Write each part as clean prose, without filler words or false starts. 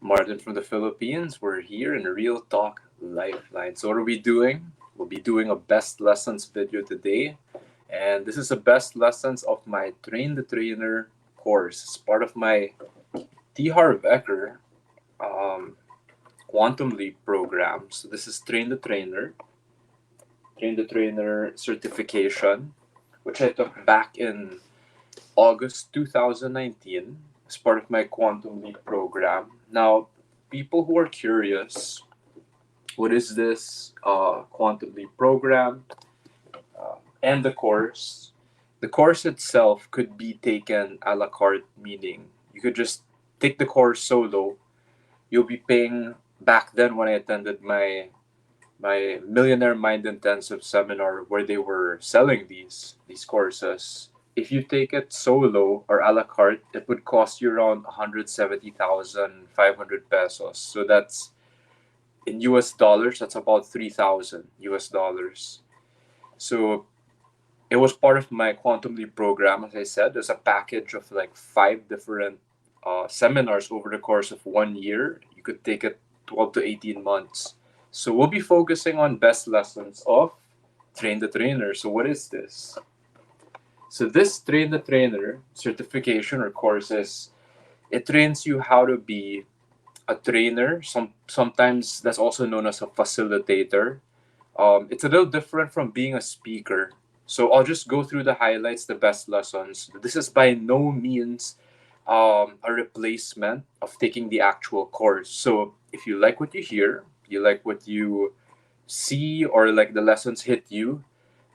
Martin from the Philippines. We're here in Real Talk Lifeline. So what are we doing? We'll be doing a best lessons video today. And this is a best lessons of my Train the Trainer course. It's part of my Harv Eker Quantum Leap program. So this is Train the Trainer certification, which I took back in August 2019 as part of my Quantum Leap program. Now, people who are curious, what is this Quantum Leap program and the course? The course itself could be taken a la carte, meaning you could just take the course solo. You'll be paying back then when I attended my Millionaire Mind Intensive seminar where they were selling these courses. If you take it solo or a la carte, it would cost you around 170,500 pesos. So that's in US dollars, that's about 3,000 US dollars. So it was part of my Quantum Leap program, as I said. There's a package of like 5 different seminars over the course of 1 year. You could take it 12 to 18 months. So we'll be focusing on best lessons of Train the Trainer. So what is this? So this Train the Trainer certification or courses, it trains you how to be a trainer. Sometimes that's also known as a facilitator. It's a little different from being a speaker. So I'll just go through the highlights, the best lessons. This is by no means a replacement of taking the actual course. So if you like what you hear, you like what you see, or like the lessons hit you,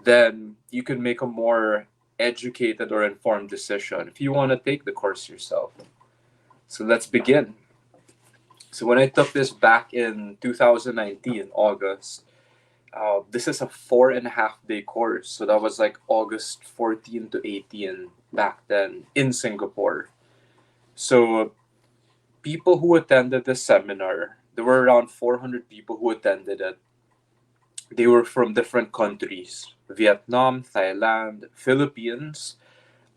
then you can make a more educated or informed decision if you want to take the course yourself. So let's begin. So when I took this back in 2019, August, this is a 4.5 day course. So that was like August 14 to 18 back then in Singapore. So people who attended this seminar, there were around 400 people who attended it. They were from different countries: Vietnam, Thailand, Philippines,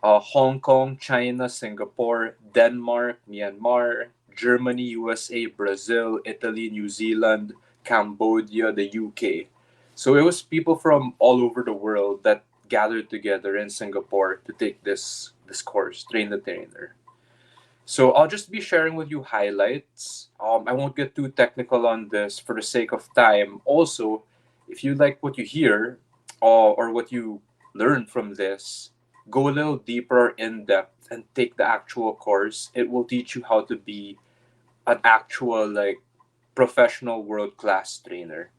Hong Kong, China, Singapore, Denmark, Myanmar, Germany, USA, Brazil, Italy, New Zealand, Cambodia, the UK. So it was people from all over the world that gathered together in Singapore to take this course, Train the Trainer. So I'll just be sharing with you highlights. I won't get too technical on this for the sake of time. Also, if you like what you hear or what you learn from this, go a little deeper or in depth and take the actual course. It will teach you how to be an actual like professional world class trainer.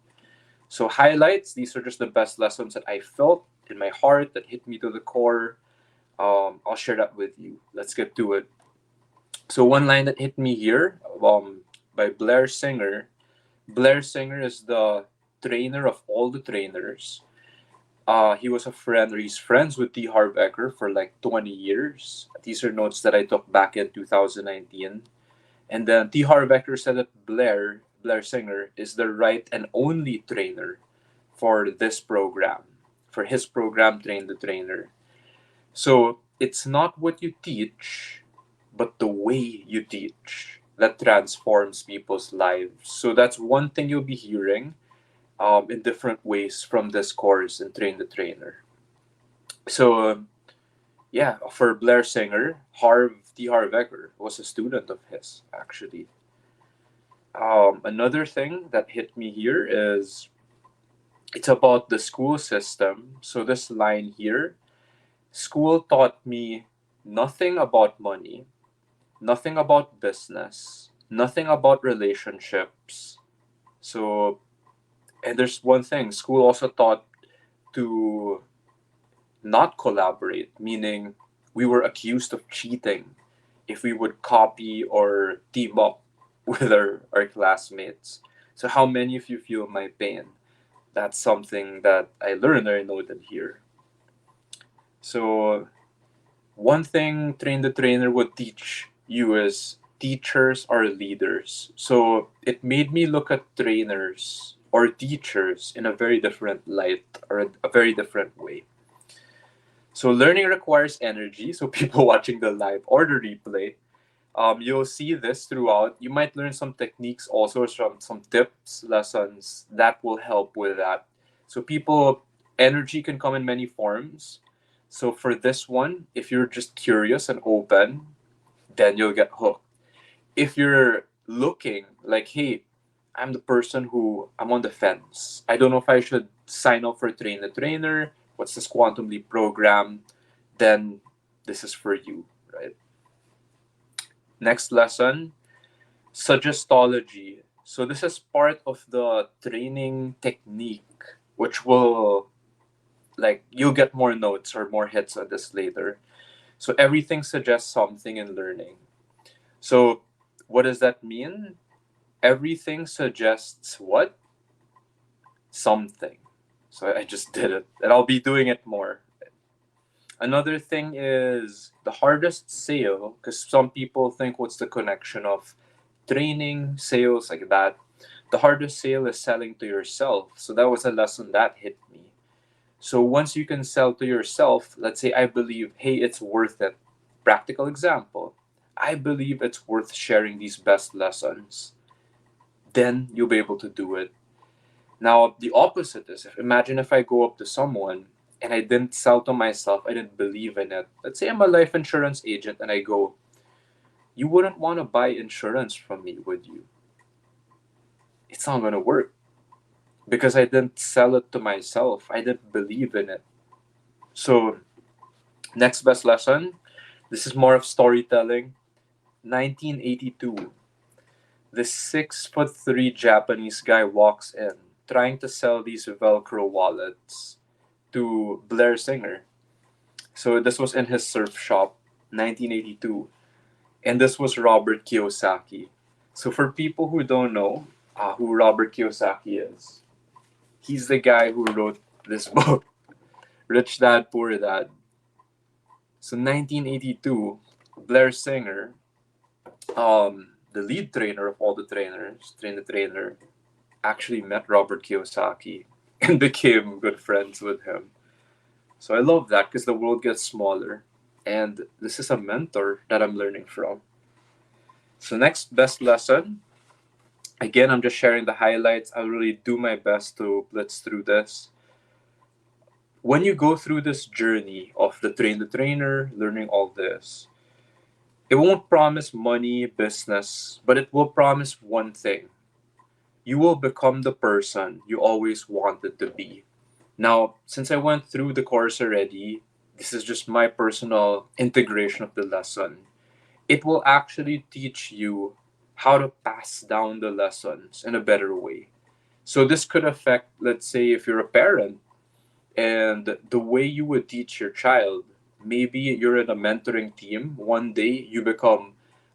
So highlights, these are just the best lessons that I felt in my heart that hit me to the core. I'll share that with you. Let's get to it. So one line that hit me here, by Blair Singer. Blair Singer is the trainer of all the trainers. He was a friend, or he's friends with T. Harv Eker for like 20 years. These are notes that I took back in 2019. And then T. Harv Eker said that Blair Singer, is the right and only trainer for this program, for his program, Train the Trainer. So it's not what you teach, but the way you teach that transforms people's lives. So that's one thing you'll be hearing in different ways from this course and Train the Trainer. So yeah, for Blair Singer, Harv Eker was a student of his actually. Another thing that hit me here is it's about the school system. So this line here, school taught me nothing about money, nothing about business, nothing about relationships. So, and there's one thing, school also taught to not collaborate, meaning we were accused of cheating if we would copy or team up with our classmates. So, how many of you feel my pain? That's something that I learned or I noted here. So, one thing Train the Trainer would teach you is teachers are leaders. So it made me look at trainers or teachers in a very different light or a very different way. So learning requires energy. So people watching the live or the replay, You'll see this throughout. You might learn some techniques also, some tips, lessons that will help with that. So people, energy can come in many forms. So for this one, if you're just curious and open, then you'll get hooked. If you're looking like, hey, I'm the person who I'm on the fence. I don't know if I should sign up for Train the Trainer. What's this Quantum Leap program? Then this is for you, right? Next lesson, suggestology. So this is part of the training technique, which will, like, you'll get more notes or more hits on this later. So everything suggests something in learning. So what does that mean? Everything suggests what? Something. So I just did it, and I'll be doing it more. Another thing is the hardest sale, because some people think, what's the connection of training, sales, like that? The hardest sale is selling to yourself. So that was a lesson that hit me. So once you can sell to yourself, let's say I believe, hey, it's worth it. Practical example. I believe it's worth sharing these best lessons. Then you'll be able to do it. Now, the opposite is, imagine if I go up to someone and I didn't sell to myself, I didn't believe in it. Let's say I'm a life insurance agent and I go, you wouldn't want to buy insurance from me, would you? It's not going to work because I didn't sell it to myself. I didn't believe in it. So, next best lesson, this is more of storytelling. 1982, this 6'3" Japanese guy walks in trying to sell these Velcro wallets to Blair Singer. So this was in his surf shop, 1982. And this was Robert Kiyosaki. So for people who don't know who Robert Kiyosaki is, he's the guy who wrote this book, Rich Dad, Poor Dad. So 1982, Blair Singer, the lead trainer of all the trainers, Train the Trainer, actually met Robert Kiyosaki and became good friends with him. So I love that because the world gets smaller. And this is a mentor that I'm learning from. So next best lesson. Again, I'm just sharing the highlights. I'll really do my best to blitz through this. When you go through this journey of the Train the Trainer, learning all this, it won't promise money, business, but it will promise one thing. You will become the person you always wanted to be. Now, since I went through the course already, this is just my personal integration of the lesson. It will actually teach you how to pass down the lessons in a better way. So this could affect, let's say, if you're a parent and the way you would teach your child. Maybe you're in a mentoring team. One day you become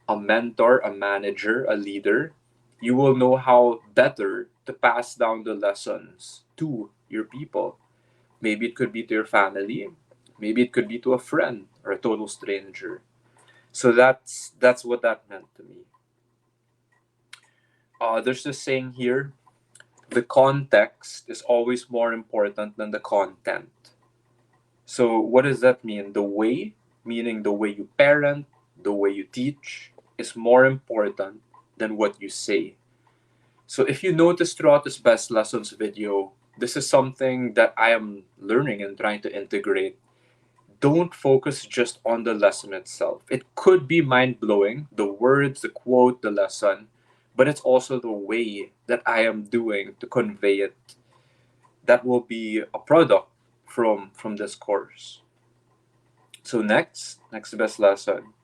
a mentor, a manager, a leader. You will know how better to pass down the lessons to your people. Maybe it could be to your family. Maybe it could be to a friend or a total stranger. So that's what that meant to me. There's this saying here: the context is always more important than the content. So what does that mean? The way, meaning the way you parent, the way you teach, is more important than what you say. So if you notice throughout this best lessons video, this is something that I am learning and trying to integrate. Don't focus just on the lesson itself. It could be mind blowing, the words, the quote, the lesson, but it's also the way that I am doing to convey it that will be a product from this course. So next best lesson.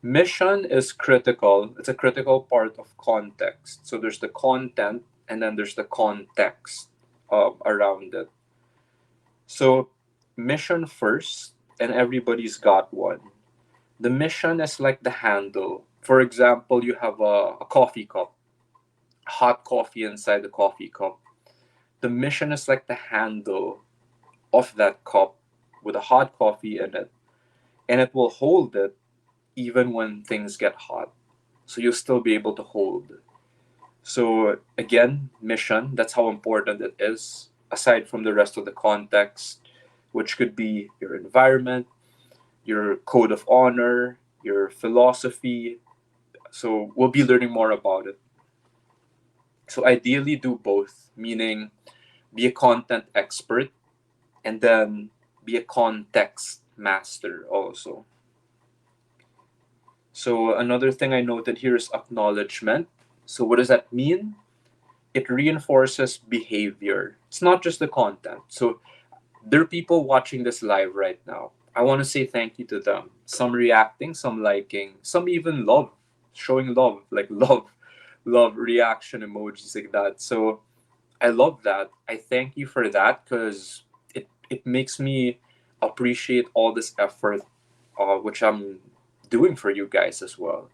Mission is critical. It's a critical part of context. So there's the content and then there's the context around it. So mission first, and everybody's got one. The mission is like the handle. For example, you have a coffee cup, hot coffee inside the coffee cup. The mission is like the handle of that cup with a hot coffee in it, and it will hold it even when things get hot. So you'll still be able to hold. So again, mission, that's how important it is, aside from the rest of the context, which could be your environment, your code of honor, your philosophy. So we'll be learning more about it. So ideally do both, meaning be a content expert and then be a context master also. So another thing I noted here is acknowledgement. So what does that mean? It reinforces behavior. It's not just the content. So there are people watching this live right now. I want to say thank you to them. Some reacting, some liking, some even love, showing love, like love reaction emojis like that. So I love that. I thank you for that because it makes me appreciate all this effort, which I'm doing for you guys as well.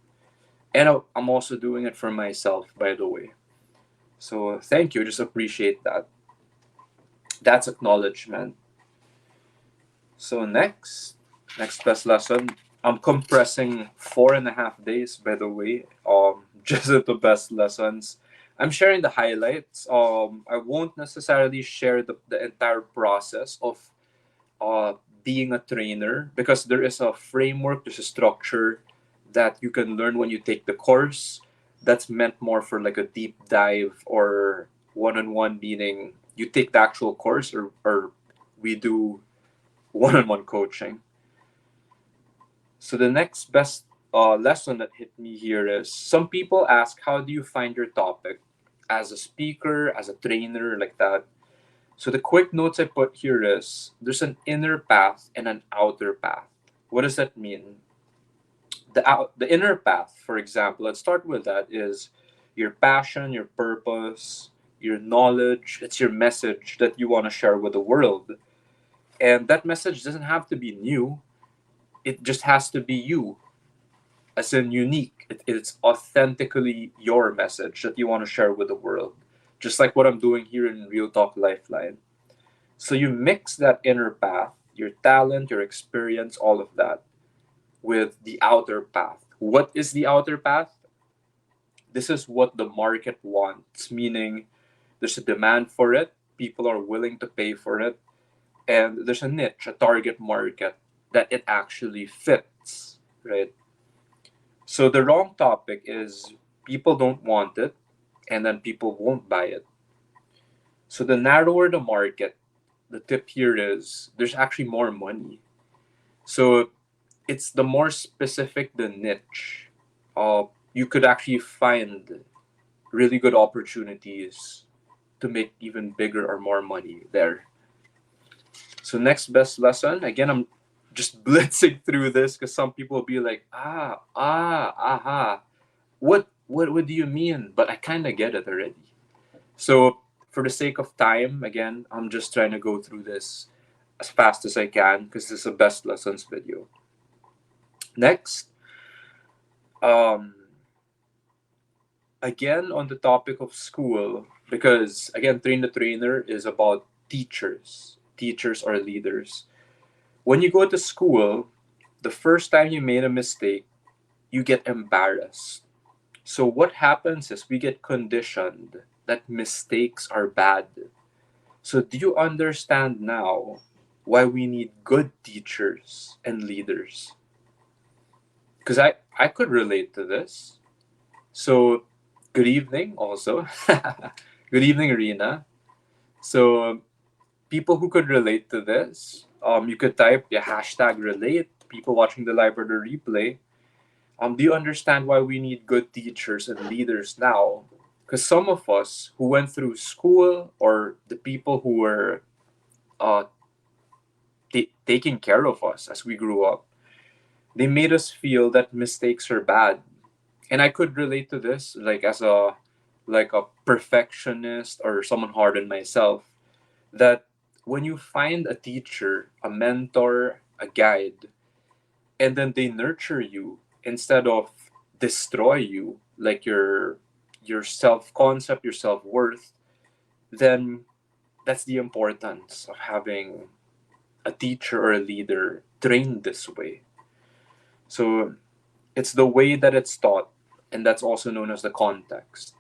And I'm also doing it for myself, by the way. So thank you. Just appreciate that. That's acknowledgement. So next best lesson. I'm compressing 4.5 days, by the way, just into best lessons. I'm sharing the highlights. I won't necessarily share the entire process of uh, being a trainer because there is a framework, there's a structure that you can learn when you take the course. That's meant more for like a deep dive or one-on-one, meaning you take the actual course or we do one-on-one coaching. So the next best lesson that hit me here is some people ask, how do you find your topic as a speaker, as a trainer, like that? So the quick notes I put here is there's an inner path and an outer path. What does that mean? The inner path, for example, let's start with that, is your passion, your purpose, your knowledge. It's your message that you want to share with the world. And that message doesn't have to be new. It just has to be you, as in unique. It's authentically your message that you want to share with the world. Just like what I'm doing here in Real Talk Lifeline. So you mix that inner path, your talent, your experience, all of that, with the outer path. What is the outer path? This is what the market wants, meaning there's a demand for it, people are willing to pay for it, and there's a niche, a target market that it actually fits, right? So the wrong topic is people don't want it, and then people won't buy it. So the narrower the market, the tip here is there's actually more money. So it's the more specific the niche, you could actually find really good opportunities to make even bigger or more money there. So next best lesson, again, I'm just blitzing through this because some people will be like, aha, what do you mean? But I kind of get it already. So for the sake of time, again, I'm just trying to go through this as fast as I can because this is a best lessons video. Next, again on the topic of school, because again, Train the Trainer is about teachers or leaders. When you go to school, the first time you made a mistake, you get embarrassed. So what happens is we get conditioned that mistakes are bad. So do you understand now why we need good teachers and leaders? Because I could relate to this. So good evening also. Good evening, Rina. So people who could relate to this, you could type the hashtag relate, people watching the live or the replay. Do you understand why we need good teachers and leaders now? Because some of us who went through school or the people who were uh, taking care of us as we grew up, they made us feel that mistakes are bad. And I could relate to this, like as a perfectionist or someone hard on myself, that when you find a teacher, a mentor, a guide, and then they nurture you instead of destroy you, like your self concept, your self worth, then that's the importance of having a teacher or a leader trained this way. So it's the way that it's taught, and that's also known as the context.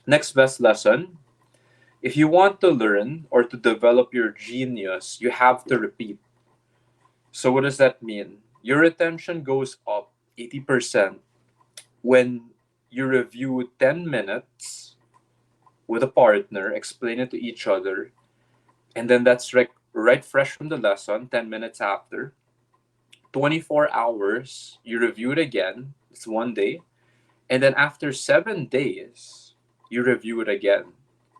Next best lesson. If you want to learn or to develop your genius, you have to repeat. So what does that mean? Your retention goes up 80% when you review 10 minutes with a partner, explain it to each other, and then that's right fresh from the lesson, 10 minutes after. 24 hours, you review it again, it's one day, and then after 7 days, you review it again.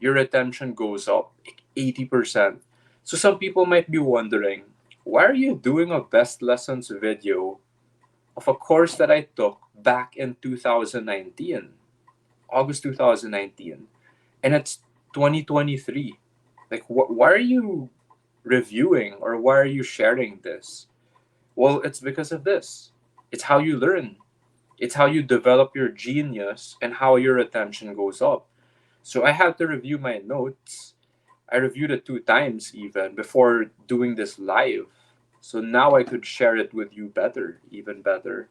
Your retention goes up 80%. So some people might be wondering, why are you doing a best lessons video of a course that I took back in 2019, August 2019, and it's 2023? Like, why are you reviewing or why are you sharing this? Well, it's because of this. It's how you learn. It's how you develop your genius and how your attention goes up. So I had to review my notes. I reviewed it 2 times even before doing this live. So now I could share it with you better, even better.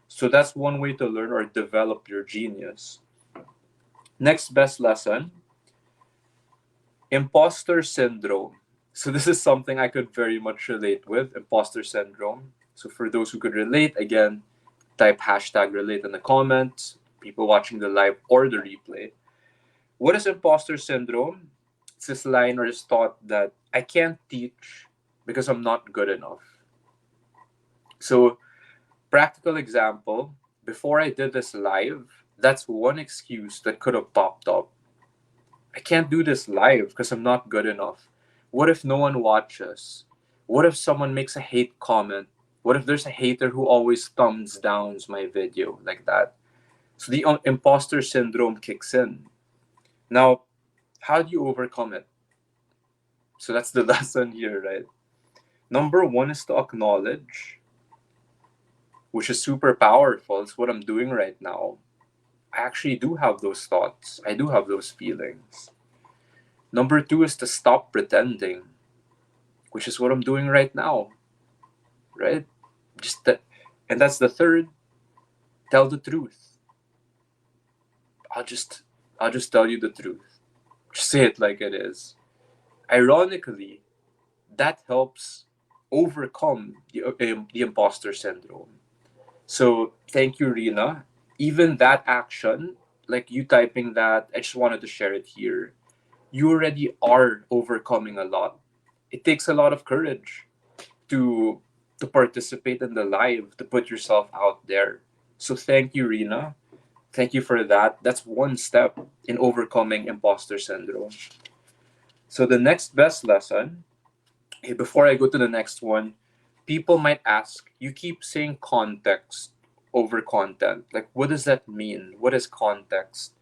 So that's one way to learn or develop your genius. Next best lesson, imposter syndrome. So this is something I could very much relate with, imposter syndrome. So for those who could relate, again, type hashtag relate in the comments, people watching the live or the replay. What is imposter syndrome? It's this line or this thought that I can't teach because I'm not good enough. So, practical example, before I did this live, that's one excuse that could have popped up. I can't do this live because I'm not good enough. What if no one watches? What if someone makes a hate comment? What if there's a hater who always thumbs downs my video like that? So the imposter syndrome kicks in. Now, how do you overcome it? So that's the lesson here, right? Number one is to acknowledge, which is super powerful. It's what I'm doing right now. I actually do have those thoughts. I do have those feelings. Number two is to stop pretending, which is what I'm doing right now, right? And that's the third. Tell the truth. I'll just tell you the truth. Just say it like it is. Ironically, that helps overcome the imposter syndrome. So thank you, Rina. Even that action, like you typing that, I just wanted to share it here. You already are overcoming a lot. It takes a lot of courage to participate in the live, to put yourself out there. So thank you, Rina. Thank you for that. That's one step in overcoming imposter syndrome. So the next best lesson, before I go to the next one, people might ask, you keep saying context over content. Like, what does that mean? What is context?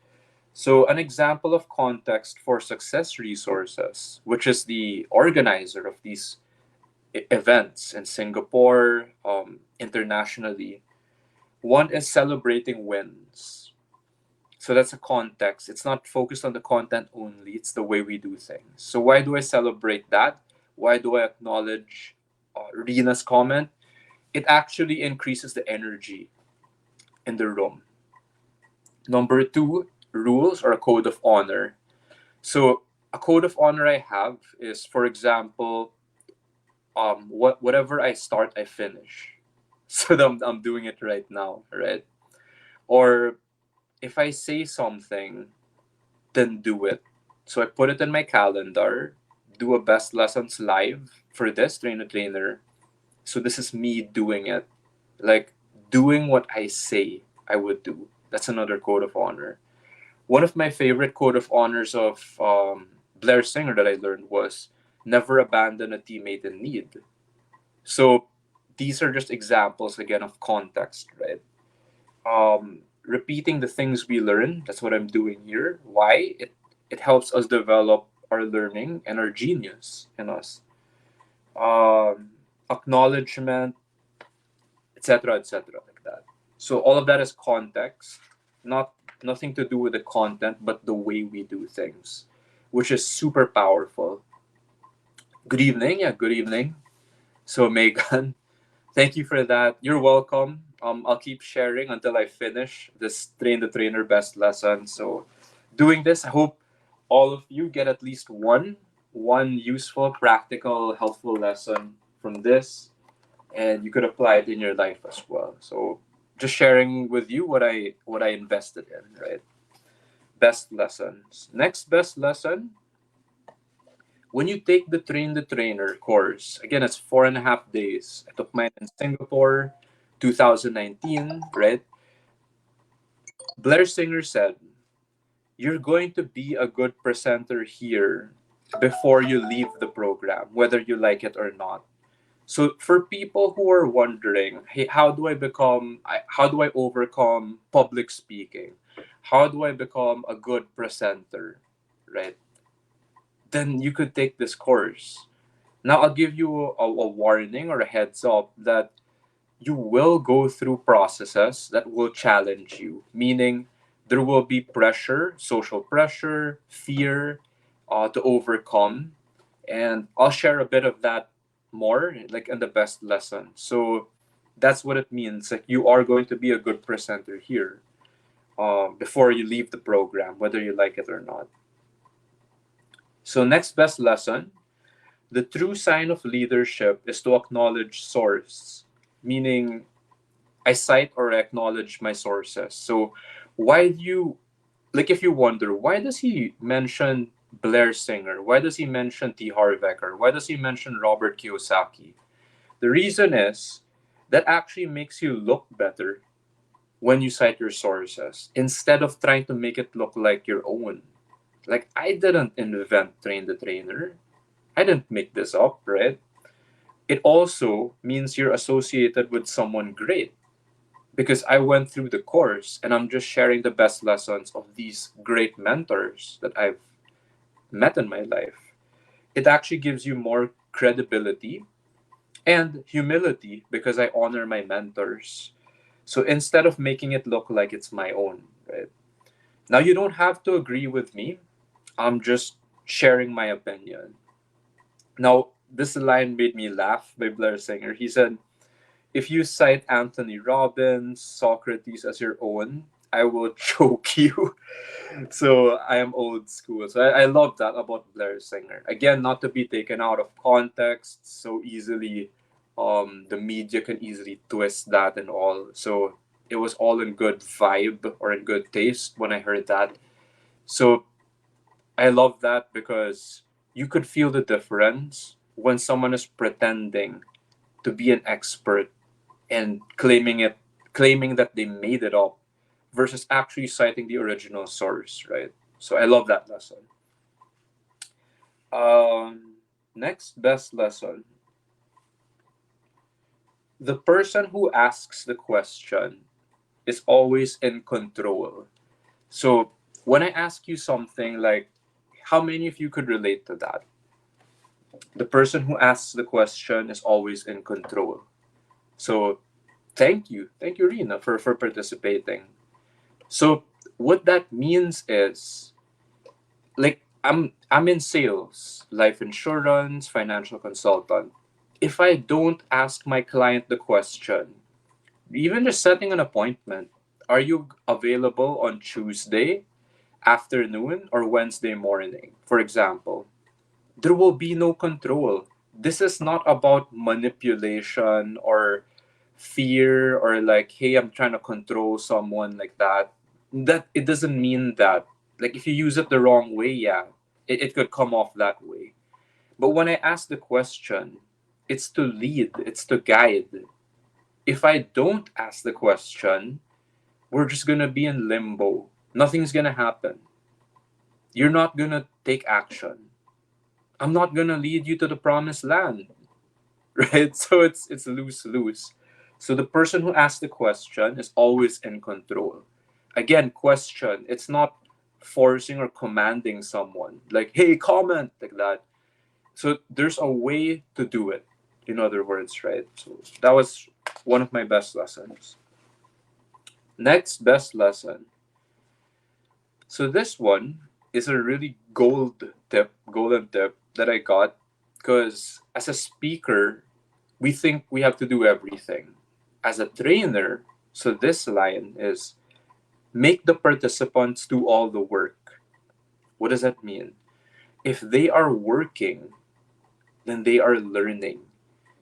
So, an example of context for Success Resources, which is the organizer of these events in Singapore, internationally, one is celebrating wins. So that's a context. It's not focused on the content only, it's the way we do things. So, why do I celebrate that? Why do I acknowledge Rina's comment? It actually increases the energy in the room. Number two, rules or a code of honor. So, a code of honor I have is, for example, whatever I start, I finish. So I'm doing it right now, right? Or if I say something, then do it. So I put it in my calendar, do a best lessons live for this trainer. So this is me doing it, like doing what I say I would do. That's another code of honor. One of my favorite code of honors of Blair Singer that I learned was never abandon a teammate in need. So these are just examples again of context, right? Repeating the things we learn. That's what I'm doing here. Why? It helps us develop our learning and our genius in us. Acknowledgement, etc., like that. So all of that is context, nothing to do with the content, but the way we do things, which is super powerful. Good evening, yeah, good evening. So Megan, thank you for that. You're welcome. I'll keep sharing until I finish this train the trainer best lesson. So doing this, I hope all of you get at least one useful, practical, helpful lesson from this. and you could apply it in your life as well. So just sharing with you what I invested in, right? Best lessons. Next best lesson, when you take the Train the Trainer course, again, it's 4.5 days. I took mine in Singapore, 2019, right? Blair Singer said, you're going to be a good presenter here before you leave the program, whether you like it or not. So for people who are wondering, hey, how do I overcome public speaking? How do I become a good presenter, right? Then you could take this course. Now I'll give you a warning or a heads up that you will go through processes that will challenge you, meaning there will be pressure, social pressure, fear to overcome. And I'll share a bit of that more, like in the best lesson. So that's what it means. Like you are going to be a good presenter here before you leave the program, whether you like it or not. So next best lesson, the true sign of leadership is to acknowledge source, meaning I cite or acknowledge my sources. So why do you, like if you wonder, why does he mention Blair Singer? Why does he mention T. Harv Eker? Why does he mention Robert Kiyosaki? The reason is that actually makes you look better when you cite your sources instead of trying to make it look like your own. Like I didn't invent Train the Trainer. I didn't make this up, right? It also means you're associated with someone great because I went through the course and I'm just sharing the best lessons of these great mentors that I've met in my life. It actually gives you more credibility and humility because I honor my mentors. So instead of making it look like it's my own, right? Now you don't have to agree with me. I'm just sharing my opinion. Now, this line made me laugh by Blair Singer. He said, if you cite Anthony Robbins, Socrates as your own, I will choke you. So I am old school. So I love that about Blair Singer. Again, not to be taken out of context so easily. The media can easily twist that and all. So it was all in good vibe or in good taste when I heard that. So I love that because you could feel the difference when someone is pretending to be an expert and claiming that they made it up versus actually citing the original source, right? So I love that lesson. Next best lesson, the person who asks the question is always in control. So when I ask you something like, how many of you could relate to that? The person who asks the question is always in control. So thank you, Rina, for participating. So what that means is, like, I'm in sales, life insurance, financial consultant. If I don't ask my client the question, even just setting an appointment, are you available on Tuesday afternoon or Wednesday morning, for example, there will be no control. This is not about manipulation or fear or like, hey, I'm trying to control someone like that. That it doesn't mean that. Like if you use it the wrong way, yeah, it could come off that way. But when I ask the question, it's to lead, it's to guide. If I don't ask the question, we're just gonna be in limbo. Nothing's gonna happen. You're not gonna take action. I'm not gonna lead you to the promised land. Right? So it's lose lose. So the person who asks the question is always in control. Again, question. It's not forcing or commanding someone like, "Hey, comment," like that. So there's a way to do it. In other words, right? So that was one of my best lessons. Next best lesson. So this one is a really golden tip that I got because as a speaker, we think we have to do everything. As a trainer, so this line is make the participants do all the work. What does that mean? If they are working, then they are learning.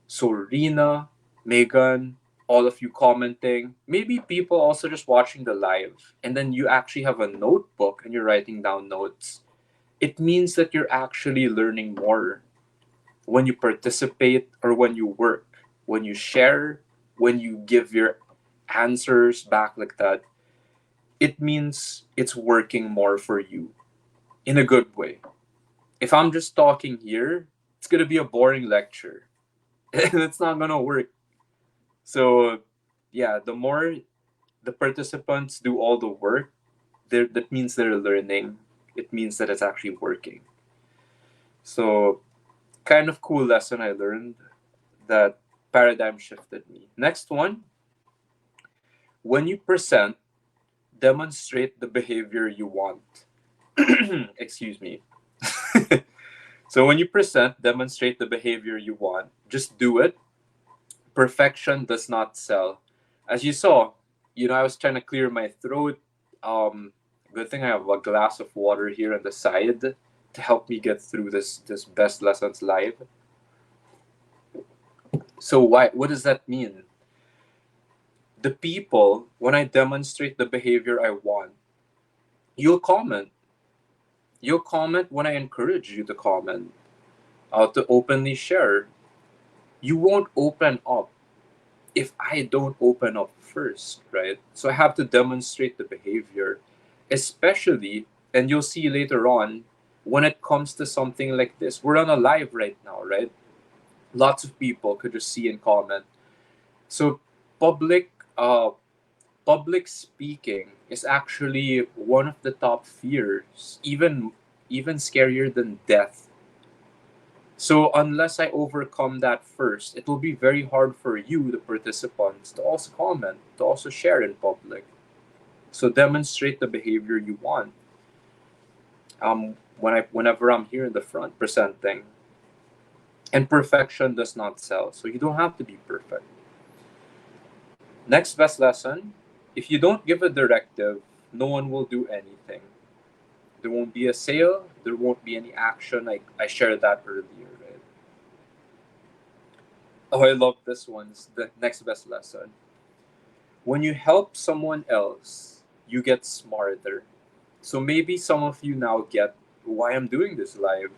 So Rina, Megan, all of you commenting, maybe people also just watching the live, and then you actually have a notebook and you're writing down notes. It means that you're actually learning more when you participate or when you work, when you share, when you give your answers back like that. It means it's working more for you in a good way. If I'm just talking here, it's going to be a boring lecture. It's not going to work. So, yeah, the more the participants do all the work, that means they're learning. It means that it's actually working. So, kind of cool lesson I learned that paradigm shifted me. Next one, when you present, demonstrate the behavior you want. Excuse me. So when you present, demonstrate the behavior you want. Just do it. Perfection does not sell. As you saw, I was trying to clear my throat. Good thing I have a glass of water here on the side to help me get through this best lessons live. So what does that mean? The people, when I demonstrate the behavior I want, you'll comment. You'll comment when I encourage you to comment, to openly share. You won't open up if I don't open up first, right? So I have to demonstrate the behavior, especially, and you'll see later on, when it comes to something like this. We're on a live right now, right? Lots of people could just see and comment. So public public speaking is actually one of the top fears, even scarier than death. So unless I overcome that first, it will be very hard for you, the participants, to also comment, to also share in public. So demonstrate the behavior you want. Whenever I'm here in the front presenting, and perfection does not sell, so you don't have to be perfect. Next best lesson: if you don't give a directive, no one will do anything. There won't be a sale. There won't be any action. I shared that earlier, right? Oh, I love this one. It's the next best lesson. When you help someone else, you get smarter. So maybe some of you now get why I'm doing this live.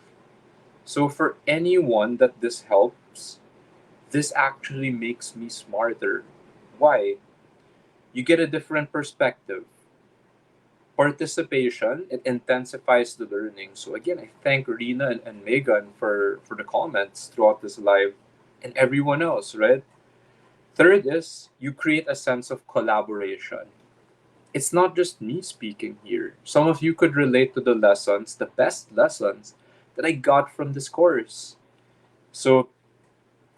So for anyone that this helps, this actually makes me smarter. Why? You get a different perspective. Participation, it intensifies the learning. So again, I thank Rina and Megan for the comments throughout this live, and everyone else, right? Third is you create a sense of collaboration. It's not just me speaking here. Some of you could relate to the lessons, the best lessons that I got from this course. So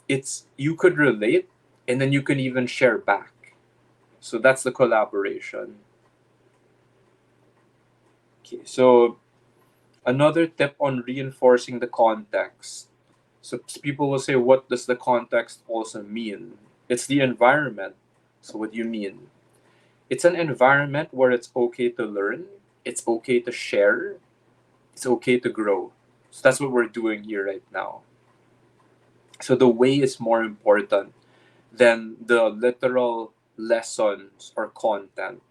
it's you could relate, and then you can even share back. So that's the collaboration. Okay, so another tip on reinforcing the context. So people will say, what does the context also mean? It's the environment. So what do you mean? It's an environment where it's okay to learn, it's okay to share, it's okay to grow. So that's what we're doing here right now. So the way is more important than the literal lessons or content.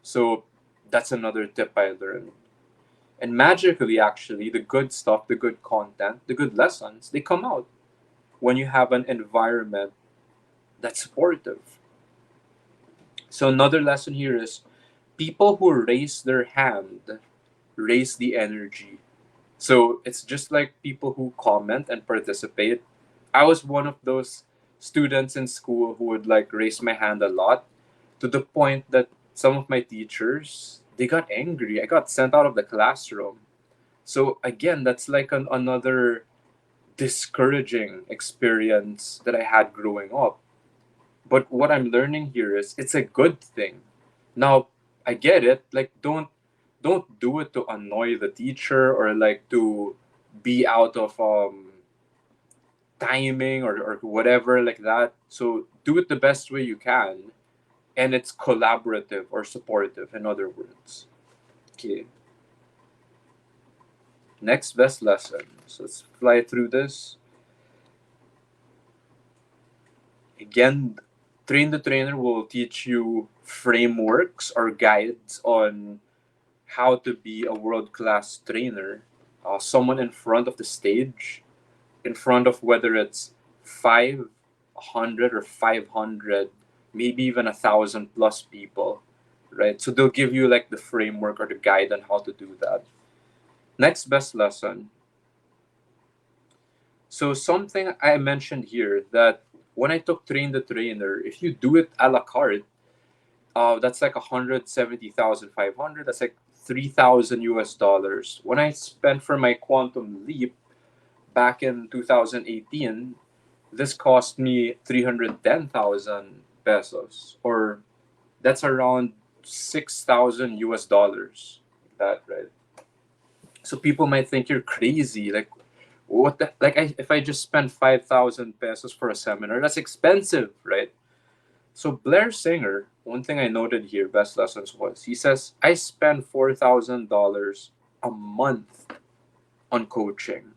So that's another tip I learned. And magically, actually, the good stuff, the good content, the good lessons, they come out when you have an environment that's supportive. So another lesson here is people who raise their hand raise the energy. So it's just like people who comment and participate. I was one of those students in school who would like raise my hand a lot, to the point that some of my teachers, they got angry. I got sent out of the classroom. So again, that's like another discouraging experience that I had growing up. But what I'm learning here is it's a good thing. Now, I get it. Like don't do it to annoy the teacher or like to be out of timing or whatever like that. So do it the best way you can, and it's collaborative or supportive, in other words. Okay. Next best lesson. So let's fly through this. Again, Train the Trainer will teach you frameworks or guides on how to be a world-class trainer, someone in front of the stage, in front of whether it's 500 or 500, maybe even 1,000 plus people, right? So they'll give you like the framework or the guide on how to do that. Next best lesson. So something I mentioned here that when I took Train the Trainer, if you do it a la carte, that's like 170,500. That's like 3,000 US dollars. When I spent for my quantum leap back in 2018, this cost me 310,000 pesos, or that's around 6,000 US dollars. That right? So people might think you're crazy. Like, what the, like if I just spend 5,000 pesos for a seminar, that's expensive, right? So Blair Singer, one thing I noted here, best lessons was, he says, I spend $4,000 a month on coaching,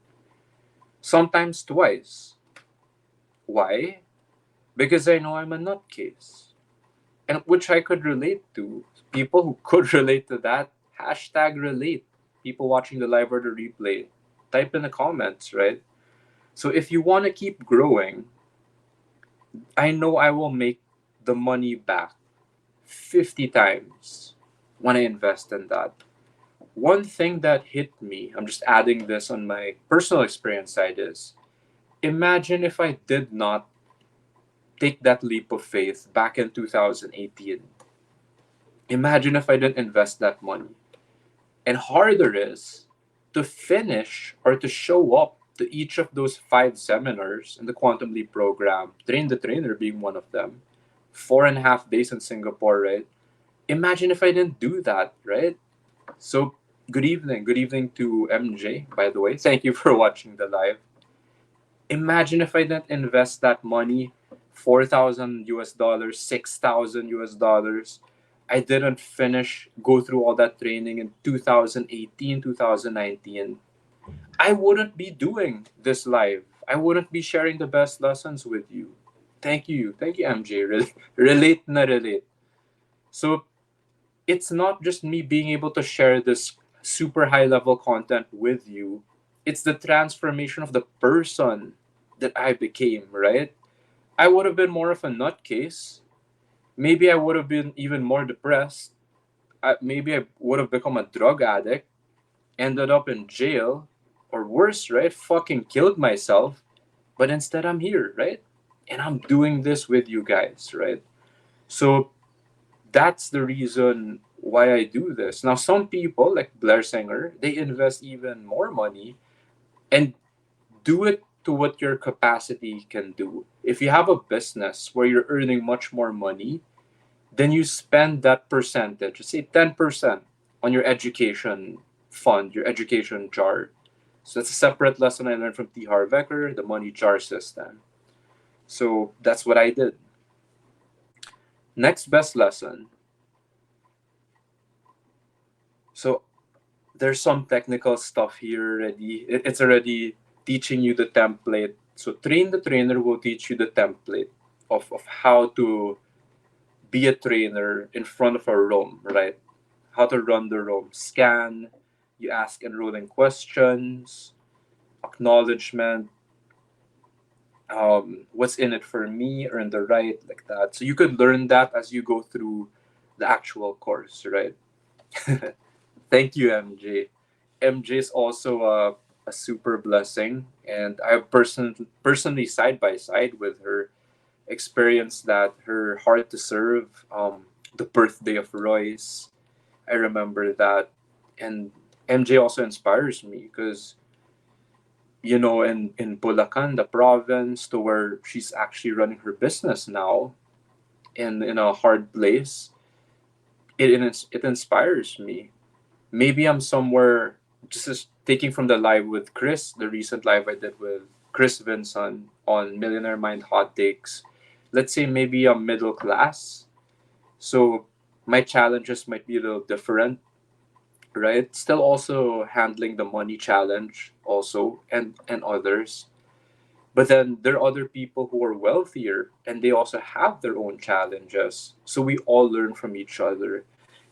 sometimes twice. Why? Because I know I'm a nutcase, and which I could relate to. People who could relate to that, hashtag relate. People watching the live or the replay, type in the comments, right? So if you want to keep growing, I know I will make the money back 50 times when I invest in that. One thing that hit me, I'm just adding this on my personal experience side, is imagine if I did not take that leap of faith back in 2018. Imagine if I didn't invest that money. And harder is to finish or to show up to each of those 5 seminars in the Quantum Leap program, Train the Trainer being one of them, 4.5 days in Singapore, right? Imagine if I didn't do that, right? So, good evening. Good evening to MJ, by the way. Thank you for watching the live. Imagine if I didn't invest that money, 4,000 US dollars, 6,000 US dollars. I didn't go through all that training in 2018, 2019. I wouldn't be doing this live. I wouldn't be sharing the best lessons with you. Thank you. Thank you, MJ. Relate na relate. So, it's not just me being able to share this super high level content with you, it's the transformation of the person that I became, right? I would have been more of a nutcase. Maybe I would have been even more depressed. Maybe I would have become a drug addict, ended up in jail, or worse, right? Fucking killed myself. But instead, I'm here, right? And I'm doing this with you guys, right? So that's the reason why I do this. Now, some people, like Blair Singer, they invest even more money and do it to what your capacity can do. If you have a business where you're earning much more money, then you spend that percentage, say 10%, on your education fund, your education jar. So that's a separate lesson I learned from T. Harv Eker, the money jar system. So that's what I did. Next best lesson. So there's some technical stuff here already. It's already teaching you the template. So Train the Trainer will teach you the template of how to be a trainer in front of a room, right? How to run the room. Scan, you ask enrolling questions, acknowledgement, what's in it for me, earn the right, like that. So you could learn that as you go through the actual course, right? Thank you, MJ. MJ is also a super blessing, and I personally side by side with her experienced that, her heart to serve, the birthday of Royce. I remember that, and MJ also inspires me because in Bulacan, the province, to where she's actually running her business now, in a hard place, it inspires me. Maybe I'm somewhere, just as taking from the live with Chris, the recent live I did with Chris Vinson on Millionaire Mind Hot Takes. Let's say maybe I'm middle class, so my challenges might be a little different, right? Still also handling the money challenge also, and others. But then there are other people who are wealthier and they also have their own challenges. So we all learn from each other.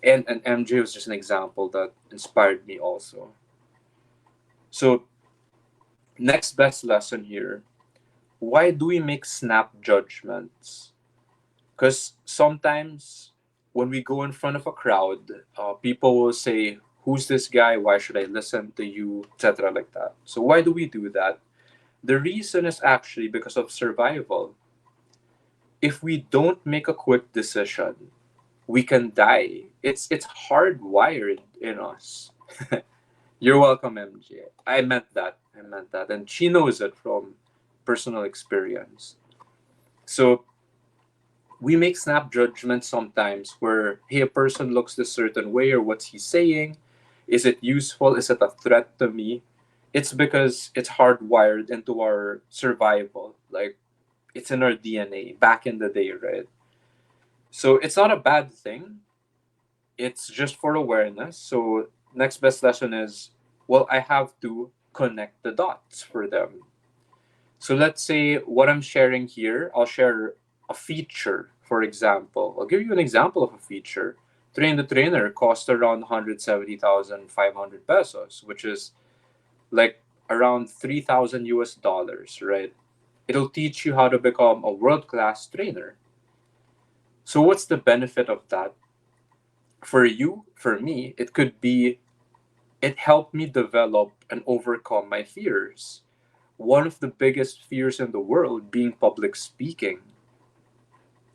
And MJ was just an example that inspired me also. So, next best lesson here, why do we make snap judgments? Because sometimes when we go in front of a crowd, people will say, "Who's this guy? Why should I listen to you?" etc. like that. So, why do we do that? The reason is actually because of survival. If we don't make a quick decision, we can die. It's hardwired in us. You're welcome, MJ. I meant that. I meant that. And she knows it from personal experience. So we make snap judgments sometimes where, hey, a person looks this certain way or what's he saying? Is it useful? Is it a threat to me? It's because it's hardwired into our survival. Like it's in our DNA back in the day, right? So it's not a bad thing. It's just for awareness. So next best lesson is, well, I have to connect the dots for them. So let's say what I'm sharing here, I'll share a feature, for example. I'll give you an example of a feature. Train the Trainer costs around 170,500 pesos, which is like around 3,000 US dollars, right? It'll teach you how to become a world-class trainer. So what's the benefit of that? For you, for me, it could be it helped me develop and overcome my fears. One of the biggest fears in the world being public speaking.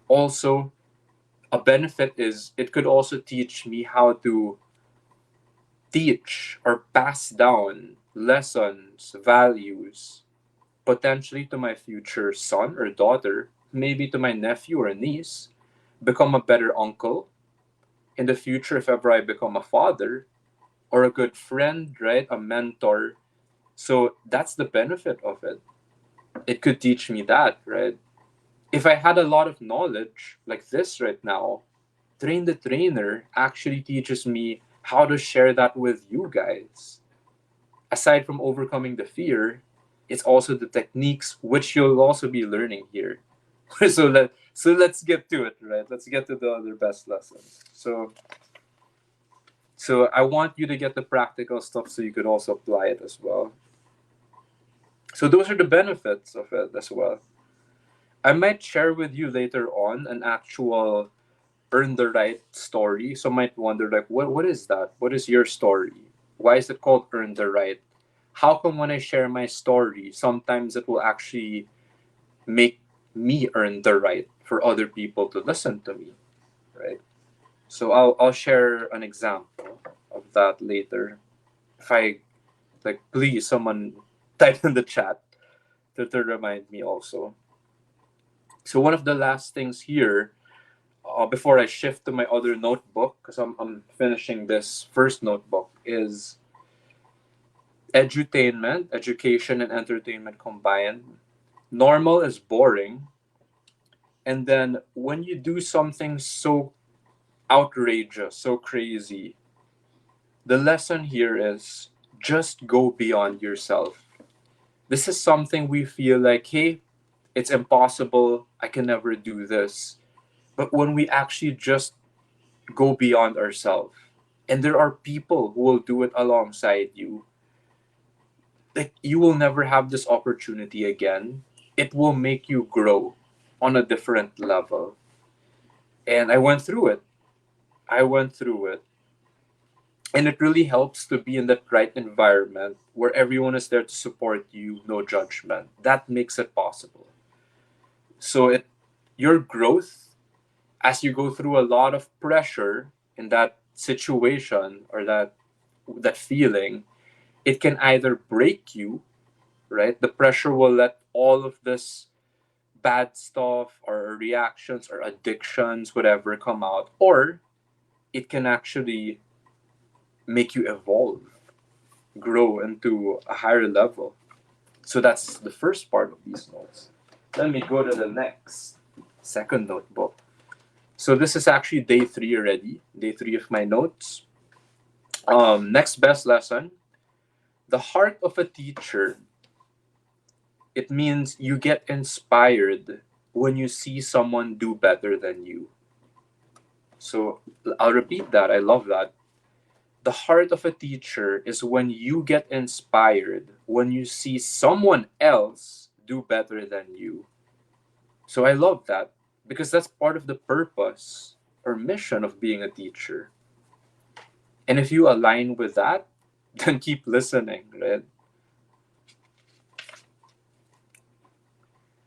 Also, a benefit is it could also teach me how to teach or pass down lessons, values, potentially to my future son or daughter, maybe to my nephew or niece, become a better uncle in the future if ever I become a father, or a good friend, right? A mentor. So that's the benefit of it. It could teach me that, right? If I had a lot of knowledge like this right now, Train the Trainer actually teaches me how to share that with you guys. Aside from overcoming the fear, it's also the techniques which you'll also be learning here. So let's get to it, right? Let's get to the other best lessons. So I want you to get the practical stuff so you could also apply it as well. So those are the benefits of it as well. I might share with you later on an actual earn the right story. Some might wonder like what is that? What is your story? Why is it called earn the right? How come when I share my story, sometimes it will actually make me earn the right for other people to listen to me, right? So I'll share an example of that later. If I like please someone type in the chat to remind me also. So one of the last things here before I shift to my other notebook, because I'm finishing this first notebook, is edutainment, education and entertainment combined. Normal is boring. And then when you do something so outrageous, so crazy, the lesson here is just go beyond yourself. This is something we feel like, hey, it's impossible. I can never do this. But when we actually just go beyond ourselves, and there are people who will do it alongside you, like you will never have this opportunity again. It will make you grow on a different level. And I went through it. I went through it. And it really helps to be in that right environment where everyone is there to support you, no judgment. That makes it possible. So it your growth as you go through a lot of pressure in that situation or that feeling, it can either break you, right? The pressure will let all of this bad stuff or reactions or addictions, whatever, come out, or it can actually make you evolve, grow into a higher level. So that's the first part of these notes. Let me go to the next, second notebook. So this is actually day 3 already, day 3 of my notes. Next best lesson, the heart of a teacher It means you get inspired when you see someone do better than you. So I'll repeat that. I love that. The heart of a teacher is when you get inspired when you see someone else do better than you. So I love that because that's part of the purpose or mission of being a teacher. And if you align with that, then keep listening, right?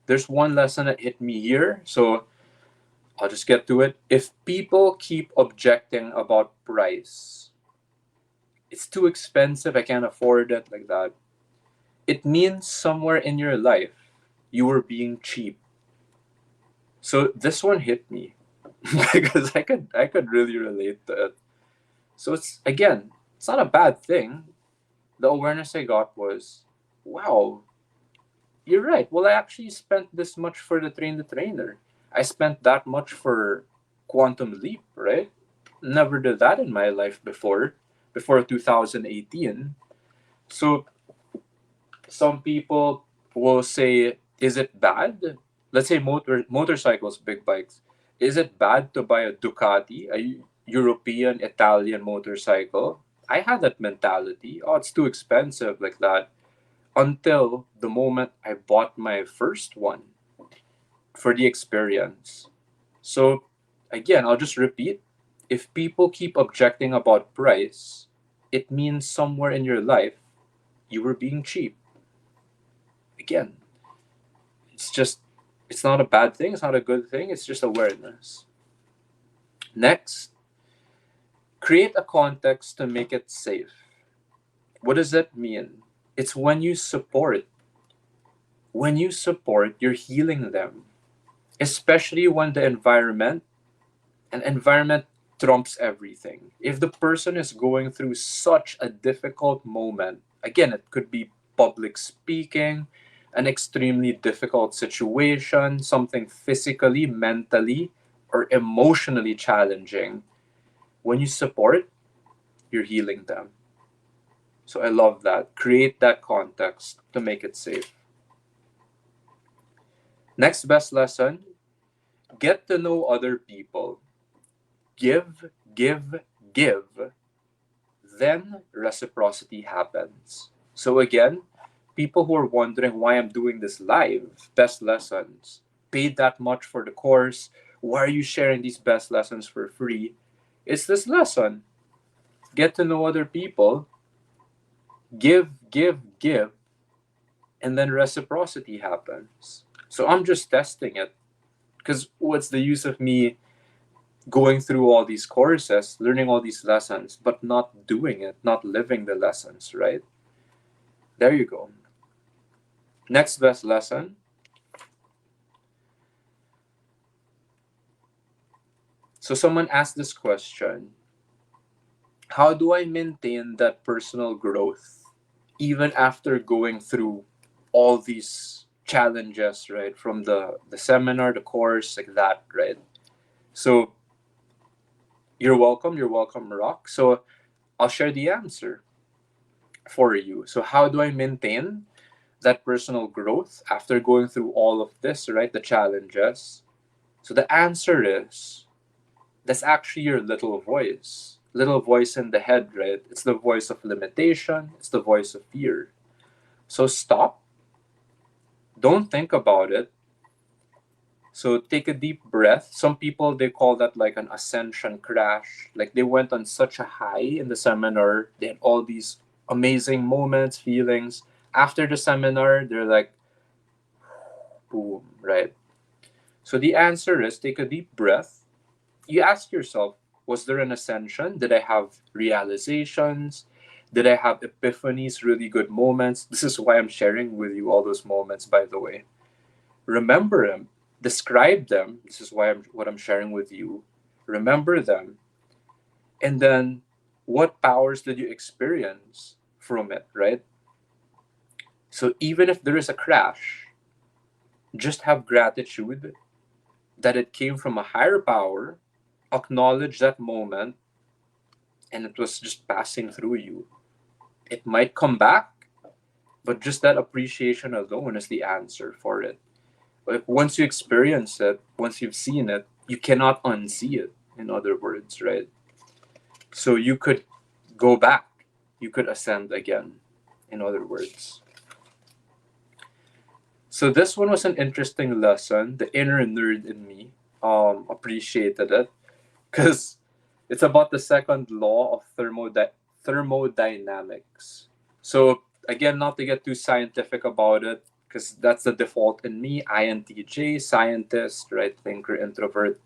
There's one lesson that hit me here, so I'll just get to it. If people keep objecting about price, it's too expensive, I can't afford it, like that, it means somewhere in your life you were being cheap. So this one hit me because I could really relate to it. So it's again, it's not a bad thing. The awareness I got was, wow, you're right. Well, I actually spent this much for the trainer. I spent that much for Quantum Leap, right? Never did that in my life before 2018. So some people will say, is it bad? Let's say motorcycles, big bikes. Is it bad to buy a Ducati, a European Italian motorcycle? I had that mentality. Oh, it's too expensive, like that. Until the moment I bought my first one for the experience. So again, I'll just repeat. If people keep objecting about price, it means somewhere in your life you were being cheap. Again, it's not a bad thing, it's not a good thing, it's just awareness. Next, create a context to make it safe. What does that mean? It's when you support, you're healing them, especially when the environment trumps everything. If the person is going through such a difficult moment, again, it could be public speaking, an extremely difficult situation, something physically, mentally, or emotionally challenging. When you support, you're healing them. So I love that. Create that context to make it safe. Next best lesson, get to know other people. Give, give, give. Then reciprocity happens. So again, people who are wondering why I'm doing this live, best lessons, paid that much for the course, why are you sharing these best lessons for free? It's this lesson. Get to know other people, give, give, give, and then reciprocity happens. So I'm just testing it. Because what's the use of me going through all these courses, learning all these lessons, but not doing it, not living the lessons, right? There you go. Next best lesson. So someone asked this question, how do I maintain that personal growth even after going through all these challenges, right? From the seminar, the course, like that, right? So you're welcome, Rock. So I'll share the answer for you. So how do I maintain that personal growth after going through all of this, right? The challenges. So the answer is, that's actually your little voice in the head, right? It's the voice of limitation, it's the voice of fear. So stop, don't think about it. So take a deep breath. Some people, they call that like an ascension crash. Like they went on such a high in the seminar, they had all these amazing moments, feelings. After the seminar, they're like, boom, right? So the answer is, take a deep breath. You ask yourself, was there an ascension? Did I have realizations? Did I have epiphanies, really good moments? This is why I'm sharing with you all those moments, by the way. Remember them, describe them. This is why what I'm sharing with you. Remember them. And then what powers did you experience from it, right? So even if there is a crash, just have gratitude that it came from a higher power, acknowledge that moment, and it was just passing through you. It might come back, But just that appreciation alone is the answer for it. Like once you experience it, once you've seen it, you cannot unsee it, in other words, right? So you could go back, you could ascend again, in other words. So this one was an interesting lesson. The inner nerd in me appreciated it because it's about the second law of thermodynamics. So again, not to get too scientific about it, because that's the default in me, INTJ, scientist, right, thinker, introvert.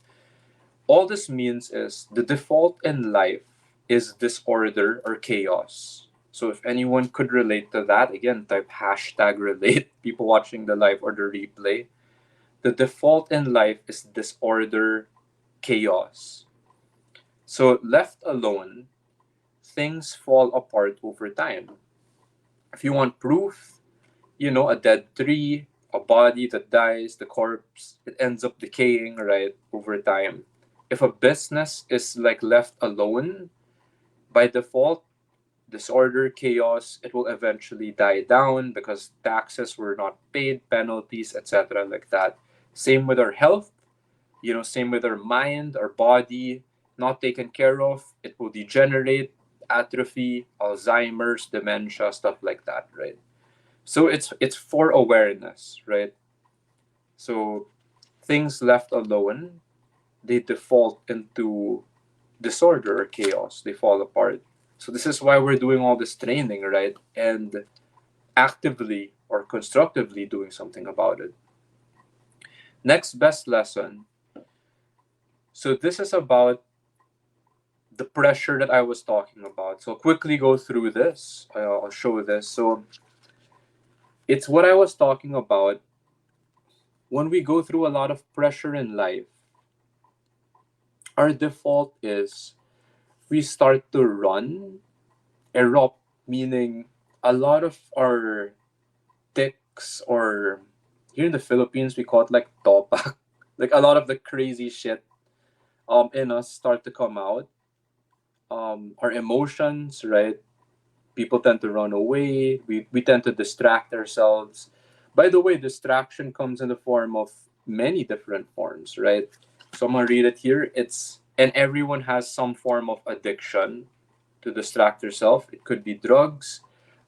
All this means is the default in life is disorder or chaos. So if anyone could relate to that, again, type hashtag relate, people watching the live or the replay. The default in life is disorder, chaos. So left alone, things fall apart over time. If you want proof, a dead tree, a body that dies, the corpse, it ends up decaying, right, over time. If a business is like left alone, by default, disorder, chaos, it will eventually die down because taxes were not paid, penalties, etc., like that. Same with our health, same with our mind, our body, not taken care of, it will degenerate, atrophy, Alzheimer's, dementia, stuff like that, right? So it's for awareness, right? So things left alone, they default into disorder or chaos. They fall apart. So this is why we're doing all this training, right? And actively or constructively doing something about it. Next best lesson. So this is about the pressure that I was talking about. So quickly go through this. I'll show this. So it's what I was talking about. When we go through a lot of pressure in life, our default is we start to run, erupt, meaning a lot of our tics, or here in the Philippines we call it like topak, like a lot of the crazy shit in us start to come out. Our emotions, right? People tend to run away. We tend to distract ourselves. By the way, distraction comes in the form of many different forms, right? So I'm gonna read it here. And everyone has some form of addiction to distract yourself. It could be drugs,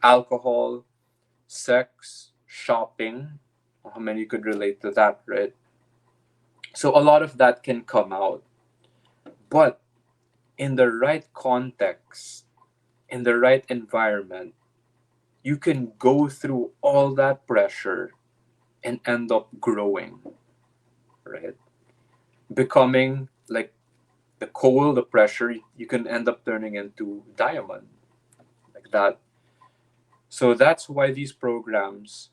alcohol, sex, shopping. How many could relate to that, right? So a lot of that can come out. But in the right context, in the right environment, you can go through all that pressure and end up growing, right? Becoming like the coal, the pressure, you can end up turning into diamond, like that. So that's why these programs,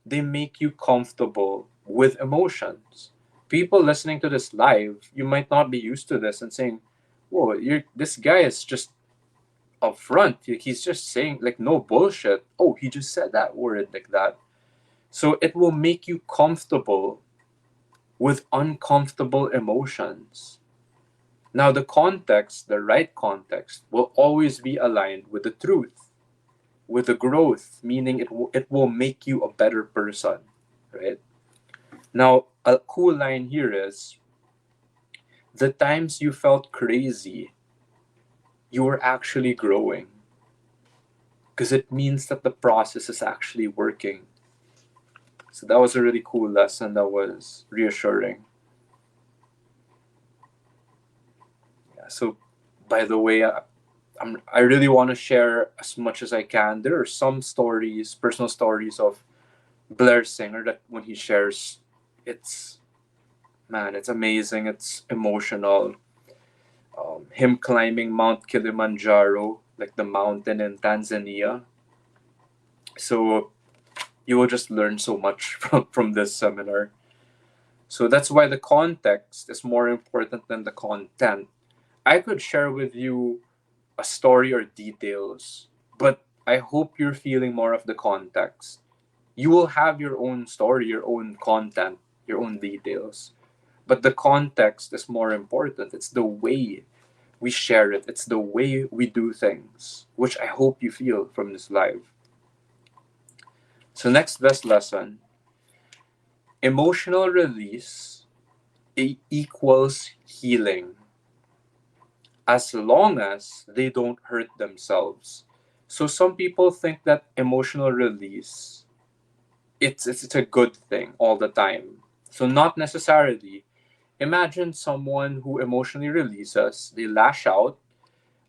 they make you comfortable with emotions. People listening to this live, you might not be used to this and saying, "Whoa, this guy is just upfront. He's just saying like no bullshit. Oh, he just said that word like that." So it will make you comfortable with uncomfortable emotions. Now, the context, the right context, will always be aligned with the truth, with the growth, meaning it will make you a better person, right? Now, a cool line here is the times you felt crazy, you were actually growing because it means that the process is actually working. So that was a really cool lesson that was reassuring. Yeah, so, by the way, I really want to share as much as I can. There are some stories, personal stories of Blair Singer that when he shares, it's it's amazing. It's emotional. Him climbing Mount Kilimanjaro, like the mountain in Tanzania. So you will just learn so much from this seminar. So that's why the context is more important than the content. I could share with you a story or details, but I hope you're feeling more of the context. You will have your own story, your own content, your own details. But the context is more important. It's the way we share it, it's the way we do things, which I hope you feel from this live. So next best lesson, emotional release equals healing as long as they don't hurt themselves. So some people think that emotional release it's a good thing all the time. So not necessarily. Imagine someone who emotionally releases, they lash out,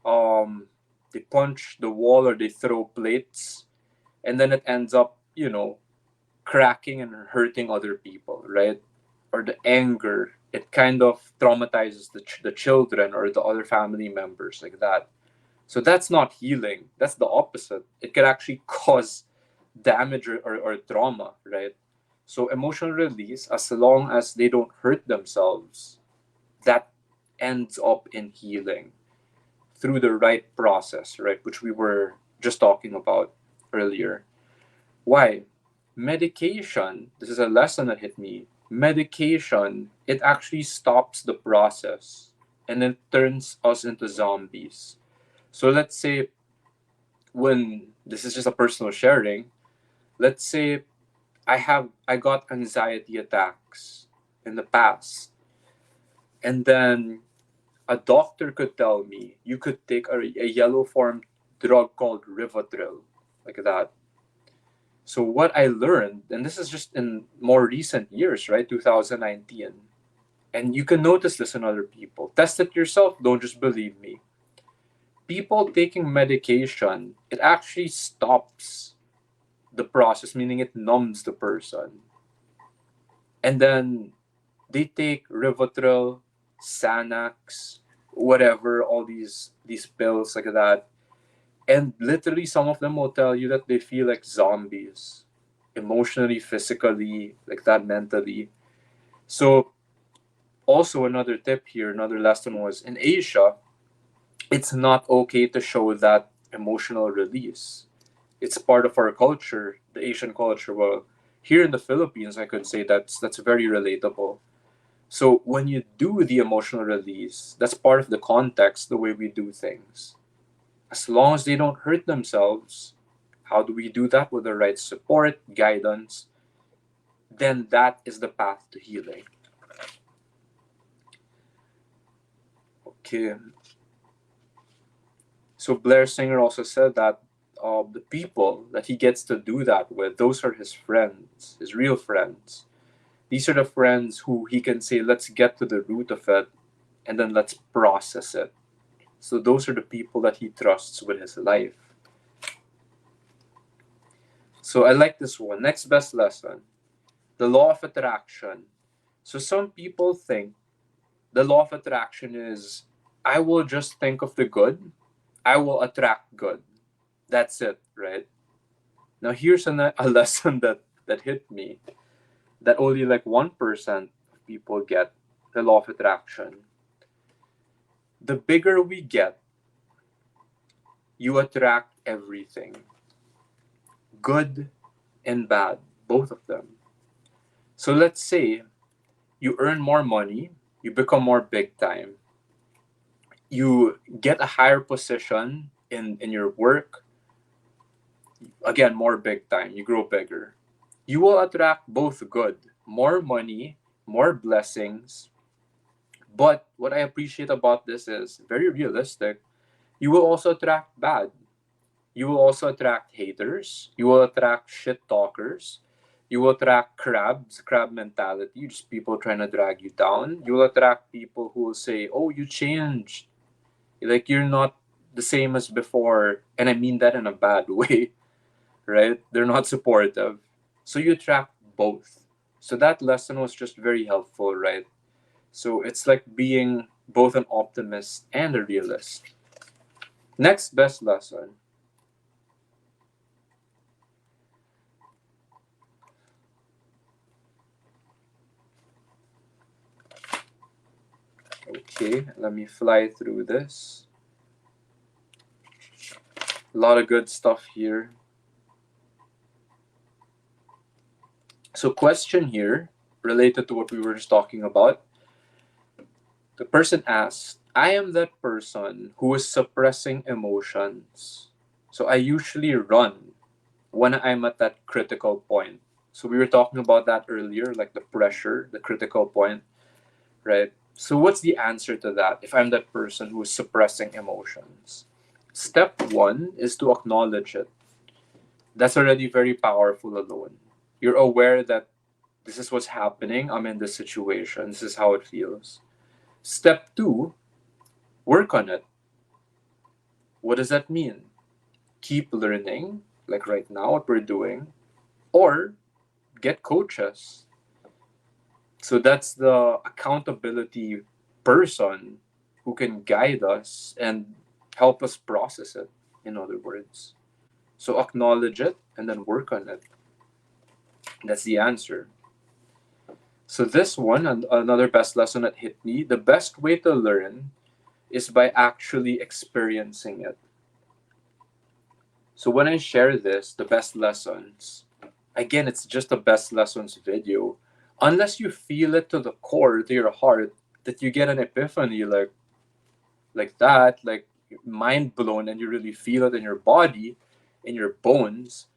they punch the wall or they throw plates, and then it ends up, cracking and hurting other people, right? Or the anger, it kind of traumatizes the children or the other family members, like that. So that's not healing. That's the opposite. It could actually cause damage or trauma, right? So emotional release, as long as they don't hurt themselves, that ends up in healing through the right process, right? Which we were just talking about earlier. Why? Medication, this is a lesson that hit me. Medication, it actually stops the process and it turns us into zombies. So let's say, when this is just a personal sharing, let's say I got anxiety attacks in the past, and then a doctor could tell me you could take a yellow form drug called Rivotril, like that. So what I learned, and this is just in more recent years, right, 2019, and you can notice this in other people. Test it yourself. Don't just believe me. People taking medication, it actually stops the process, meaning it numbs the person. And then they take Rivotril, Xanax, whatever, all these pills like that. And literally some of them will tell you that they feel like zombies, emotionally, physically, like that, mentally. So also another tip here, another lesson was, in Asia, it's not okay to show that emotional release. It's part of our culture, the Asian culture. Well, here in the Philippines, I could say that's very relatable. So when you do the emotional release, that's part of the context, the way we do things. As long as they don't hurt themselves, how do we do that? With the right support, guidance, then that is the path to healing. Okay. So Blair Singer also said that the people that he gets to do that with, those are his friends, his real friends. These are the friends who he can say, let's get to the root of it and then let's process it. So those are the people that he trusts with his life. So I like this one. Next best lesson, the law of attraction. So some people think the law of attraction is, I will just think of the good, I will attract good. That's it, right? Now here's a lesson that hit me, that only like 1% of people get the law of attraction. The bigger we get, you attract everything, good and bad, both of them. So let's say you earn more money, you become more big time, you get a higher position in your work, again, more big time, you grow bigger. You will attract both good, more money, more blessings. But what I appreciate about this is very realistic. You will also attract bad. You will also attract haters. You will attract shit talkers. You will attract crabs, crab mentality, just people trying to drag you down. You will attract people who will say, oh, you changed. Like, you're not the same as before. And I mean that in a bad way, right? They're not supportive. So you attract both. So that lesson was just very helpful, right? So it's like being both an optimist and a realist. Next best lesson. Okay, let me fly through this. A lot of good stuff here. So, question here related to what we were just talking about. The person asked, I am that person who is suppressing emotions. So, I usually run when I'm at that critical point. So we were talking about that earlier, like the pressure, the critical point, right? So what's the answer to that if I'm that person who is suppressing emotions? Step one is to acknowledge it. That's already very powerful alone. You're aware that this is what's happening. I'm in this situation. This is how it feels. Step two, work on it. What does that mean? Keep learning, like right now, what we're doing, or get coaches. So that's the accountability person who can guide us and help us process it, in other words. So acknowledge it and then work on it. That's the answer. So this one, and another best lesson that hit me, the best way to learn is by actually experiencing it. So when I share this, the best lessons, again, it's just a best lessons video. Unless you feel it to the core, to your heart, that you get an epiphany like that, like mind blown, and you really feel it in your body, in your bones,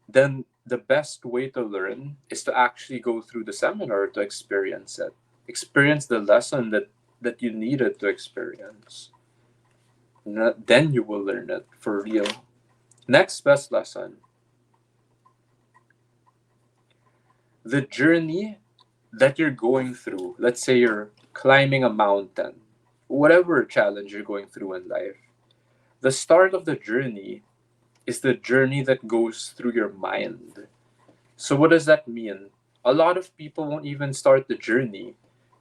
then the best way to learn is to actually go through the seminar to experience it. Experience the lesson that you needed to experience. Then you will learn it for real. Next best lesson. The journey that you're going through, let's say you're climbing a mountain, whatever challenge you're going through in life, the start of the journey is the journey that goes through your mind. So what does that mean? A lot of people won't even start the journey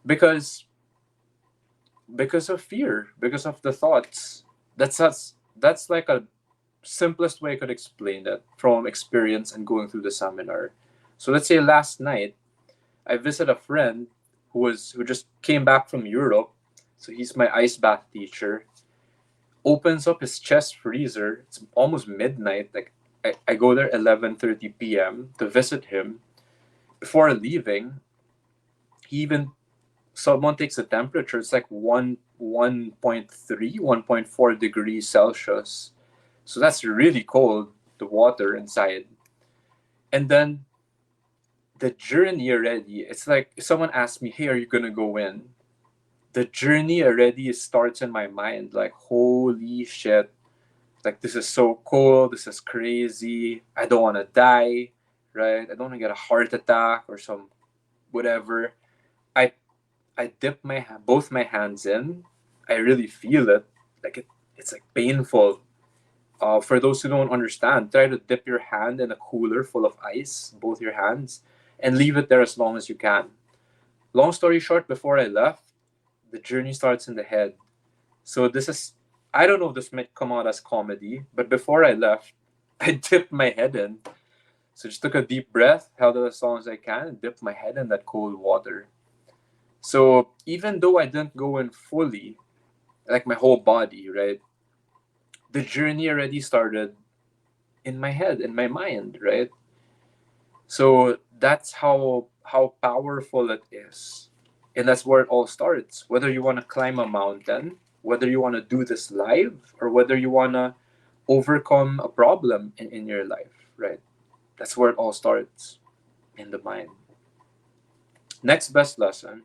because of fear, because of the thoughts. That's like a simplest way I could explain it from experience and going through the seminar. So let's say last night I visited a friend who just came back from Europe. So he's my ice bath teacher. Opens up his chest freezer. It's almost midnight. Like I go there 11:30 p.m. to visit him. Before leaving, he even someone takes the temperature. It's like 1.3, 1.4 degrees Celsius. So that's really cold, the water inside. And then the journey already, it's like if someone asks me, hey, are you gonna go in? The journey already starts in my mind, like, holy shit, like this is so cool, this is crazy, I don't want to die, right? I don't want to get a heart attack or some whatever. I i dip both my hands in. I really feel it, like it's like painful. For those who don't understand, try to dip your hand in a cooler full of ice, both your hands, and leave it there as long as you can. Long story short, before I left, the journey starts in the head. So this is, I don't know if this might come out as comedy, but before I left, I dipped my head in. So just took a deep breath, held it as long as I can, and dipped my head in that cold water. So even though I didn't go in fully, like my whole body, right? The journey already started in my head, in my mind, right? So that's how powerful it is. And that's where it all starts. Whether you want to climb a mountain, whether you want to do this live, or whether you want to overcome a problem in your life, right? That's where it all starts, in the mind. Next best lesson.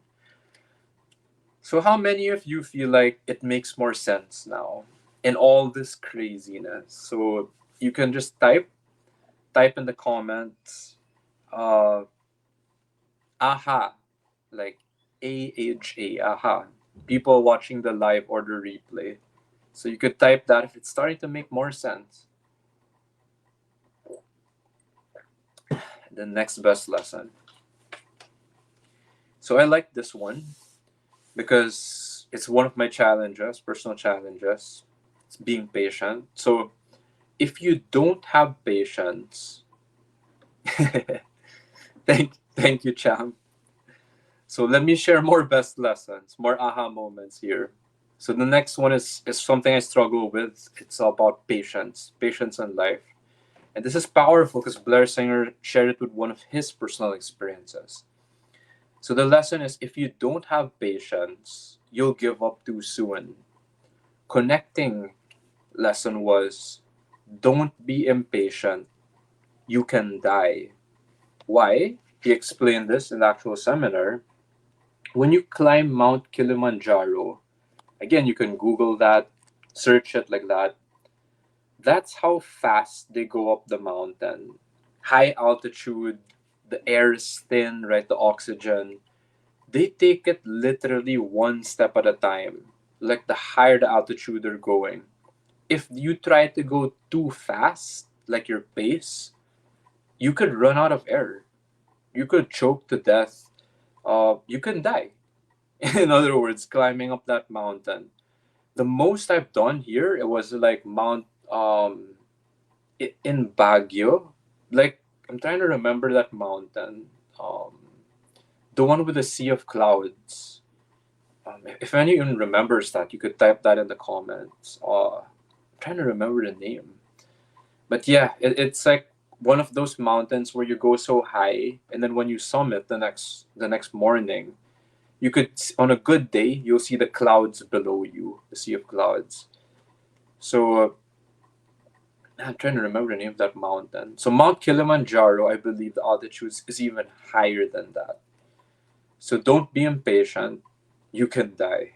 So how many of you feel like it makes more sense now in all this craziness? So you can just type in the comments, uh, aha, like AHA, aha. People watching the live or the replay. So you could type that if it's starting to make more sense. The next best lesson. So I like this one because it's one of my challenges, personal challenges. It's being patient. So if you don't have patience, thank you, Cham. So let me share more best lessons, more aha moments here. So the next one is something I struggle with. It's about patience, patience in life. And this is powerful because Blair Singer shared it with one of his personal experiences. So the lesson is if you don't have patience, you'll give up too soon. Connecting lesson was don't be impatient, you can die. Why? He explained this in the actual seminar. When you climb Mount Kilimanjaro, again, you can Google that, search it like that. That's how fast they go up the mountain. High altitude, the air is thin, right? The oxygen. They take it literally one step at a time. Like the higher the altitude they're going. If you try to go too fast, like your pace, you could run out of air. You could choke to death. You can die. In other words, climbing up that mountain. The most I've done here, it was like Mount in Baguio. Like, I'm trying to remember that mountain. The one with the sea of clouds. If anyone remembers that, you could type that in the comments. I'm trying to remember the name. But yeah, it's like one of those mountains where you go so high, and then when you summit the next morning, you could, on a good day, you'll see the clouds below you, the sea of clouds. So I'm trying to remember the name of that mountain. So Mount Kilimanjaro, I believe the altitude is even higher than that. So don't be impatient. You can die.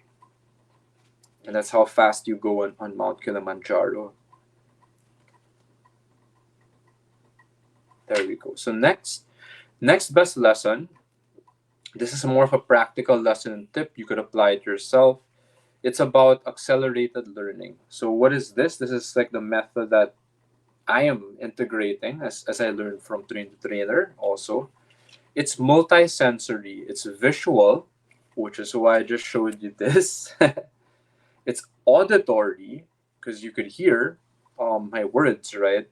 And that's how fast you go on Mount Kilimanjaro. There we go. So next best lesson. This is more of a practical lesson and tip. You could apply it yourself. It's about accelerated learning. So what is this? This is like the method that I am integrating as I learned from Train to Trainer also. It's multi-sensory. It's visual, which is why I just showed you this. It's auditory, because you could hear my words, right?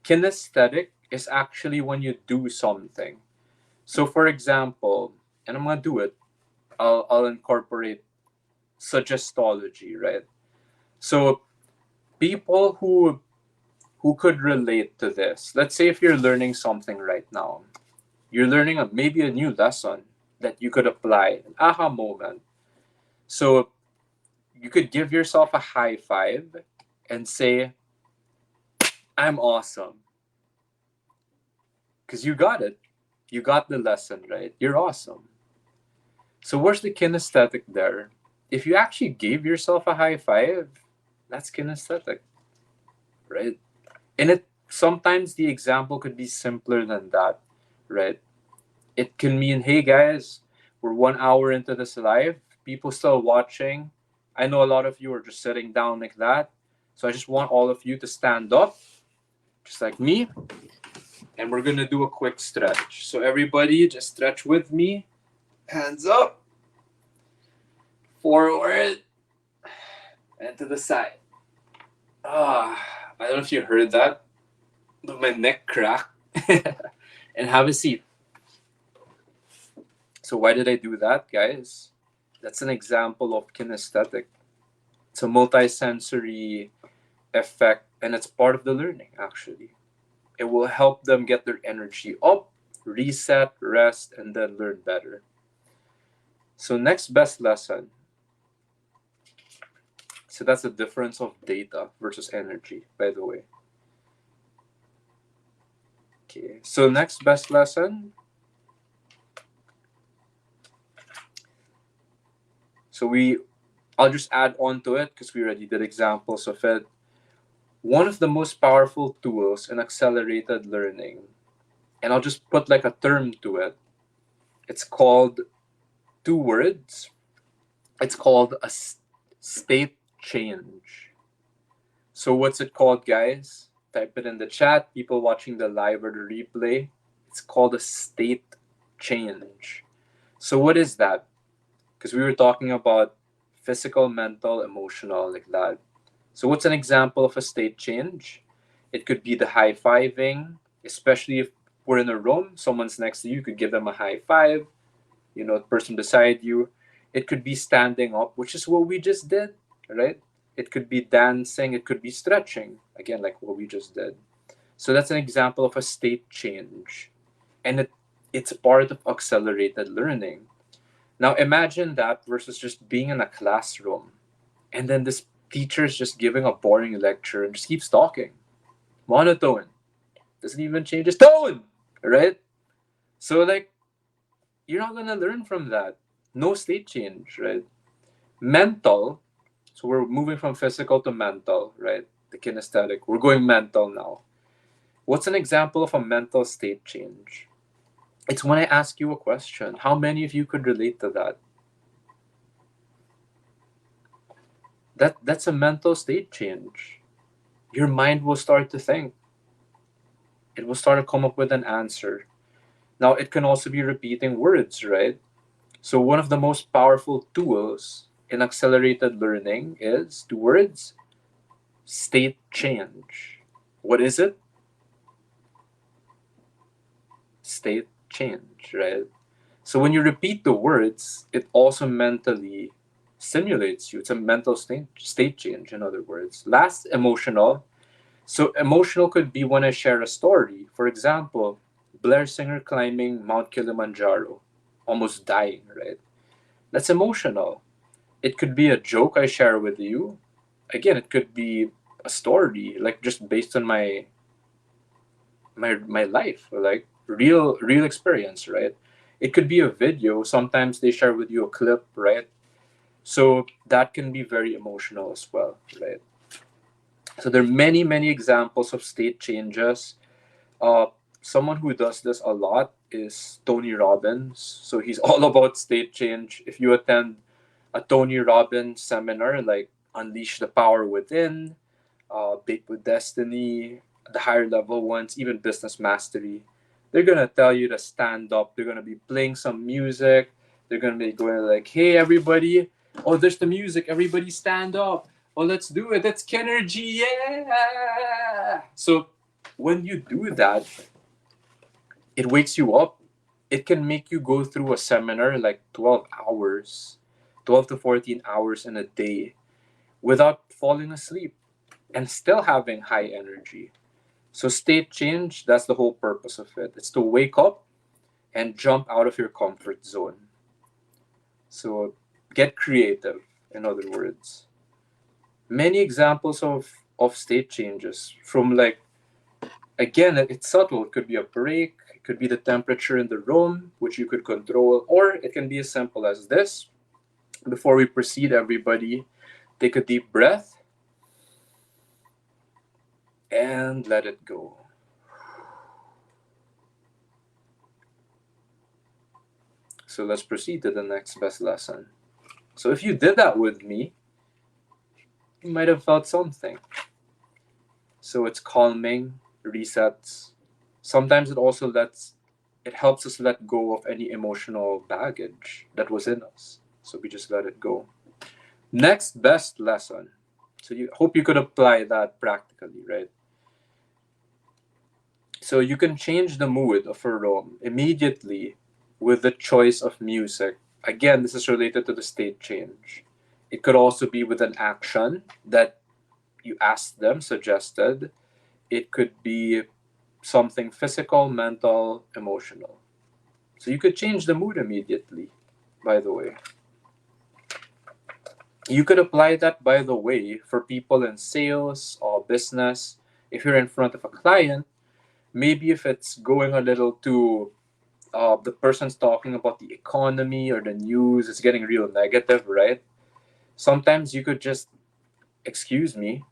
Kinesthetic is actually when you do something. So for example, and I'm gonna do it, I'll incorporate suggestology, right? So people who could relate to this. Let's say if you're learning something right now, you're learning maybe a new lesson that you could apply, an aha moment. So you could give yourself a high five and say, I'm awesome. Because you got it. You got the lesson, right? You're awesome. So where's the kinesthetic there? If you actually gave yourself a high five, that's kinesthetic, right? And it sometimes the example could be simpler than that, right? It can mean, hey guys, we're 1 hour into this live. People still watching. I know a lot of you are just sitting down like that. So I just want all of you to stand up, just like me. And we're gonna do a quick stretch. So everybody just stretch with me. Hands up. Forward. And to the side. I don't know if you heard that, but my neck cracked. And have a seat. So why did I do that, guys? That's an example of kinesthetic. It's a multisensory effect, and it's part of the learning, actually. It will help them get their energy up, reset, rest, and then learn better. So next best lesson. So that's the difference of data versus energy, by the way. Okay, so next best lesson. So I'll just add on to it because we already did examples of it. One of the most powerful tools in accelerated learning, and I'll just put like a term to it. It's called 2 words. It's called a state change. So what's it called, guys? Type it in the chat. People watching the live or the replay. It's called a state change. So what is that? Because we were talking about physical, mental, emotional, like that. So what's an example of a state change? It could be the high-fiving, especially if we're in a room, someone's next to you, you could give them a high five, the person beside you. It could be standing up, which is what we just did, right? It could be dancing, it could be stretching, again, like what we just did. So that's an example of a state change. And it's part of accelerated learning. Now imagine that versus just being in a classroom and then this teacher's just giving a boring lecture and just keeps talking. Monotone. Doesn't even change his tone, right? So like, you're not gonna learn from that. No state change, right? Mental. So we're moving from physical to mental, right? The kinesthetic. We're going mental now. What's an example of a mental state change? It's when I ask you a question. How many of you could relate to that? That's a mental state change. Your mind will start to think. It will start to come up with an answer. Now, it can also be repeating words, right? So one of the most powerful tools in accelerated learning is two words: state change. What is it? State change, right? So when you repeat the words, it also mentally stimulates you. It's a mental state change, in other words. Last, emotional. So emotional could be when I share a story. For example, Blair Singer climbing Mount Kilimanjaro, almost dying, right? That's emotional. It could be a joke I share with you. Again, it could be a story, like just based on my life, like real experience, right? It could be a video. Sometimes they share with you a clip, right? So that can be very emotional as well, right? So there are many examples of state changes. Uh, Someone who does this a lot is Tony Robbins. So he's all about state change. If you attend a Tony Robbins seminar, like Unleash the Power Within, Bake with Destiny, the higher level ones, even Business Mastery, they're gonna tell you to stand up. They're gonna be playing some music. They're gonna be going like, "Hey everybody! Oh, there's the music. Everybody stand up. Oh, let's do it. That's Kenergy, yeah!" So when you do that, it wakes you up. It can make you go through a seminar like 12 hours, 12 to 14 hours in a day without falling asleep and still having high energy. So state change, that's the whole purpose of it. It's to wake up and jump out of your comfort zone. So get creative, in other words. Many examples of state changes from like, again, it's subtle. It could be a break, it could be the temperature in the room, which you could control, or it can be as simple as this. Before we proceed, everybody, take a deep breath and let it go. So let's proceed to the next best lesson. So if you did that with me, you might have felt something. So it's calming, resets. Sometimes it helps us let go of any emotional baggage that was in us. So we just let it go. Next best lesson. So you hope you could apply that practically, right? So you can change the mood of a room immediately with the choice of music. Again, this is related to the state change. It could also be with an action that you asked them, suggested. It could be something physical, mental, emotional. So you could change the mood immediately, by the way. You could apply that, by the way, for people in sales or business. If you're in front of a client, maybe if it's going a little too, the person's talking about the economy or the news, it's getting real negative, right? Sometimes you could just, excuse me,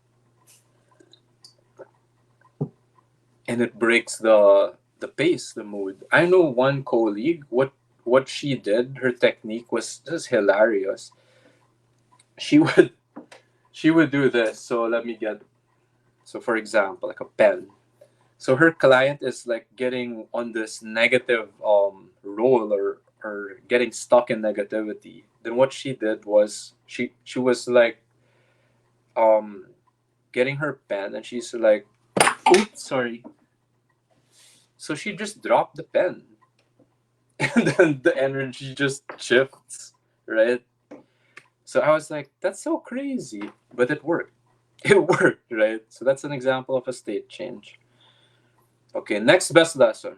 and it breaks the pace, the mood. I know one colleague, what she did, her technique was just hilarious. She would she would do this. So let me get, so for example, like a pen. So her client is like getting on this negative role, or getting stuck in negativity. Then what she did was she was like um getting her pen, and she's like, oops, sorry. So she just dropped the pen. And then the energy just shifts, right? So I was like, that's so crazy, but it worked. It worked, right? So that's an example of a state change. Okay, next best lesson.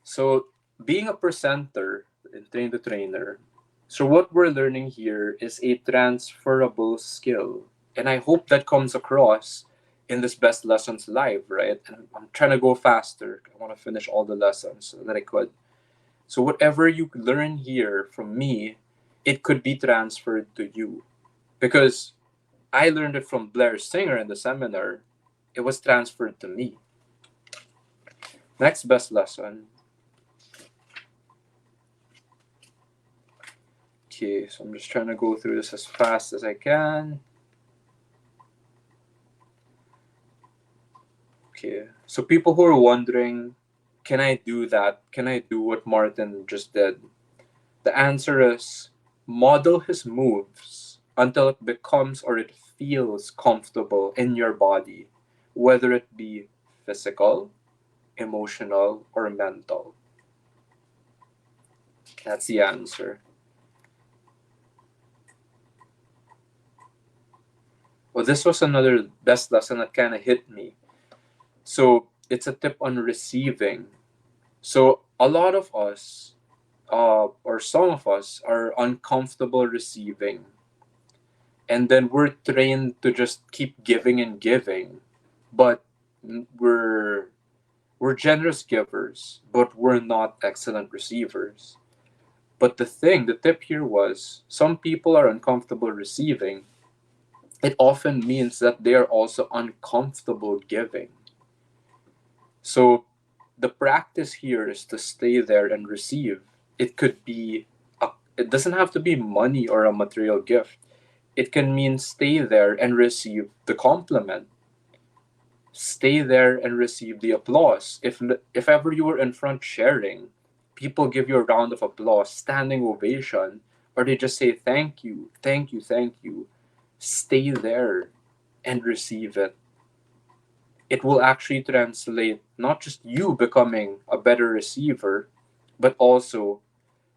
So being a presenter in Train the Trainer, so what we're learning here is a transferable skill. And I hope that comes across in this Best Lessons Live, right? And I'm trying to go faster. I want to finish all the lessons that I could. So whatever you learn here from me, it could be transferred to you. Because I learned it from Blair Singer in the seminar, it was transferred to me. Next best lesson. Okay, so I'm just trying to go through this as fast as I can. Okay, so people who are wondering, can I do that? Can I do what Martin just did? The answer is model his moves until it becomes or it feels comfortable in your body, whether it be physical, emotional, or mental. That's the answer. Well, this was another best lesson that kind of hit me. So it's a tip on receiving. So a lot of us, or some of us, are uncomfortable receiving. And then we're trained to just keep giving and giving. But we're generous givers, but we're not excellent receivers. But the tip here was some people are uncomfortable receiving. It often means that they are also uncomfortable giving. So the practice here is to stay there and receive. It could be, it doesn't have to be money or a material gift. It can mean stay there and receive the compliment. Stay there and receive the applause. If ever you were in front sharing, people give you a round of applause, standing ovation, or they just say thank you, thank you, thank you. Stay there and receive it. It will actually translate not just you becoming a better receiver, but also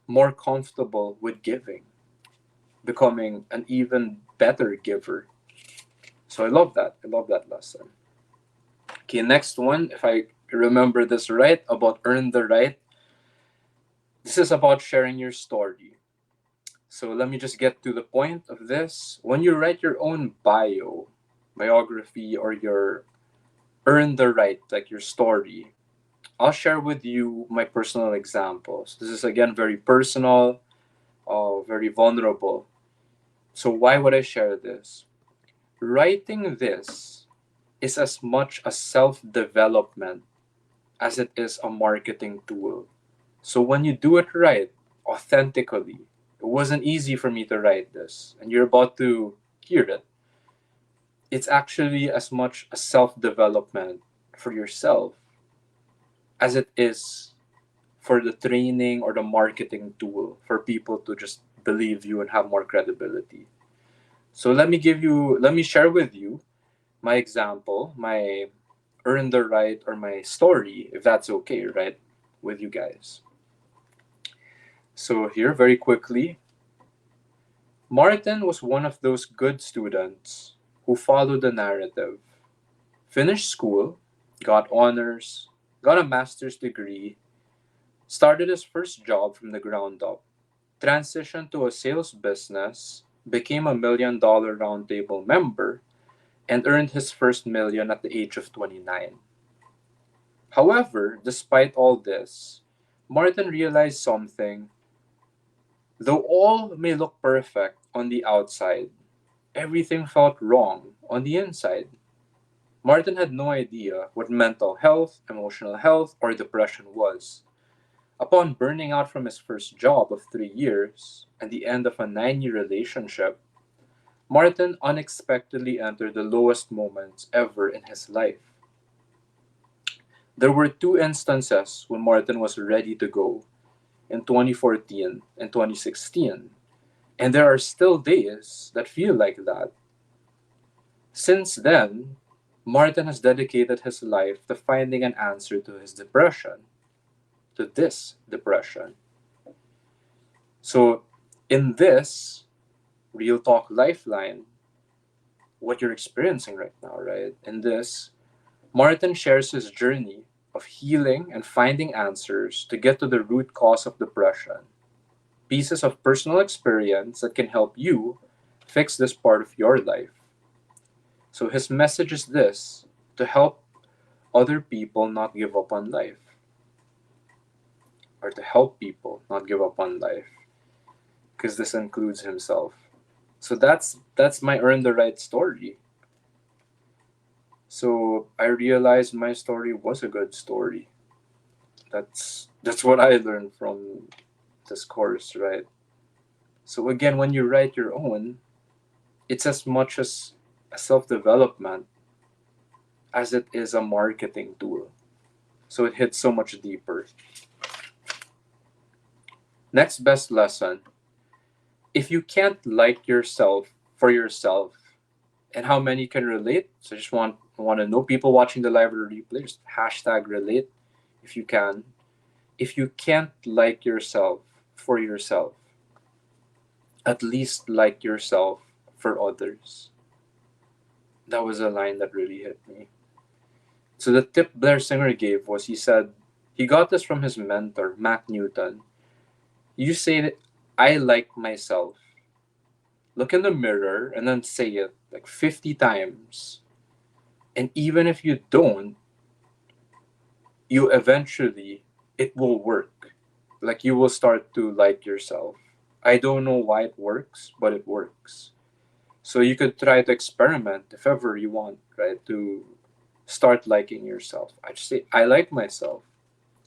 more comfortable with giving, becoming an even better giver. So I love that. I love that lesson. Okay, next one, if I remember this right, about earn the right. This is about sharing your story. So let me just get to the point of this. When you write your own biography, or your earn the right, like your story, I'll share with you my personal examples. This is again very personal, very vulnerable. So why would I share this? Writing this is as much a self-development as it is a marketing tool. So when you do it right, authentically, it wasn't easy for me to write this, and you're about to hear it. It's actually as much a self-development for yourself as it is for the training or the marketing tool for people to just believe you and have more credibility. So let me share with you my example, my earn the right, or my story, if that's okay, right, with you guys. So here, very quickly, Martin was one of those good students who followed the narrative. Finished school, got honors, got a master's degree, started his first job from the ground up, transitioned to a sales business, became a $1 million roundtable member, and earned his first million at the age of 29. However, despite all this, Martin realized something. Though all may look perfect on the outside, everything felt wrong on the inside. Martin had no idea what mental health, emotional health, or depression was. Upon burning out from his first job of 3 years and the end of a 9-year relationship, Martin unexpectedly entered the lowest moments ever in his life. There were two instances when Martin was ready to go, in 2014 and 2016, and there are still days that feel like that. Since then, Martin has dedicated his life to finding an answer to his depression, to this depression. So, in this Real Talk Lifeline, what you're experiencing right now, right? In this, Martin shares his journey of healing and finding answers to get to the root cause of depression. Pieces of personal experience that can help you fix this part of your life. So his message is this: to help other people not give up on life, or to help people not give up on life, because this includes himself. So that's my earn the right story. So I realized my story was a good story. That's what I learned from this course, right? So again, when you write your own, it's as much as a self-development as it is a marketing tool. So it hits so much deeper. Next best lesson: if you can't like yourself for yourself, and how many can relate? So I just want to know, people watching the live or replay, just hashtag relate if you can. If you can't like yourself for yourself, at least like yourself for others. That was a line that really hit me. So the tip Blair Singer gave was, he said, he got this from his mentor, Mac Newton. You say that I like myself. Look in the mirror and then say it like 50 times. And even if you don't, you eventually, it will work. Like, you will start to like yourself. I don't know why it works, but it works. So you could try to experiment if ever you want, right? To start liking yourself. I just say, I like myself.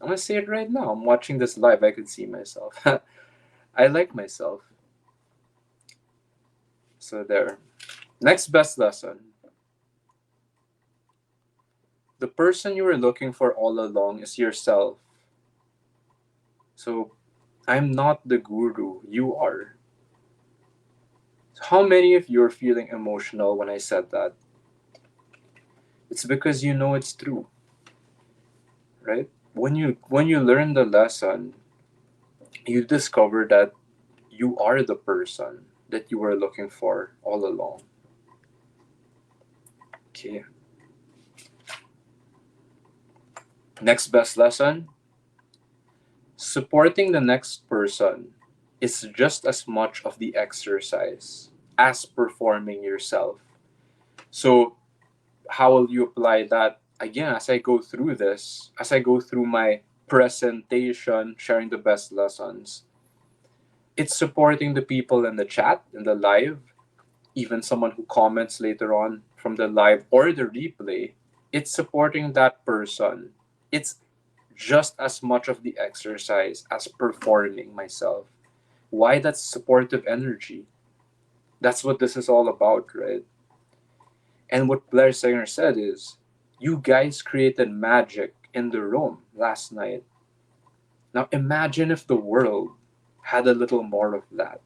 I'm gonna say it right now. I'm watching this live. I could see myself. I like myself. So there. Next best lesson: the person you were looking for all along is yourself. So I'm not the guru. You are. So how many of you are feeling emotional when I said that? It's because you know it's true, right? When you learn the lesson, you discover that you are the person that you were looking for all along. Okay. Next best lesson: supporting the next person is just as much of the exercise as performing yourself. So how will you apply that? Again, as I go through this, as I go through my presentation, sharing the best lessons, it's supporting the people in the chat, in the live, even someone who comments later on from the live or the replay. It's supporting that person. It's just as much of the exercise as performing myself. Why that supportive energy? That's what this is all about, right? And what Blair Singer said is, you guys created magic in the room last night. Now imagine if the world had a little more of that.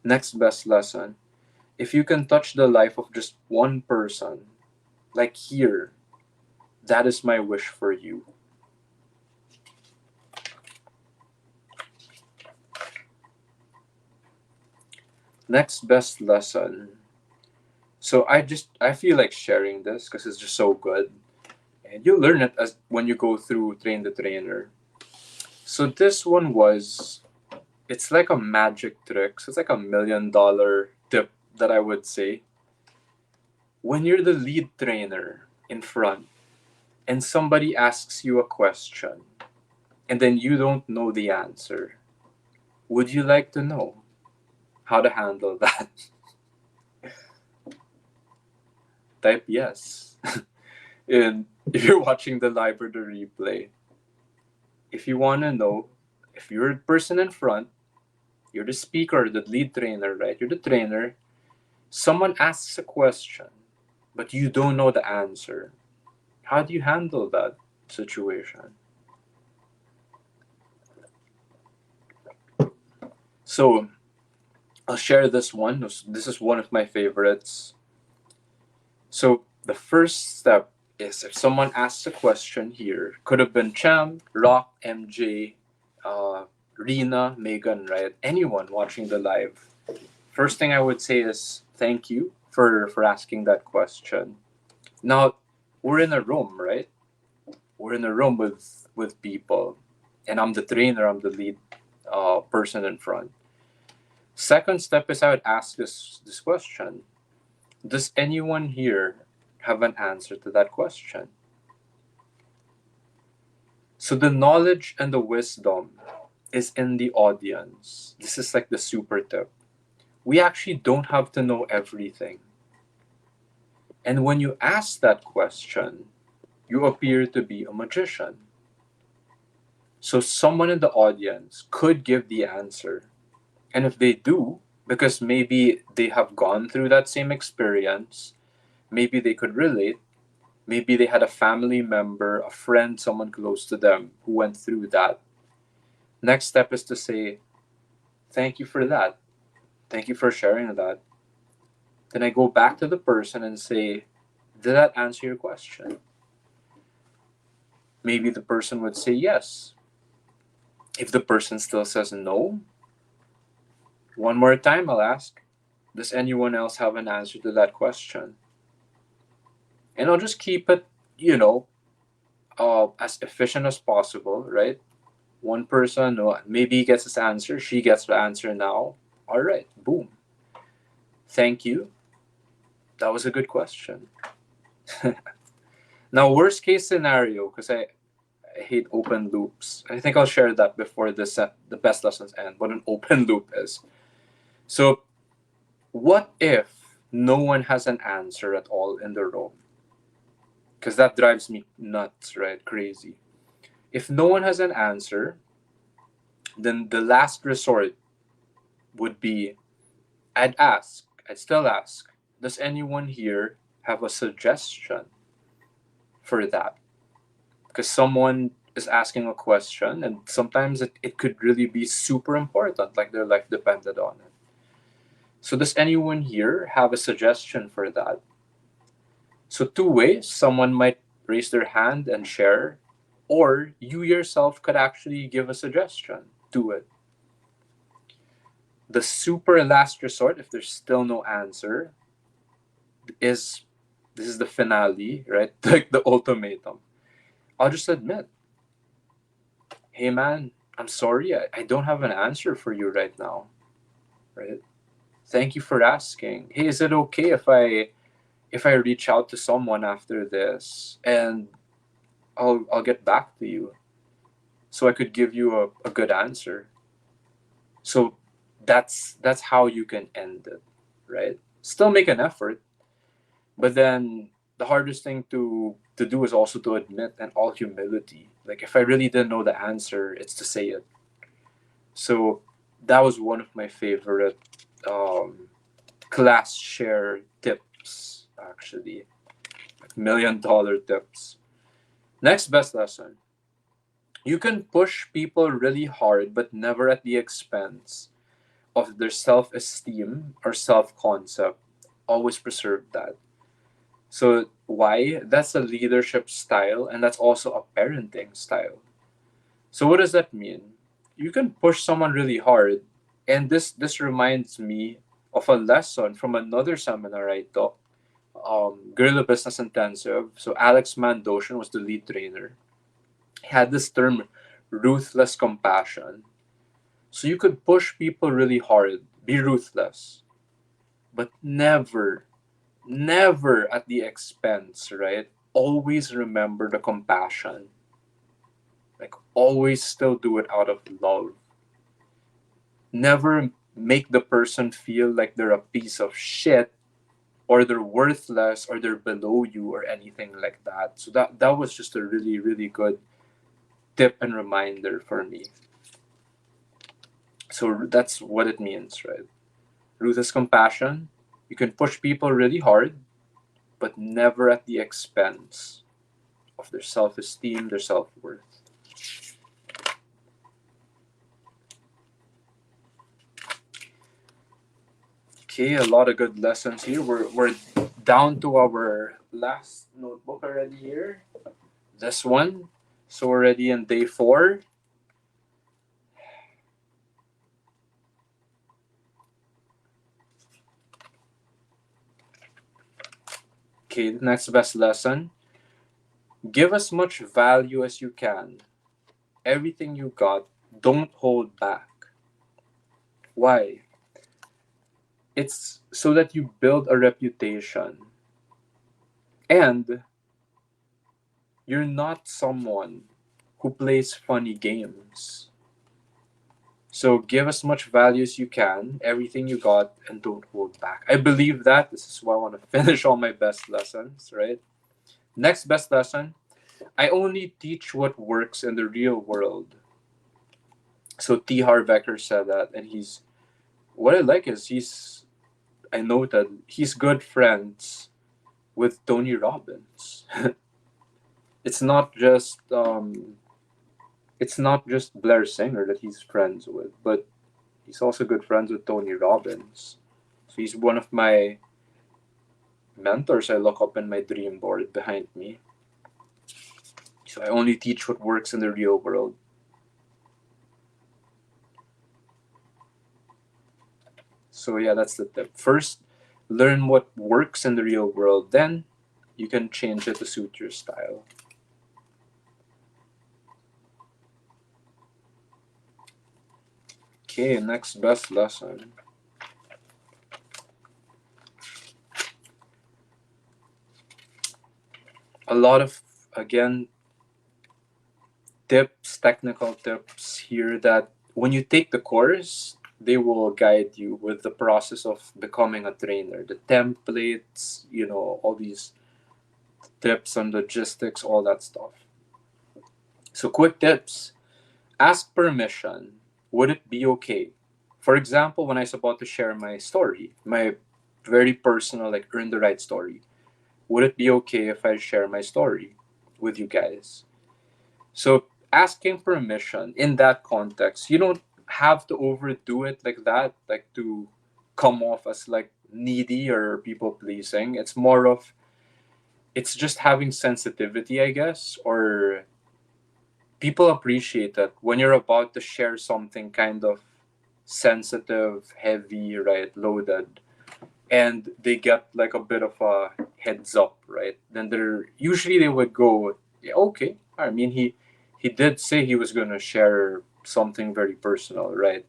Next best lesson: if you can touch the life of just one person, like here, that is my wish for you. Next best lesson. So I feel like sharing this because it's just so good. And you learn it as when you go through Train the Trainer. So this one was, it's like a magic trick. So it's like $1 million tip that I would say. When you're the lead trainer in front and somebody asks you a question and then you don't know the answer, would you like to know how to handle that? Type yes. And if you're watching the live or the replay, if you want to know, if you're the person in front, you're the speaker, the lead trainer, right? You're the trainer. Someone asks a question, but you don't know the answer. How do you handle that situation? So I'll share this one. This is one of my favorites. So the first step is, if someone asks a question here, could have been Cham, Rock, MJ, Rena, Megan, right? Anyone watching the live. First thing I would say is thank you for asking that question. Now, we're in a room, right? We're in a room with people, and I'm the trainer, I'm the lead person in front. Second step is I would ask this question. Does anyone here have an answer to that question? So the knowledge and the wisdom is in the audience. This is like the super tip. We actually don't have to know everything. And when you ask that question, you appear to be a magician. So someone in the audience could give the answer. And if they do, because maybe they have gone through that same experience, maybe they could relate, maybe they had a family member, a friend, someone close to them who went through that. Next step is to say, thank you for that. Thank you for sharing that. Then I go back to the person and say, did that answer your question? Maybe the person would say yes. If the person still says no, one more time I'll ask, does anyone else have an answer to that question? And I'll just keep it, as efficient as possible, right? One person, maybe he gets his answer, she gets the answer now. All right, boom. Thank you. That was a good question. Now, worst case scenario, because I hate open loops. I think I'll share that before the best lessons end, what an open loop is. So what if no one has an answer at all in the room? Because that drives me nuts, right? Crazy. If no one has an answer, then the last resort would be, I'd still ask, does anyone here have a suggestion for that? Because someone is asking a question, and sometimes it could really be super important, like their life depended on it. So does anyone here have a suggestion for that? So two ways, someone might raise their hand and share, or you yourself could actually give a suggestion to it. The super last resort, if there's still no answer, this is the finale, right? Like the ultimatum. I'll just admit, hey man, I'm sorry, I don't have an answer for you right now, right? Thank you for asking. Hey, is it okay if I reach out to someone after this and I'll get back to you so I could give you a good answer? So that's how you can end it, right? Still make an effort, but then the hardest thing to do is also to admit, and all humility. Like if I really didn't know the answer, it's to say it. So that was one of my favorite class share tips, actually. Like $1,000,000 tips. Next best lesson. You can push people really hard, but never at the expense of their self-esteem or self-concept. Always preserve that. So why? That's a leadership style, and that's also a parenting style. So what does that mean? You can push someone really hard, and this reminds me of a lesson from another seminar I took, Guerrilla Business Intensive. So Alex Mandoshan was the lead trainer. He had this term, ruthless compassion. So you could push people really hard, be ruthless, but never at the expense, right? Always remember the compassion. Like, always still do it out of love. Never make the person feel like they're a piece of shit or they're worthless or they're below you or anything like that. So that was just a really, really good tip and reminder for me. So that's what it means, right? Ruthless compassion. You can push people really hard, but never at the expense of their self-esteem, their self-worth. Okay, a lot of good lessons here. We're down to our last notebook already here. This one. So we're already in day 4. Okay, the next best lesson. Give as much value as you can. Everything you got, don't hold back. Why? It's so that you build a reputation, and you're not someone who plays funny games. So give as much value as you can, everything you got, and don't hold back. I believe that. This is why I want to finish all my best lessons, right? Next best lesson, I only teach what works in the real world. So Harv Eker said that, and what I like is I noted he's good friends with Tony Robbins. it's not just um, it's not just Blair Singer that he's friends with, but he's also good friends with Tony Robbins. So he's one of my mentors I look up in my dream board behind me. So I only teach what works in the real world. So yeah, that's the tip. First, learn what works in the real world. Then you can change it to suit your style. Okay, next best lesson. A lot of, again, tips, technical tips here that when you take the course, they will guide you with the process of becoming a trainer. The templates, all these tips on logistics, all that stuff. So quick tips. Ask permission. Would it be okay? For example, when I was about to share my story, my very personal, like earn the right story, would it be okay if I share my story with you guys? So asking permission in that context, you don't have to overdo it like that, like to come off as like needy or people pleasing. It's just having sensitivity, I guess, or people appreciate that when you're about to share something kind of sensitive, heavy, right, loaded, and they get like a bit of a heads up, right? Then they would go, yeah, okay. I mean, he did say he was gonna share something very personal, right?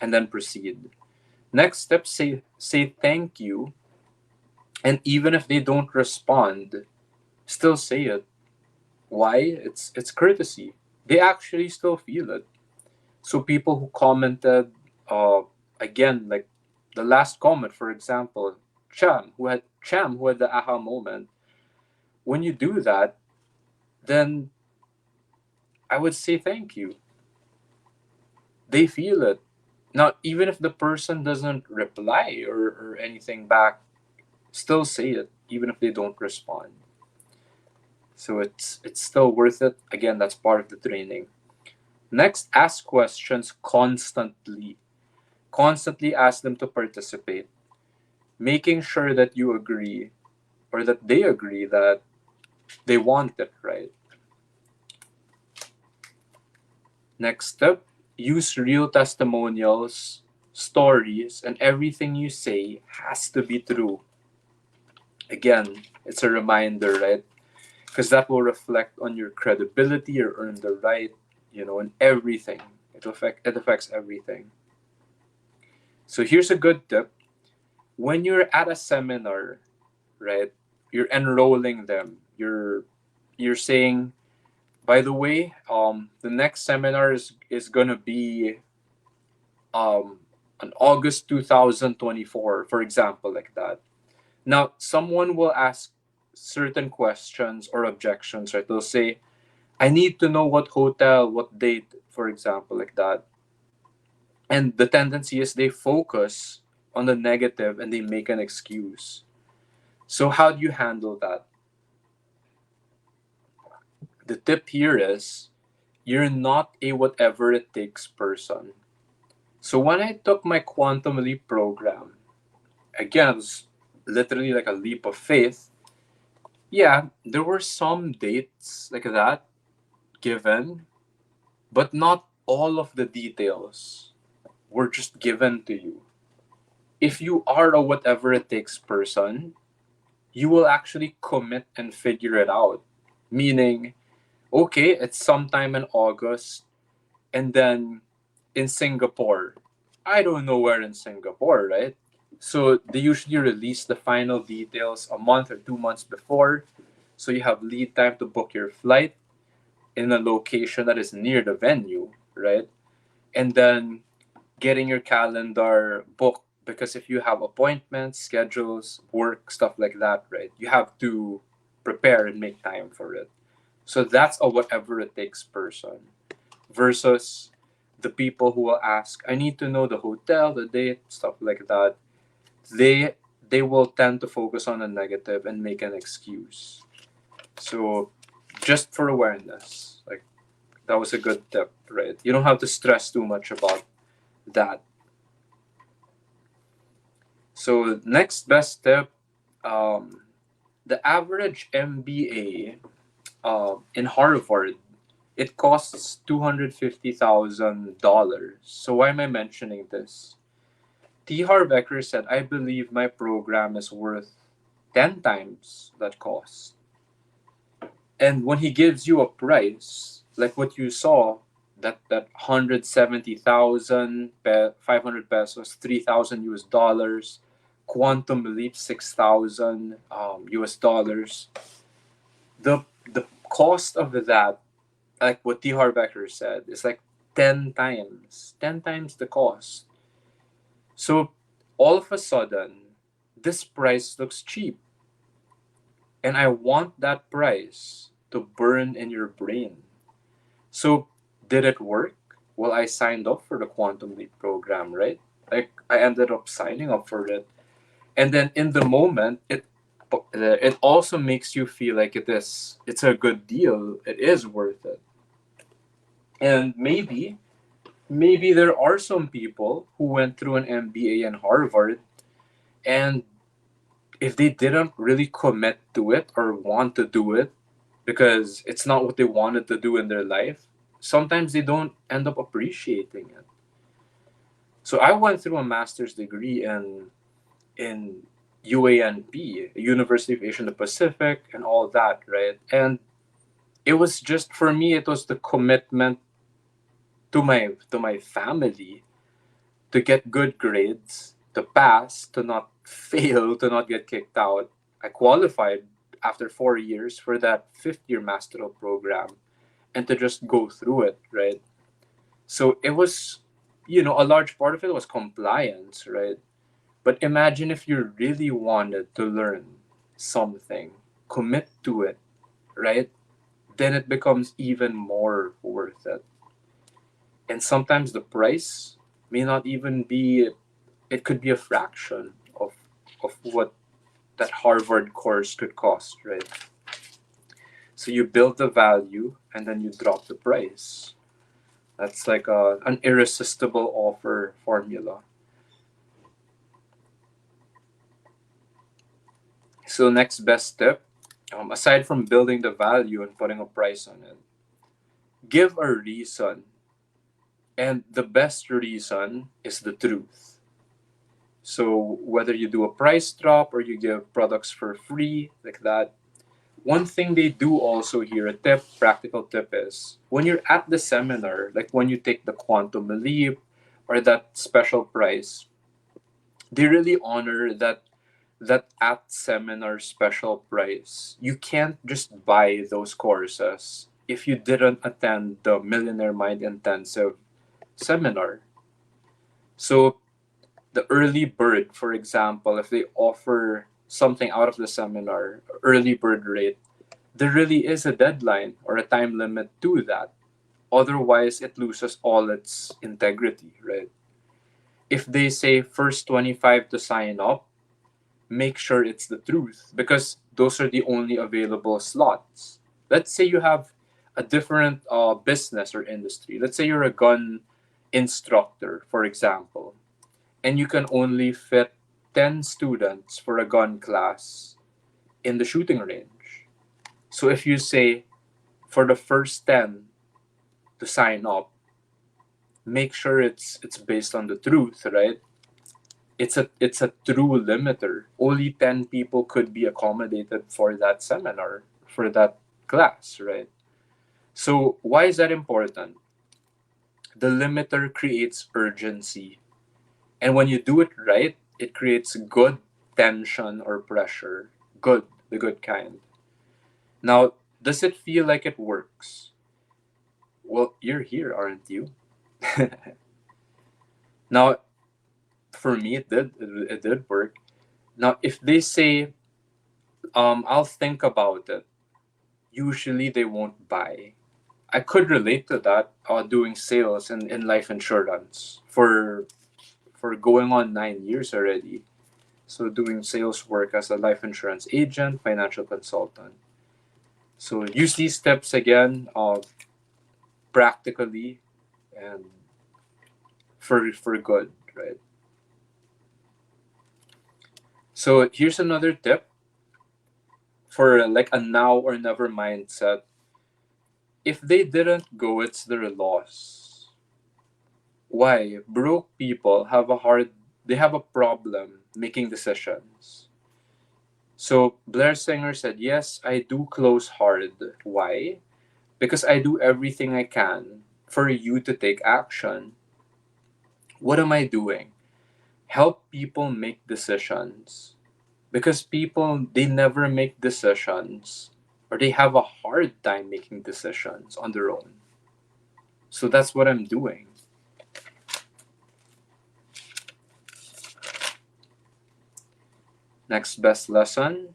And then proceed. Next step, say thank you, and even if they don't respond, still say it. Why? It's courtesy. They actually still feel it. So people who commented, uh, again, like the last comment, for example, Cham, who had the aha moment. When you do that, then I would say thank you. They feel it. Now, even if the person doesn't reply or anything back, still say it, even if they don't respond. So it's still worth it. Again, that's part of the training. Next, ask questions constantly. Constantly ask them to participate, making sure that you agree or that they agree that they want it, right? Next step, use real testimonials, stories, and everything you say has to be true. Again, it's a reminder, right? Because that will reflect on your credibility or earn the right, and everything. It affects everything. So here's a good tip. When you're at a seminar, right, you're enrolling them. You're saying, by the way, the next seminar is gonna be um on August 2024, for example, like that. Now, someone will ask certain questions or objections, right? They'll say, I need to know what hotel, what date, for example, like that. And the tendency is they focus on the negative and they make an excuse. So, how do you handle that? The tip here is you're not a whatever it takes person. So, when I took my Quantum Leap program, again, it was literally like a leap of faith. Yeah, there were some dates like that given, but not all of the details were just given to you. If you are a whatever it takes person, you will actually commit and figure it out. Meaning, okay, it's sometime in August, and then in Singapore. I don't know where in Singapore, right? So they usually release the final details a month or 2 months before. So you have lead time to book your flight in a location that is near the venue, right? And then getting your calendar booked, because if you have appointments, schedules, work, stuff like that, right? You have to prepare and make time for it. So that's a whatever it takes person versus the people who will ask, I need to know the hotel, the date, stuff like that. They they will tend to focus on the negative and make an excuse. So just for awareness, like that was a good tip, right? You don't have to stress too much about that. So next best tip, the average MBA in Harvard, it costs $250,000. So why am I mentioning this? Harv Eker said, I believe my program is worth 10 times that cost. And when he gives you a price, like what you saw, that 170,000, 500 pesos, 3,000 US dollars, Quantum Leap 6,000 US dollars. The cost of that, like what T. Harv Eker said, is like 10 times the cost. So all of a sudden, this price looks cheap. And I want that price to burn in your brain. So did it work? Well, I signed up for the Quantum Leap program, right? Like I ended up signing up for it. And then in the moment, it also makes you feel like it's a good deal. It is worth it. And maybe there are some people who went through an MBA in Harvard, and if they didn't really commit to it or want to do it because it's not what they wanted to do in their life, sometimes they don't end up appreciating it. So I went through a master's degree in UANP, University of Asia and the Pacific, and all that, right? And it was just for me, it was the commitment to my family to get good grades, to pass, to not fail, to not get kicked out. I qualified after 4 years for that fifth year masteral program and to just go through it, right? So it was, a large part of it was compliance, right? But imagine if you really wanted to learn something, commit to it, right? Then it becomes even more worth it. And sometimes the price may not even be, it could be a fraction of what that Harvard course could cost, right? So you build the value and then you drop the price. That's like an irresistible offer formula. So next best tip, aside from building the value and putting a price on it, give a reason. And the best reason is the truth. So whether you do a price drop or you give products for free, like that, one thing they do also here, a tip, practical tip is when you're at the seminar, like when you take the Quantum Leap or that special price, they really honor that at seminar special price. You can't just buy those courses if you didn't attend the Millionaire Mind Intensive seminar. So the early bird, for example, if they offer something out of the seminar, early bird rate, there really is a deadline or a time limit to that. Otherwise, it loses all its integrity, right? If they say first 25 to sign up, make sure it's the truth because those are the only available slots. Let's say you have a different business or industry. Let's say you're a gun instructor, for example, and you can only fit 10 students for a gun class in the shooting range. So if you say for the first 10 to sign up, make sure it's based on the truth, right? It's a true limiter. Only 10 people could be accommodated for that seminar, for that class, right? So why is that important? The limiter creates urgency. And when you do it right, it creates good tension or pressure. Good, the good kind. Now, does it feel like it works? Well, you're here, aren't you? Now, for me, it did work. Now, if they say, I'll think about it, usually they won't buy. I could relate to that doing sales in life insurance for going on 9 years already. So doing sales work as a life insurance agent, financial consultant. So use these steps again practically and for good, right? So here's another tip for like a now or never mindset. If they didn't go, it's their loss. Why? Broke people they have a problem making decisions. So Blair Singer said, yes, I do close hard. Why? Because I do everything I can for you to take action. What am I doing? Help people make decisions. Because people, they never make decisions or they have a hard time making decisions on their own. So that's what I'm doing. Next best lesson.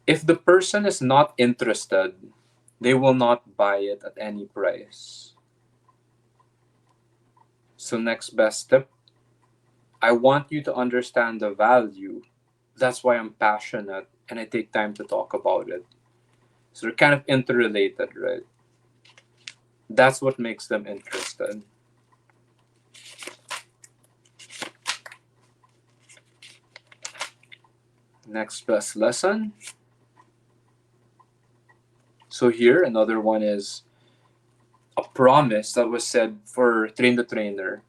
If the person is not interested, they will not buy it at any price. So next best tip. I want you to understand the value. That's why I'm passionate and I take time to talk about it. So they're kind of interrelated, right? That's what makes them interested. Next best lesson. So here, another one is a promise that was said for Train the Trainer.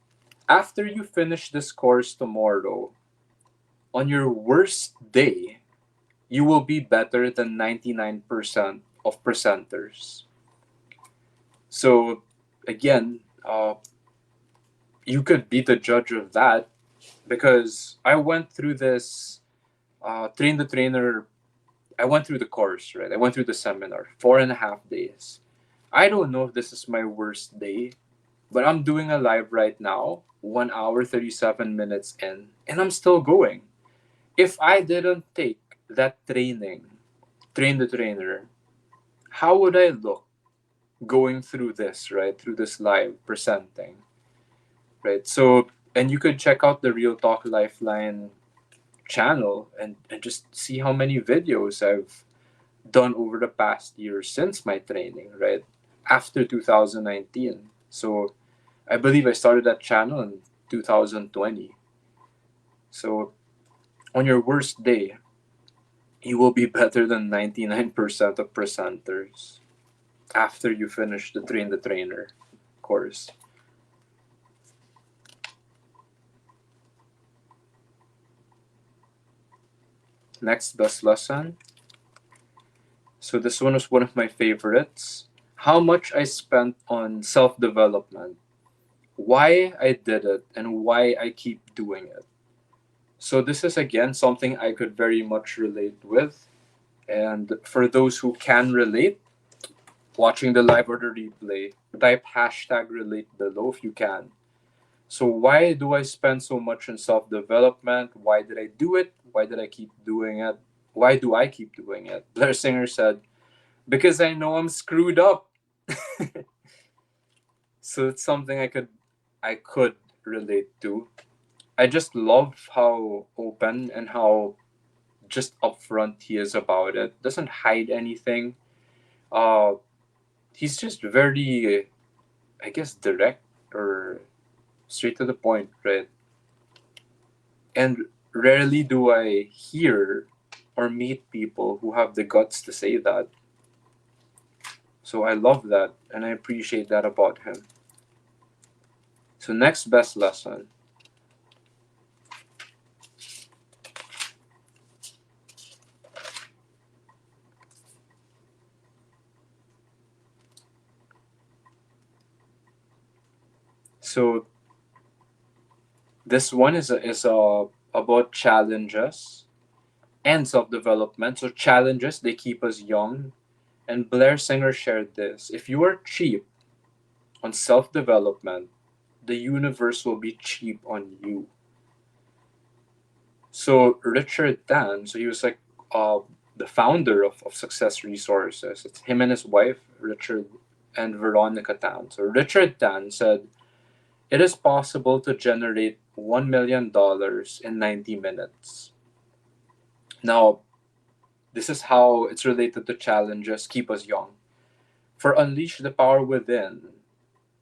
After you finish this course tomorrow, on your worst day, you will be better than 99% of presenters. So again, you could be the judge of that because I went through this Train the Trainer. I went through the course, right? I went through the seminar, 4.5 days. I don't know if this is my worst day, but I'm doing a live right now, 1 hour, 37 minutes in, and I'm still going. If I didn't take that training, Train the Trainer, how would I look going through this, right? Through this live presenting, right? So, and you could check out the Real Talk Lifeline channel and just see how many videos I've done over the past year since my training, right? After 2019. So I believe I started that channel in 2020. So on your worst day, you will be better than 99% of presenters after you finish the Train the Trainer course. Next best lesson. So this one was one of my favorites. How much I spent on self-development, why I did it, and why I keep doing it. So this is again something I could very much relate with. And for those who can relate, watching the live or the replay, type hashtag relate below if you can. So why do I spend so much on self-development? Why did I do it? Why did I keep doing it? Why do I keep doing it? Blair Singer said, because I know I'm screwed up. So it's something I could relate to. I just love how open and how just upfront he is about it. Doesn't hide anything. Uh, he's just very, I guess, direct or straight to the point, right? And rarely do I hear or meet people who have the guts to say that. So I love that and I appreciate that about him. So next best lesson. So this one is about challenges and self-development. So challenges, they keep us young. And Blair Singer shared this. If you are cheap on self-development, the universe will be cheap on you. So Richard Tan, so he was like the founder of Success Resources. It's him and his wife, Richard and Veronica Tan. So Richard Tan said, it is possible to generate $1 million in 90 minutes. Now, this is how it's related to challenges keep us young. For Unleash the Power Within,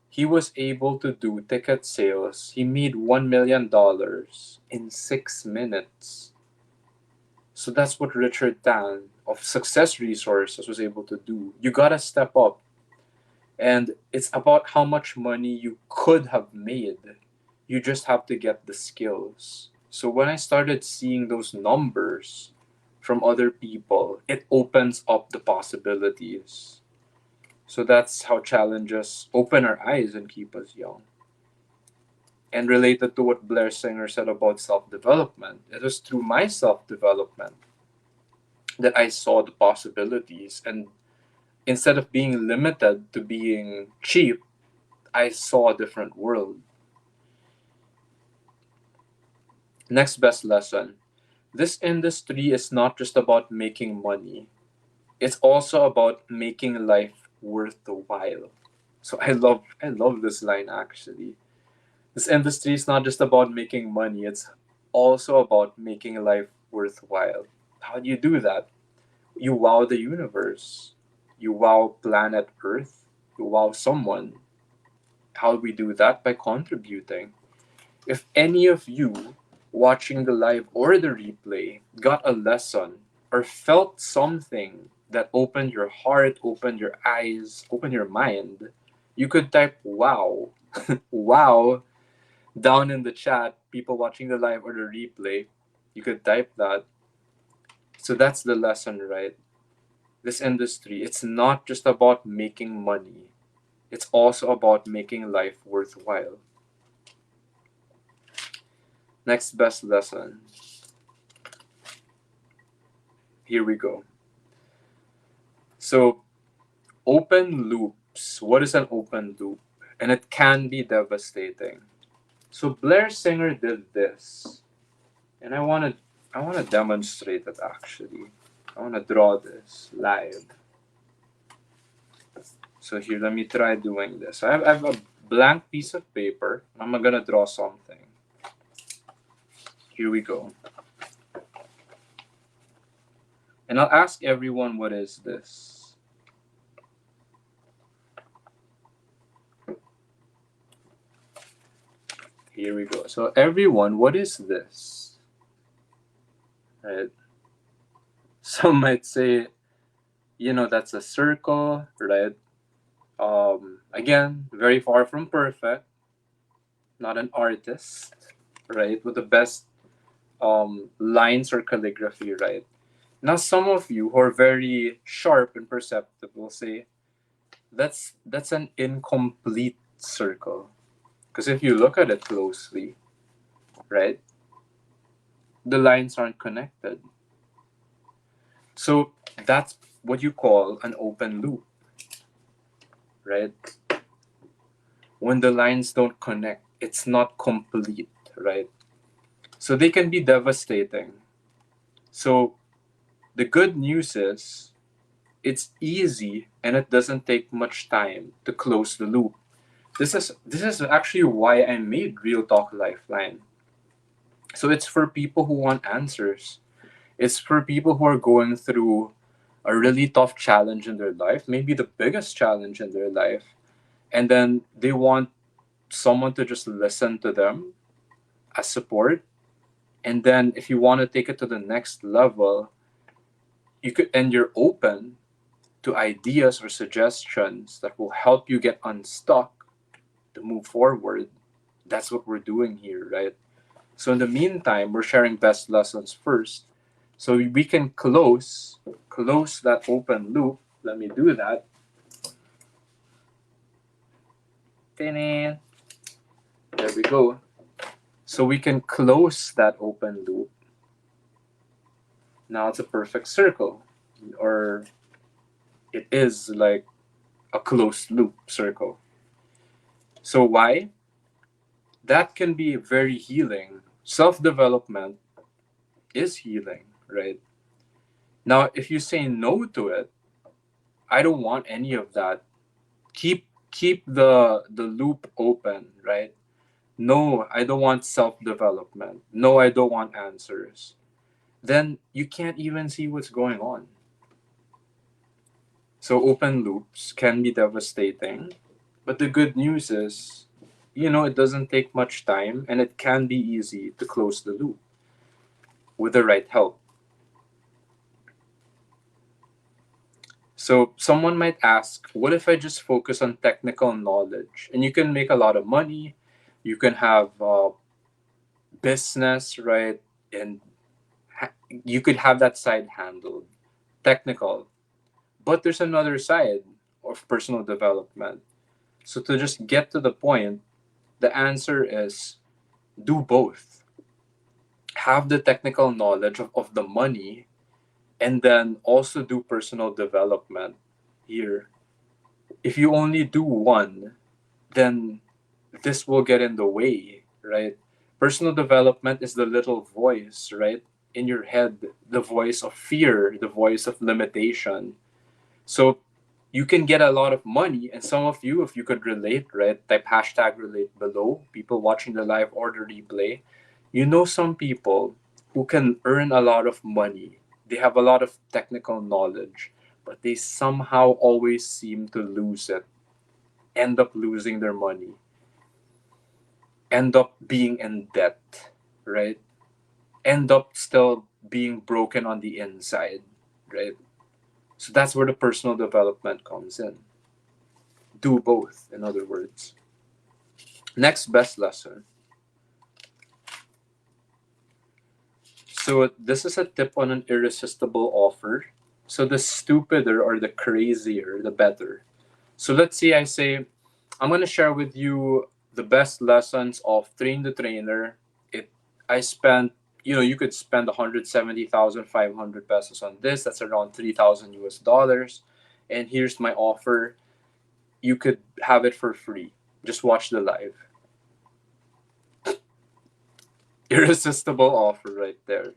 he was able to do ticket sales. He made $1 million in 6 minutes. So that's what Richard Tan of Success Resources was able to do. You gotta step up. And it's about how much money you could have made. You just have to get the skills. So when I started seeing those numbers from other people, it opens up the possibilities. So that's how challenges open our eyes and keep us young. And related to what Blair Singer said about self-development, it was through my self-development that I saw the possibilities. And instead of being limited to being cheap, I saw a different world. Next best lesson. This industry is not just about making money. It's also about making life worth the while. So I love this line actually. This industry is not just about making money, it's also about making life worthwhile. How do you do that? You wow the universe. You wow planet Earth. You wow someone. How do we do that? By contributing. If any of you watching the live or the replay got a lesson or felt something that opened your heart, opened your eyes, opened your mind, you could type wow, wow, down in the chat. People watching the live or the replay, you could type that. So that's the lesson, right? This industry, it's not just about making money. It's also about making life worthwhile. Next best lesson. Here we go. So, open loops. What is an open loop? And it can be devastating. So Blair Singer did this. And I want to demonstrate it actually. I want to draw this live. So here, let me try doing this. I have a blank piece of paper. I'm going to draw something. Here we go. And I'll ask everyone, what is this? Here we go. So everyone, what is this? Right? Some might say, you know, that's a circle, right? Again, very far from perfect. Not an artist, right? With the best lines or calligraphy, right? Now, some of you who are very sharp and perceptive will say, that's an incomplete circle. Because if you look at it closely, right, the lines aren't connected. So that's what you call an open loop, right? When the lines don't connect, it's not complete, right? So they can be devastating. So the good news is it's easy and it doesn't take much time to close the loop. This is actually why I made Real Talk Lifeline. So it's for people who want answers. It's for people who are going through a really tough challenge in their life, maybe the biggest challenge in their life, and then they want someone to just listen to them as support. And then if you want to take it to the next level, you could, and you're open to ideas or suggestions that will help you get unstuck to move forward. That's what we're doing here, right? So in the meantime, we're sharing best lessons first, so we can close that open loop. Let me do that. There we go. So we can close that open loop. Now it's a perfect circle, or it is like a closed loop circle. So why? That can be very healing. Self-development is healing, right? Now, if you say no to it, I don't want any of that. Keep the loop open, right? No, I don't want self-development. No, I don't want answers. Then you can't even see what's going on. So open loops can be devastating. But the good news is, it doesn't take much time and it can be easy to close the loop with the right help. So someone might ask, what if I just focus on technical knowledge? And you can make a lot of money, you can have business, right? And you could have that side handled, technical. But there's another side of personal development. So to just get to the point, the answer is do both. Have the technical knowledge of the money and then also do personal development here. If you only do one, then this will get in the way, right? Personal development is the little voice, right? In your head, the voice of fear, the voice of limitation. So you can get a lot of money, and some of you, if you could relate, right? Type hashtag relate below, people watching the live or the replay. You know some people who can earn a lot of money. They have a lot of technical knowledge, but they somehow always seem to lose it, end up losing their money, end up being in debt, right? End up still being broken on the inside, right? So that's where the personal development comes in. Do both, in other words. Next best lesson. So this is a tip on an irresistible offer. So the stupider or the crazier, the better. So let's say I say, I'm going to share with you the best lessons of Train the Trainer. I spent, you could spend 170,500 pesos on this. That's around 3,000 US dollars. And here's my offer. You could have it for free. Just watch the live. Irresistible offer right there.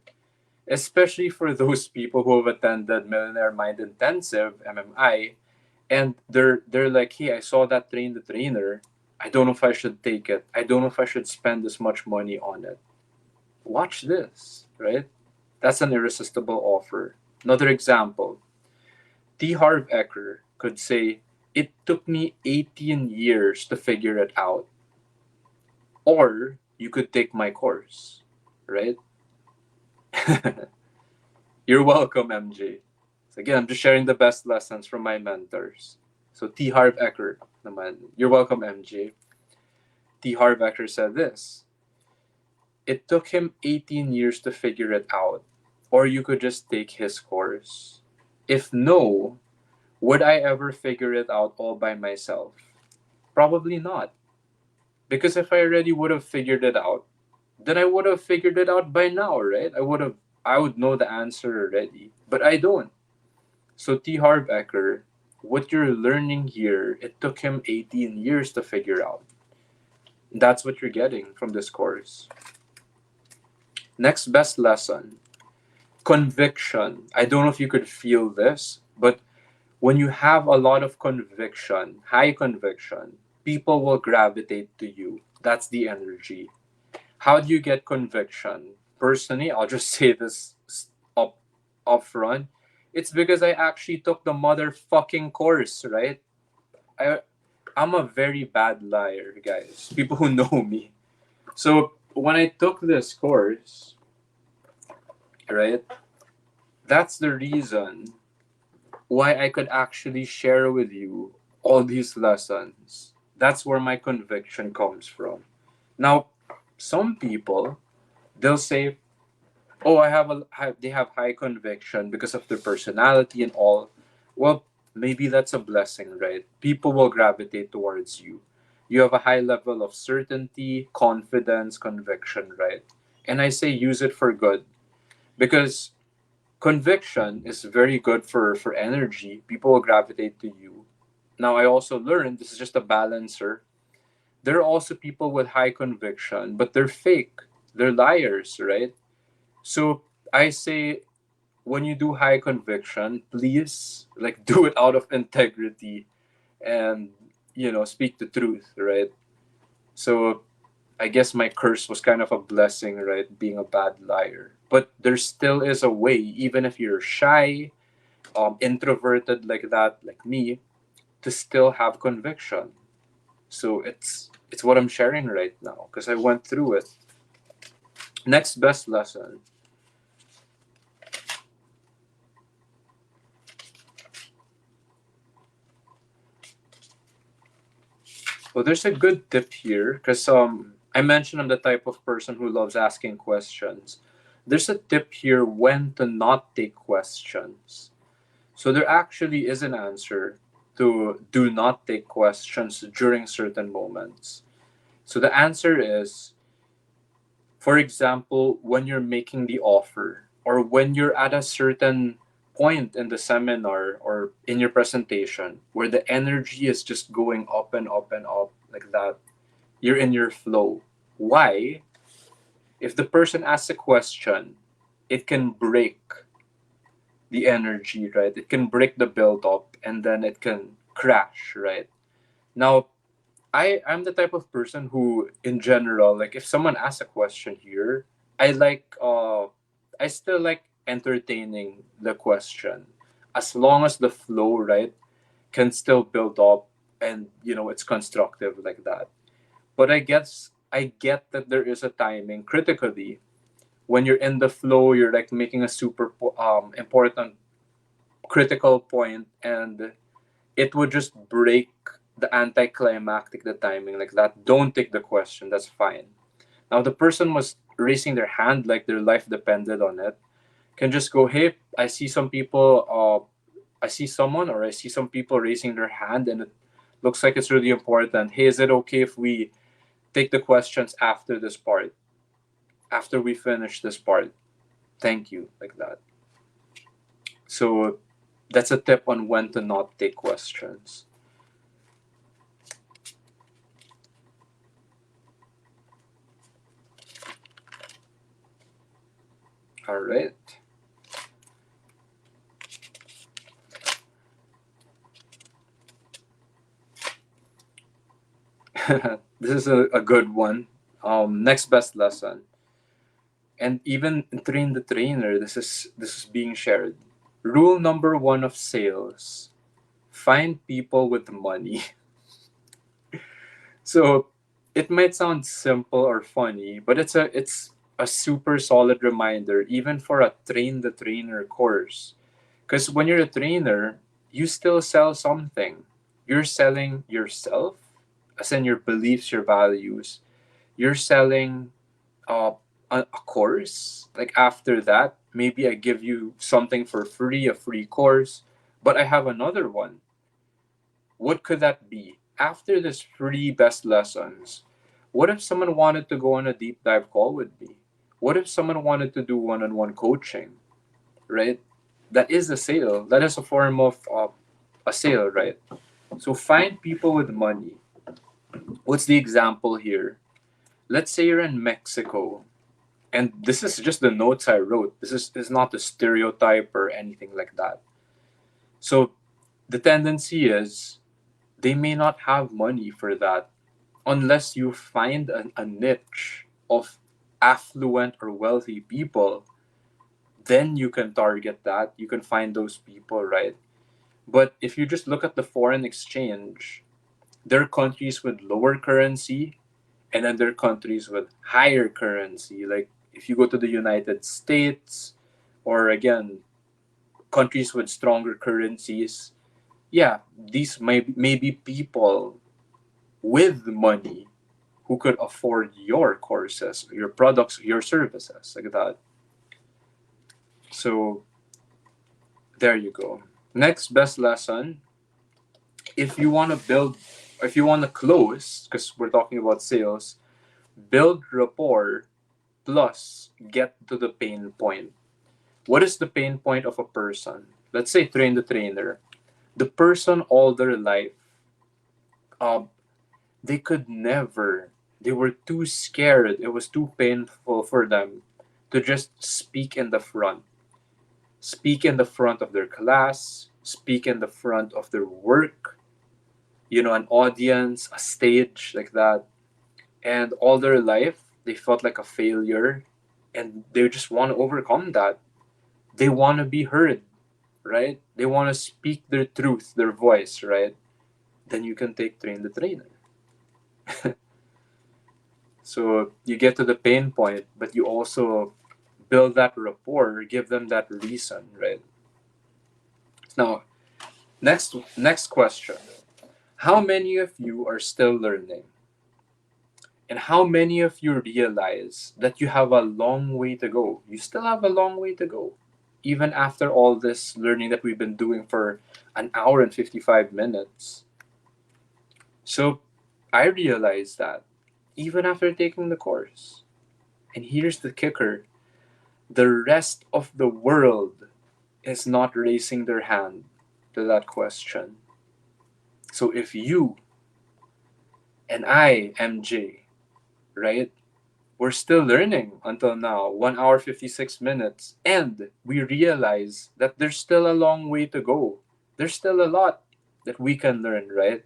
Especially for those people who have attended Millionaire Mind Intensive, MMI, and they're like, hey, I saw that Train the Trainer. I don't know if I should take it. I don't know if I should spend this much money on it. Watch this, right? That's an irresistible offer. Another example, Harv Eker could say, it took me 18 years to figure it out. Or you could take my course, right? You're welcome, MJ. So again, I'm just sharing the best lessons from my mentors. So Harv Eker naman. You're welcome, MJ. Harv Eker said this. It took him 18 years to figure it out. Or you could just take his course. If no, would I ever figure it out all by myself? Probably not. Because if I already would have figured it out, then I would have figured it out by now, right? I would know the answer already. But I don't. So Harv Eker, what you're learning here, it took him 18 years to figure out. That's what you're getting from this course. Next best lesson. Conviction. I don't know if you could feel this, but when you have a lot of conviction, high conviction, people will gravitate to you. That's the energy. How do you get conviction? Personally, I'll just say this up front. It's because I actually took the motherfucking course, right? I'm a very bad liar, guys. People who know me. So when I took this course, right, that's the reason why I could actually share with you all these lessons. That's where my conviction comes from. Now, some people, they'll say, "Oh, they have high conviction because of their personality and all." Well, maybe that's a blessing, right? People will gravitate towards you. You have a high level of certainty, confidence, conviction, right? And I say use it for good, because conviction is very good for energy. People will gravitate to you. Now, I also learned this is just a balancer. There are also people with high conviction, but they're fake. They're liars, right? So I say, when you do high conviction, please like do it out of integrity and speak the truth, right? So I guess my curse was kind of a blessing, right? Being a bad liar. But there still is a way, even if you're shy, introverted like that, like me, to still have conviction. So it's what I'm sharing right now because I went through it. Next best lesson. Well, there's a good tip here because I mentioned I'm the type of person who loves asking questions. There's a tip here when to not take questions. So there actually is an answer to do not take questions during certain moments. So the answer is, for example, when you're making the offer or when you're at a certain point in the seminar or in your presentation where the energy is just going up and up and up like that, you're in your flow. Why? If the person asks a question, it can break the energy, right? It can break the build up and then it can crash, right? Now, I'm the type of person who, in general, like if someone asks a question here, I like I still like entertaining the question, as long as the flow, right, can still build up and it's constructive like that. But I guess I get that there is a timing critically when you're in the flow, you're like making a super important critical point, and it would just break the anticlimactic, the timing like that. Don't take the question, that's fine. Now the person was raising their hand like their life depended on it, can just go, hey, I see some people I see someone or I see some people raising their hand and it looks like it's really important. Hey, is it okay if we take the questions after this part, after we finish this part? Thank you, like that. So that's a tip on when to not take questions. All right. This is a good one. Next best lesson. And even in Train the Trainer, this is being shared. Rule number one of sales: find people with money. So it might sound simple or funny, but it's a super solid reminder, even for a Train the Trainer course. Because when you're a trainer, you still sell something. You're selling yourself, as in your beliefs, your values. You're selling uh, a course. Like after that, maybe I give you something for free, a free course, but I have another one. What could that be? After this free best lessons, what if someone wanted to go on a deep dive call with me? What if someone wanted to do one on one coaching, right? That is a sale. That is a form of a sale, right? So find people with money. What's the example here? Let's say you're in Mexico, and this is just the notes I wrote. This is not a stereotype or anything like that. So the tendency is they may not have money for that unless you find a niche of affluent or wealthy people. Then you can target that. You can find those people, right? But if you just look at the foreign exchange, there are countries with lower currency and then there are countries with higher currency. Like if you go to the United States or again, countries with stronger currencies, yeah, these may be people with money who could afford your courses, your products, your services, like that. So there you go. Next best lesson: if you want to build If you want to close, because we're talking about sales, build rapport plus get to the pain point. What is the pain point of a person? Let's say train the trainer. The person all their life, uh, they could never, they were too scared. It was too painful for them to just speak in the front. Speak in the front of their class, speak in the front of their work, an audience, a stage like that. And all their life, they felt like a failure and they just want to overcome that. They want to be heard, right? They want to speak their truth, their voice, right? Then you can take train the trainer. So you get to the pain point, but you also build that rapport, give them that reason, right? Now, next question. How many of you are still learning? And how many of you realize that you have a long way to go? You still have a long way to go. Even after all this learning that we've been doing for an hour and 55 minutes. So I realized that even after taking the course. And here's the kicker. The rest of the world is not raising their hand to that question. So if you and I, MJ, right? We're still learning until now, 1 hour 56 minutes, and we realize that there's still a long way to go. There's still a lot that we can learn, right?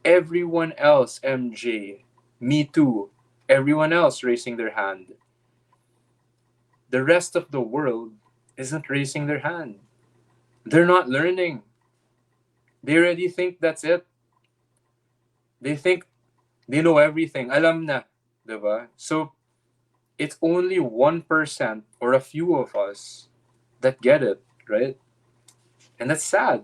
Everyone else, MJ, me too, everyone else raising their hand. The rest of the world isn't raising their hand. They're not learning. They already think that's it. They think they know everything. Alam na, diba? So it's only 1% or a few of us that get it, right? And that's sad.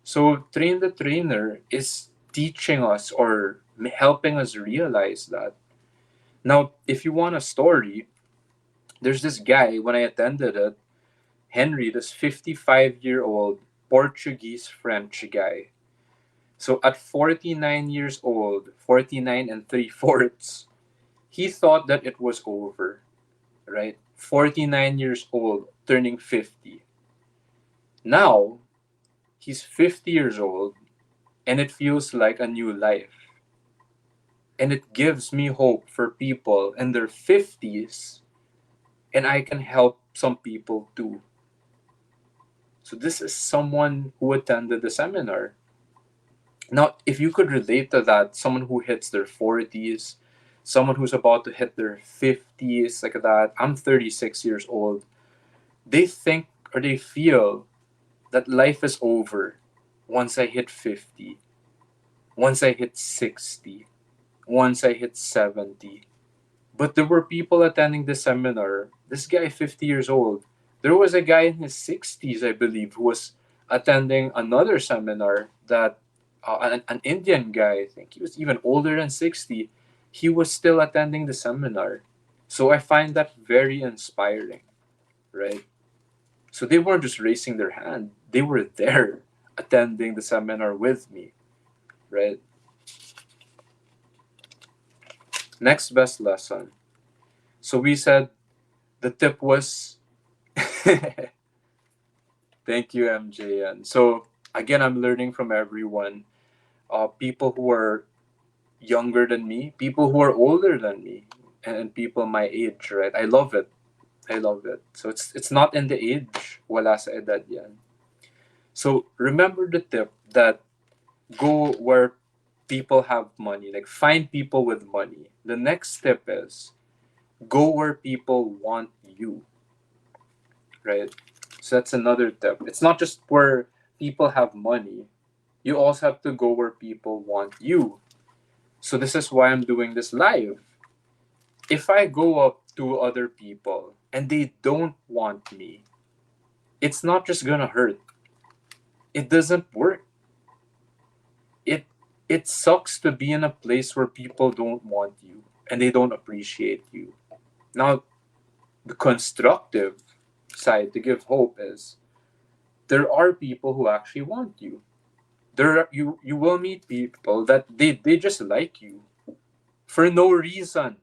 So train the trainer is teaching us or helping us realize that. Now, if you want a story, there's this guy when I attended it, Henry, this 55-year-old Portuguese French guy. So at 49 years old, 49 and 3/4, he thought that it was over, right? 49 years old, turning 50. Now, he's 50 years old, and it feels like a new life. And it gives me hope for people in their 50s, and I can help some people too. So, this is someone who attended the seminar. Now, if you could relate to that, someone who hits their 40s, someone who's about to hit their 50s, like that, I'm 36 years old, they think or they feel that life is over once I hit 50, once I hit 60, once I hit 70. But there were people attending the seminar. This guy, 50 years old. There was a guy in his 60s, I believe, who was attending another seminar that an Indian guy, I think he was even older than 60, he was still attending the seminar. So I find that very inspiring, right? So they weren't just raising their hand, they were there attending the seminar with me, right? Next best lesson. So we said the tip was thank you, MJN. So again, I'm learning from everyone. People who are younger than me, people who are older than me, and people my age, right? I love it. I love it. So it's not in the age, wala sa edad yan. So remember the tip that go where people have money, like find people with money. The next tip is go where people want you, right? So that's another tip. It's not just where people have money. You also have to go where people want you. So this is why I'm doing this live. If I go up to other people and they don't want me, it's not just gonna hurt. It doesn't work. It it sucks to be in a place where people don't want you and they don't appreciate you. Now, the constructive side to give hope is there are people who actually want you. You will meet people that they just like you for no reason.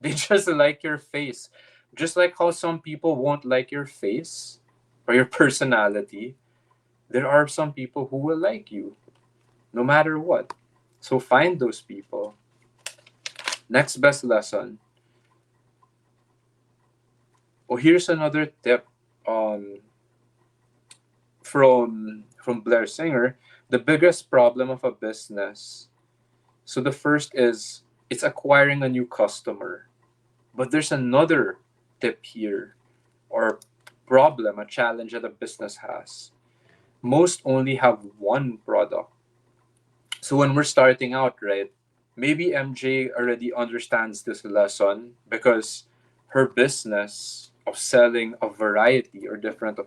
They just like your face. Just like how some people won't like your face or your personality, there are some people who will like you no matter what. So find those people. Next best lesson. Oh, here's another tip from Blair Singer. The biggest problem of a business. So the first is it's acquiring a new customer. But there's another tip here, or problem, a challenge that a business has. Most only have one product. So when we're starting out, right, maybe MJ already understands this lesson because her business of selling a variety or different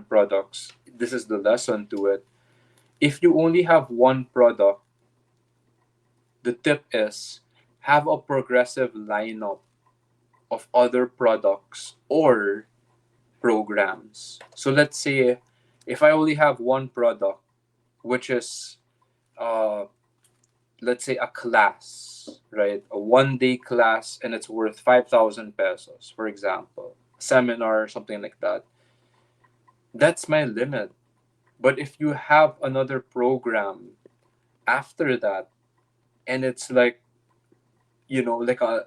products, this is the lesson to it. If you only have one product, the tip is have a progressive lineup of other products or programs. So let's say if I only have one product, which is uh, let's say a class, right? A 1 day class and it's worth 5,000 pesos, for example, seminar, something like that. That's my limit. But if you have another program after that, and it's like, like a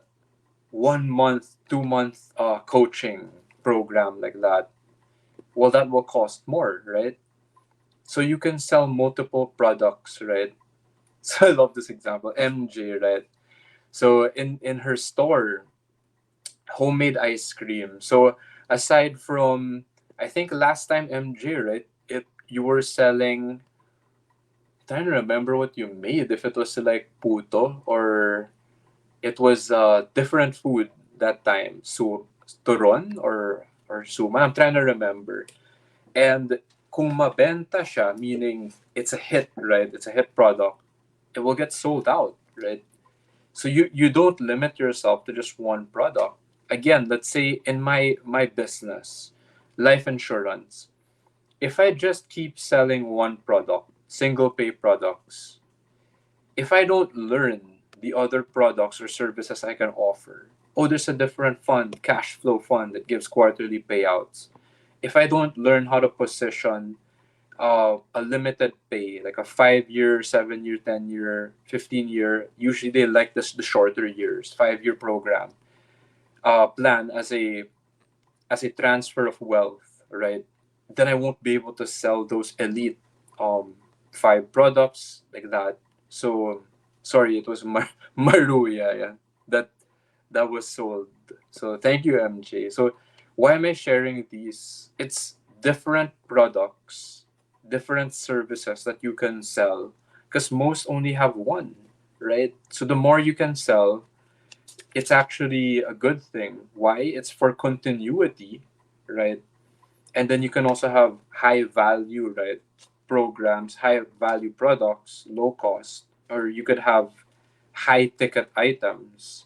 1 month, 2 month coaching program like that, well, that will cost more, right? So you can sell multiple products, right? So I love this example. MJ, right? So in her store, homemade ice cream. So aside from, I think last time MJ, right? It You were selling. Trying to remember what you made. If it was like puto or it was different food that time. So turon or suma. I'm trying to remember. And kung mabenta siya, meaning it's a hit, right? It's a hit product. It will get sold out, right? So you don't limit yourself to just one product. Again, let's say in my business, life insurance, if I just keep selling one product, single pay products, if I don't learn the other products or services I can offer, oh, there's a different fund, cash flow fund that gives quarterly payouts. If I don't learn how to position a limited pay, like a 5 year, 7 year, 10 year, 15 year. Usually they like this the shorter years, 5 year program plan as a transfer of wealth, right? Then I won't be able to sell those elite um, five products like that. So sorry, it was Maruya, yeah. That that was sold. So thank you, MJ. So why am I sharing these? It's different products, different services that you can sell because most only have one, right? So the more you can sell, it's actually a good thing. Why? It's for continuity, right? And then you can also have high value, right? Programs, high value products, low cost, or you could have high ticket items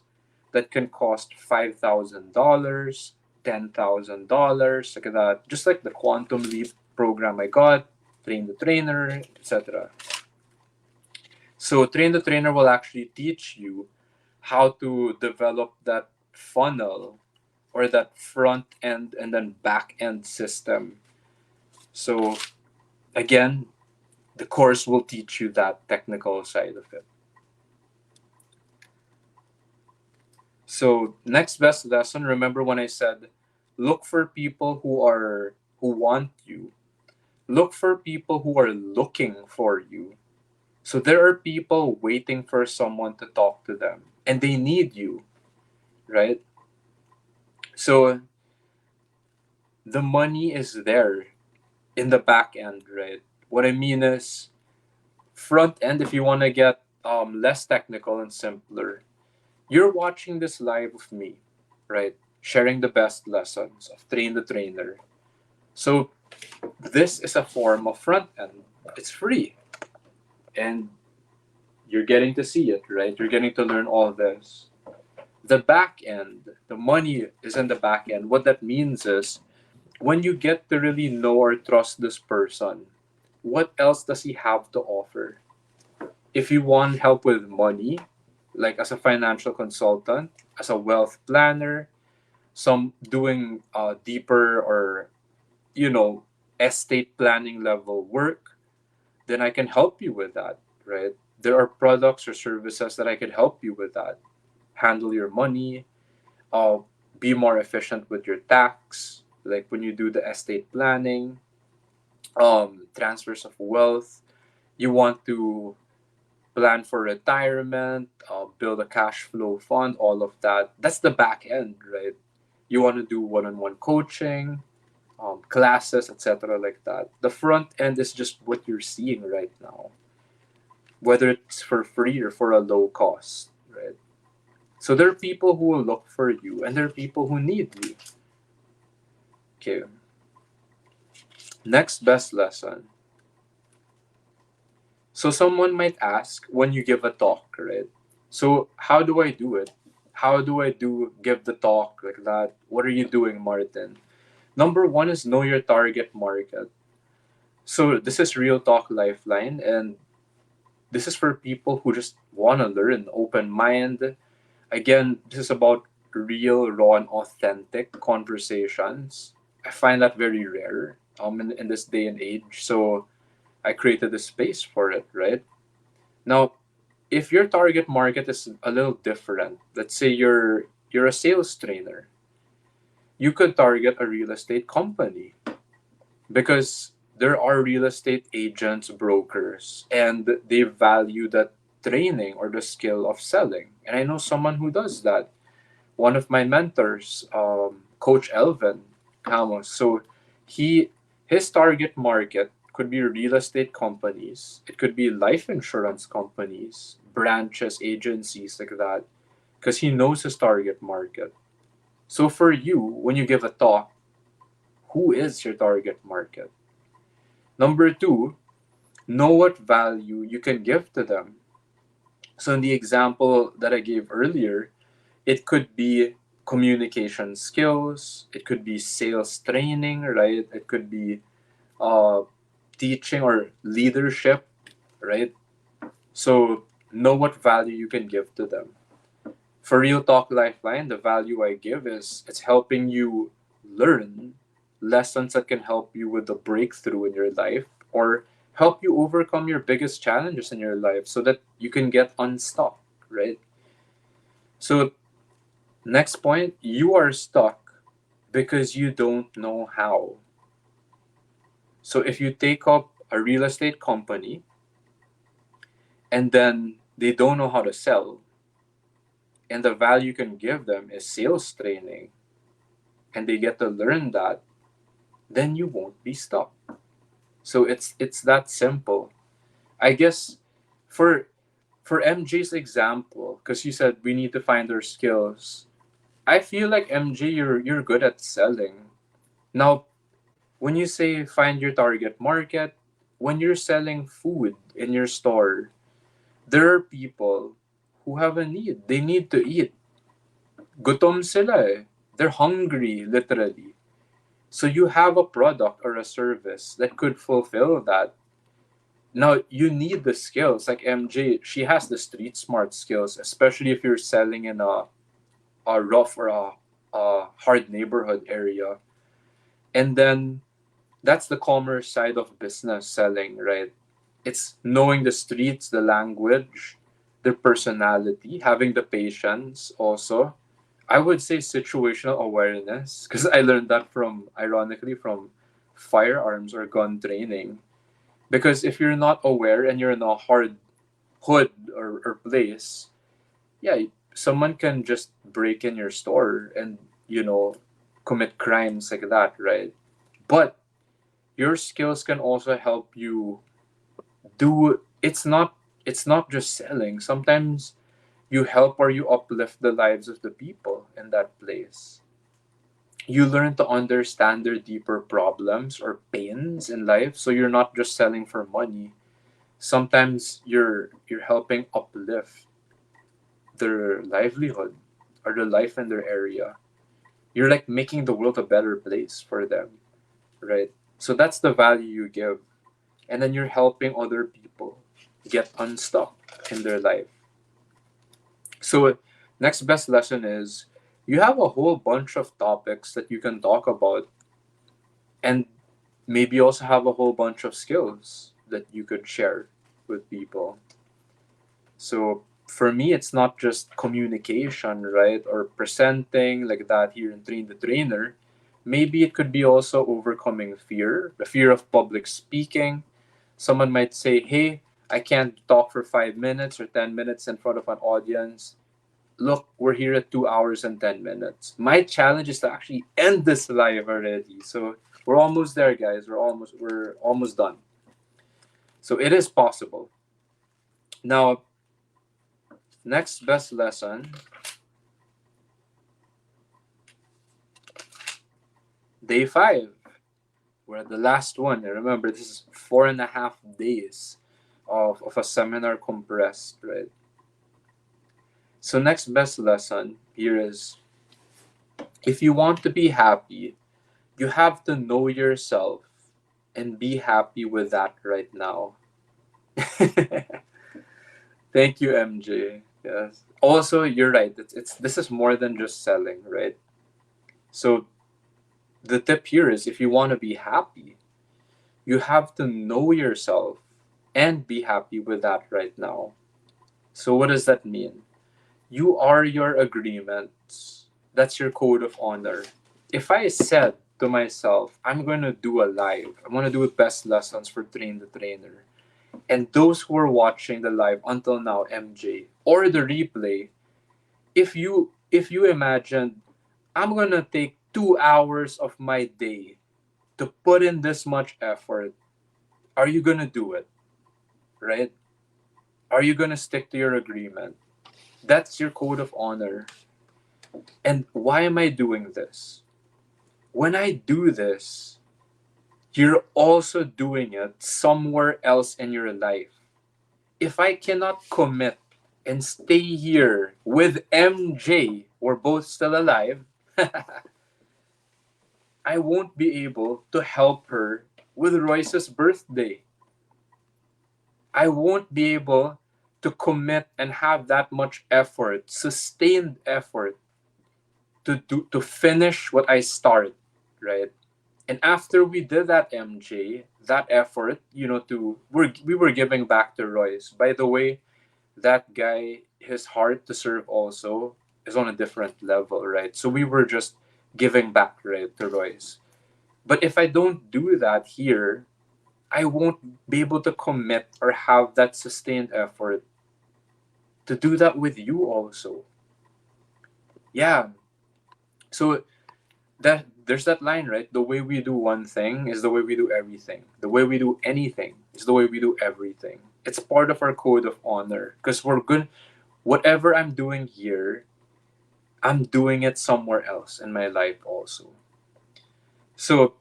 that can cost $5,000, $10,000, like that. Just like the Quantum Leap program I got, Train the Trainer, etc. So Train the Trainer will actually teach you how to develop that funnel or that front end and then back end system. So again, the course will teach you that technical side of it. So next best lesson, remember when I said look for people who want you. Look for people who are looking for you. So there are people waiting for someone to talk to them and they need you, right? So the money is there in the back end, right? What I mean is front end, if you want to get less technical and simpler, you're watching this live of me, right? Sharing the best lessons of Train the Trainer. So this is a form of front end. It's free. And you're getting to see it, right? You're getting to learn all this. The back end, the money is in the back end. What that means is when you get to really know or trust this person, what else does he have to offer? If you want help with money, like as a financial consultant, as a wealth planner, some doing deeper or estate planning level work, then I can help you with that, right? There are products or services that I could help you with that. Handle your money, uh, be more efficient with your tax, like when you do the estate planning, transfers of wealth. You want to plan for retirement, build a cash flow fund, all of that. That's the back end, right? You want to do one-on-one coaching, classes, etc., like that. The front end is just what you're seeing right now, whether it's for free or for a low cost, right? So there are people who will look for you, and there are people who need you. Okay. Next best lesson. So someone might ask when you give a talk, right? So how do I do it? How do I give the talk like that? What are you doing, Martin? Number one is know your target market. So this is Real Talk Lifeline, and this is for people who just want to learn, open mind. Again, this is about real, raw, and authentic conversations. I find that very rare in this day and age. So I created a space for it, right? Now, if your target market is a little different, let's say you're a sales trainer, you could target a real estate company because there are real estate agents, brokers, and they value that training or the skill of selling. And I know someone who does that. One of my mentors, Coach Elvin Ramos. So he his target market could be real estate companies. It could be life insurance companies, branches, agencies like that, because he knows his target market. So for you, when you give a talk, who is your target market? Number two, know what value you can give to them. So in the example that I gave earlier, it could be communication skills, it could be sales training, right? It could be uh, teaching or leadership, right? So know what value you can give to them. For Real Talk Lifeline, the value I give is it's helping you learn lessons that can help you with the breakthrough in your life or help you overcome your biggest challenges in your life so that you can get unstuck, right? So, next point, you are stuck because you don't know how. So, if you take up a real estate company and then they don't know how to sell, and the value you can give them is sales training, and they get to learn that, then you won't be stuck. So it's that simple. I guess for MJ's example, because you said we need to find our skills, I feel like MJ, you're good at selling. Now, when you say find your target market, when you're selling food in your store, there are people who have a need. They need to eat. Gutom sila eh. They're hungry, literally. So you have a product or a service that could fulfill that. Now you need the skills. Like MJ, she has the street smart skills, especially if you're selling in a rough or a hard neighborhood area. And then that's the commerce side of business selling, right? It's knowing the streets, the language, their personality, having the patience also. I would say situational awareness because I learned that ironically, from firearms or gun training. Because if you're not aware and you're in a hard hood or place, yeah, someone can just break in your store and, you know, commit crimes like that, right? But your skills can also help you do it's not just selling. Sometimes you help or you uplift the lives of the people in that place. You learn to understand their deeper problems or pains in life, so you're not just selling for money. Sometimes you're helping uplift their livelihood or their life in their area. You're like making the world a better place for them, right? So that's the value you give. and then you're helping other people get unstuck in their life. So next best lesson is you have a whole bunch of topics that you can talk about, and maybe also have a whole bunch of skills that you could share with people. So for me, it's not just communication, right? Or presenting like that here in Train the Trainer. Maybe it could be also overcoming fear, the fear of public speaking. Someone might say, hey, I can't talk for 5 minutes or 10 minutes in front of an audience. Look, we're here at 2 hours and 10 minutes. My challenge is to actually end this live already. So we're almost there, guys. We're almost done. So it is possible. Now, next best lesson, day 5. We're at the last one. And remember, this is 4.5 days of a seminar compressed, right? So next best lesson here is, if you want to be happy, you have to know yourself and be happy with that right now. Thank you, MJ. Yes. Also, you're right. It's this is more than just selling, right? So the tip here is, if you want to be happy, you have to know yourself and be happy with that right now. So what does that mean? You are your agreements. That's your code of honor. If I said to myself, I'm going to do a live, I'm going to do best lessons for Train the Trainer, and those who are watching the live until now, MJ, or the replay, if you imagine, I'm going to take 2 hours of my day to put in this much effort, are you going to do it? Right? Are you going to stick to your agreement? That's your code of honor. And why am I doing this? When I do this, you're also doing it somewhere else in your life. If I cannot commit and stay here with MJ, we're both still alive, I won't be able to help her with Royce's birthday. I won't be able to commit and have that much effort, sustained effort, to finish what I start, right? And after we did that, MJ, that effort, we were giving back to Royce. By the way, that guy, his heart to serve also is on a different level, right? So we were just giving back, right, to Royce. But if I don't do that here, I won't be able to commit or have that sustained effort to do that with you also. Yeah. So that there's that line, right? The way we do one thing is the way we do everything. The way we do anything is the way we do everything. It's part of our code of honor, because we're good. Whatever I'm doing here, I'm doing it somewhere else in my life also. So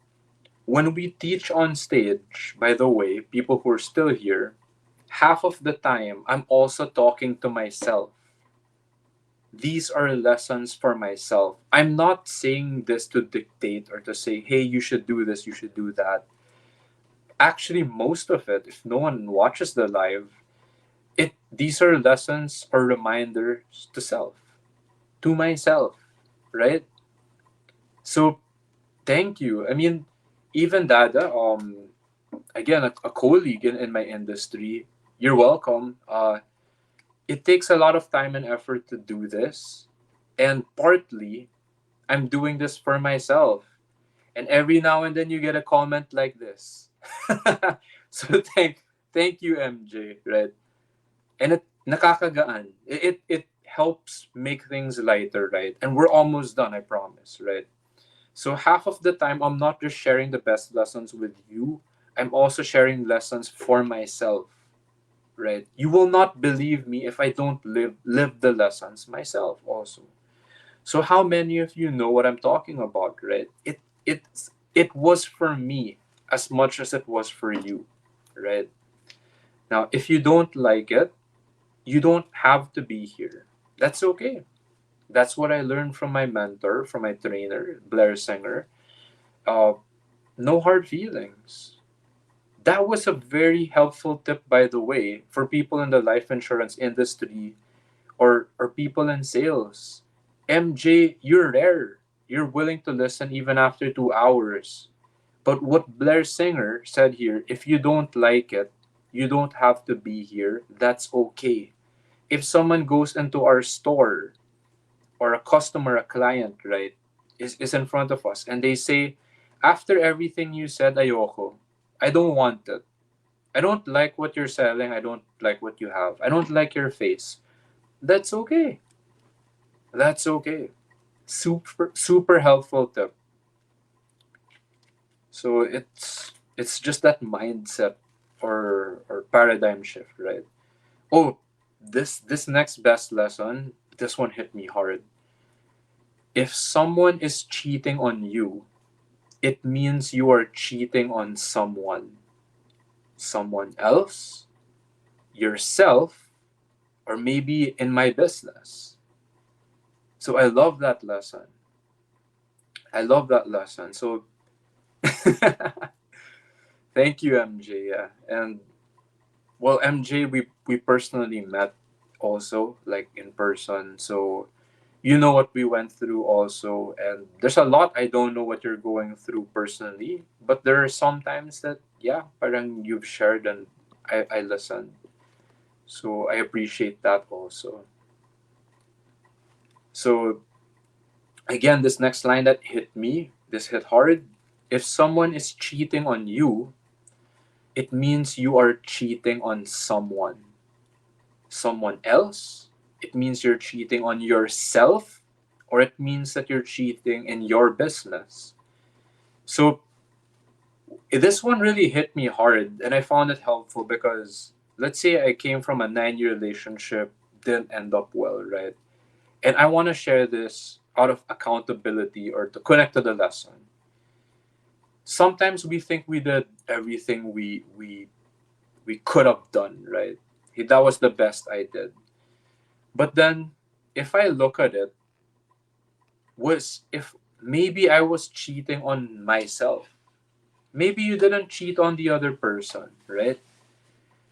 when we teach on stage, by the way, people who are still here, half of the time I'm also talking to myself. These are lessons for myself. I'm not saying this to dictate or to say, hey, you should do this, you should do that. Actually, most of it, if no one watches the live, these are lessons or reminders to self, to myself, right? So thank you. I mean, even Dada, again, a colleague in my industry, you're welcome. It takes a lot of time and effort to do this. And partly, I'm doing this for myself. And every now and then you get a comment like this. So thank you, MJ, right? And it nakakagaan. It helps make things lighter, right? And we're almost done, I promise, right? So half of the time I'm not just sharing the best lessons with you, I'm also sharing lessons for myself, right? You will not believe me if I don't live the lessons myself also. So how many of you know what I'm talking about, right? It was for me as much as it was for you, right? Now, if you don't like it, you don't have to be here. That's okay. That's what I learned from my mentor, from my trainer, Blair Singer. Uh, no hard feelings. That was a very helpful tip, by the way, for people in the life insurance industry, or people in sales. MJ, you're rare. You're willing to listen even after 2 hours. But what Blair Singer said here, if you don't like it, you don't have to be here. That's okay. If someone goes into our store, or a customer, a client, right, is in front of us, and they say, after everything you said, ayoko. I don't want it. I don't like what you're selling. I don't like what you have. I don't like your face. That's okay. That's okay. Super, super helpful tip. So it's just that mindset, or paradigm shift, right? Oh, this next best lesson, this one hit me hard. If someone is cheating on you, it means you are cheating on someone else, yourself, or maybe in my business. So I love that lesson. I love that lesson. So thank you, MJ. Yeah. And well, MJ, we personally met also, like in person. So you know what we went through also, and there's a lot I don't know what you're going through personally, but there are some times that, yeah, parang you've shared, and I listen. So I appreciate that also. So again, this next line that hit me, this hit hard. If someone is cheating on you, it means you are cheating on someone else. It means you're cheating on yourself, or it means that you're cheating in your business. So this one really hit me hard, and I found it helpful because, let's say I came from a 9-year relationship, didn't end up well, right? And I want to share this out of accountability, or to connect to the lesson. Sometimes we think we did everything we could have done, right? That was the best I did. But then, if I look at it, was if maybe I was cheating on myself. Maybe you didn't cheat on the other person, right?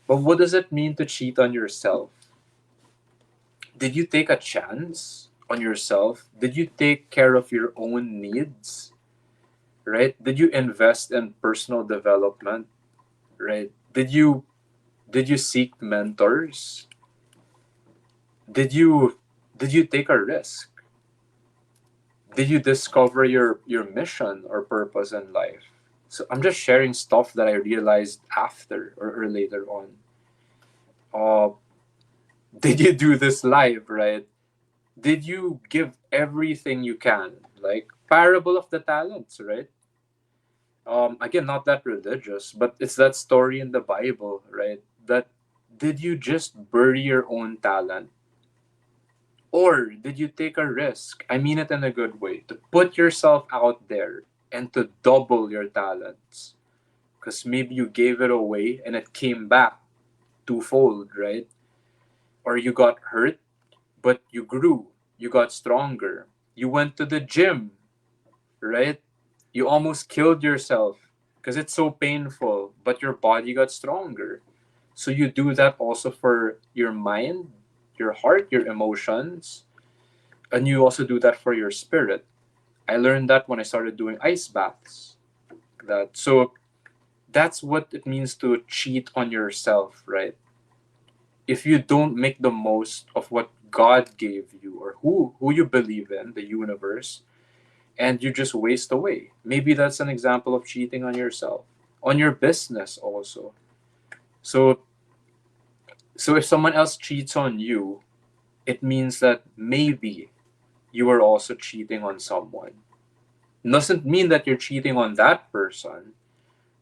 But what does it mean to cheat on yourself? Did you take a chance on yourself? Did you take care of your own needs? Right? Did you invest in personal development? Right? Did you seek mentors? Did you take a risk? Did you discover your mission or purpose in life? So I'm just sharing stuff that I realized after, or later on. Uh, did you do this live, right? Did you give everything you can? Like parable of the talents, right? Again, not that religious, but it's that story in the Bible, right? That did you just bury your own talent? Or did you take a risk? I mean it in a good way, to put yourself out there and to double your talents. Because maybe you gave it away and it came back twofold, right? Or you got hurt, but you grew, you got stronger. You went to the gym, right? You almost killed yourself because it's so painful, but your body got stronger. So you do that also for your mind, your heart, your emotions, and you also do that for your spirit. I learned that when I started doing ice baths. That's what it means to cheat on yourself, right? If you don't make the most of what God gave you, or who you believe in, the universe, and you just waste away. Maybe that's an example of cheating on yourself, on your business also. So if someone else cheats on you, it means that maybe you are also cheating on someone. Doesn't mean that you're cheating on that person,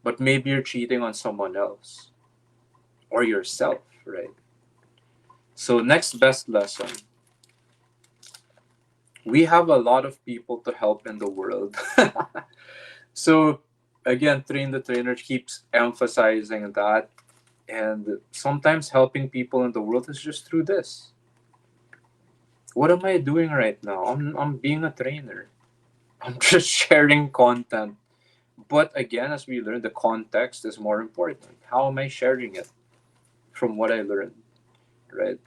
but maybe you're cheating on someone else or yourself, right? So next best lesson. We have a lot of people to help in the world. So again, Train the Trainer keeps emphasizing that, and sometimes helping people in the world is just through this. What am I doing right now? I'm being a trainer. I'm just sharing content But again, as we learn, the context is more important. How am I sharing it from what I learned, right?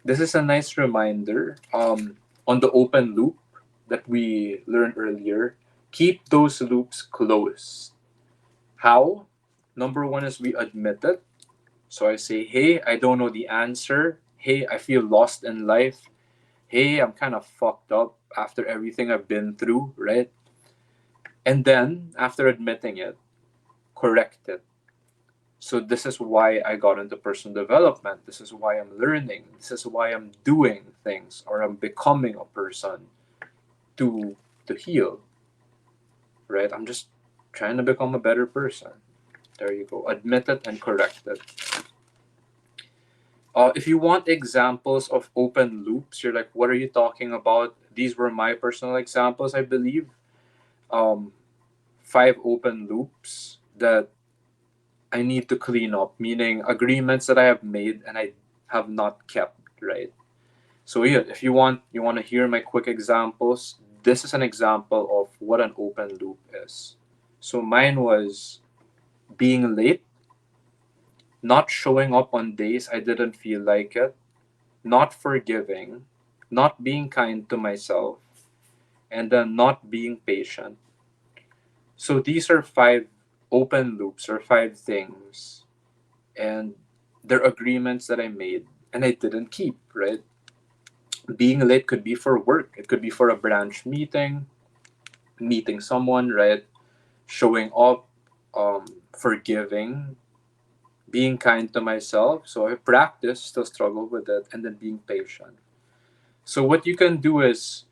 This is a nice reminder on the open loop that we learned earlier. Keep those loops closed. How? Number one is we admit it. So I say, hey, I don't know the answer. Hey, I feel lost in life. Hey, I'm kind of fucked up after everything I've been through, right? And then, after admitting it, correct it. So this is why I got into personal development. This is why I'm learning. This is why I'm doing things, or I'm becoming a person to heal, right? I'm just trying to become a better person. There you go. Admit it and correct it. If you want examples of open loops, you're like, what are you talking about? These were my personal examples, I believe. 5 open loops that I need to clean up, meaning agreements that I have made and I have not kept, right? So yeah, if you want to hear my quick examples, this is an example of what an open loop is. So mine was being late, not showing up on days I didn't feel like it, not forgiving, not being kind to myself, and then not being patient. So these are 5 open loops, or 5 things, and they're agreements that I made and I didn't keep, right? Being late could be for work, it could be for a branch meeting, meeting someone, right? Showing up, forgiving, being kind to myself. So I practice, still struggle with it, and then being patient. So what you can do is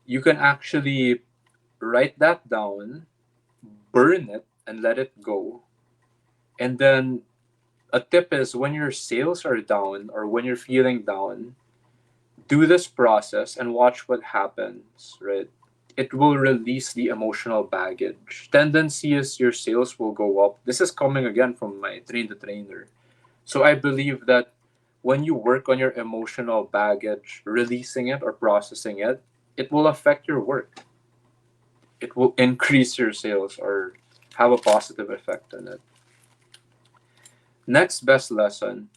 you can actually write that down, burn it, and let it go. And then a tip is, when your sales are down or when you're feeling down, do this process and watch what happens, right? It will release the emotional baggage. Tendency is your sales will go up. This is coming again from my train the trainer. So I believe that when you work on your emotional baggage, releasing it or processing it, it will affect your work. It will increase your sales or have a positive effect on it. Next best lesson.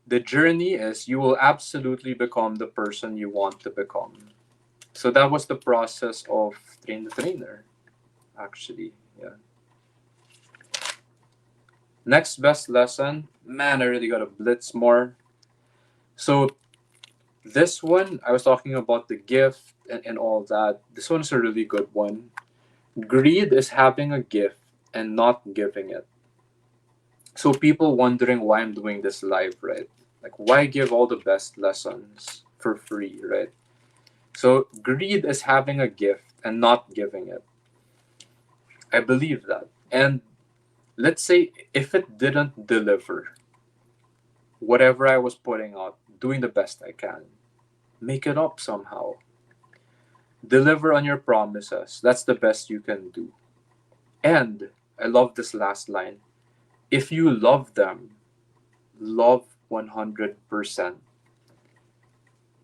The journey is you will absolutely become the person you want to become. So that was the process of Train the Trainer, actually. Yeah. Next best lesson. Man, I really got to blitz more. So this one, I was talking about the gift and all that. This one's a really good one. Greed is having a gift and not giving it. So people wondering why I'm doing this live, right? Like, why give all the best lessons for free, right? So greed is having a gift and not giving it. I believe that. And let's say if it didn't deliver whatever I was putting out, doing the best I can, make it up somehow. Deliver on your promises. That's the best you can do. And I love this last line. If you love them, love 100%.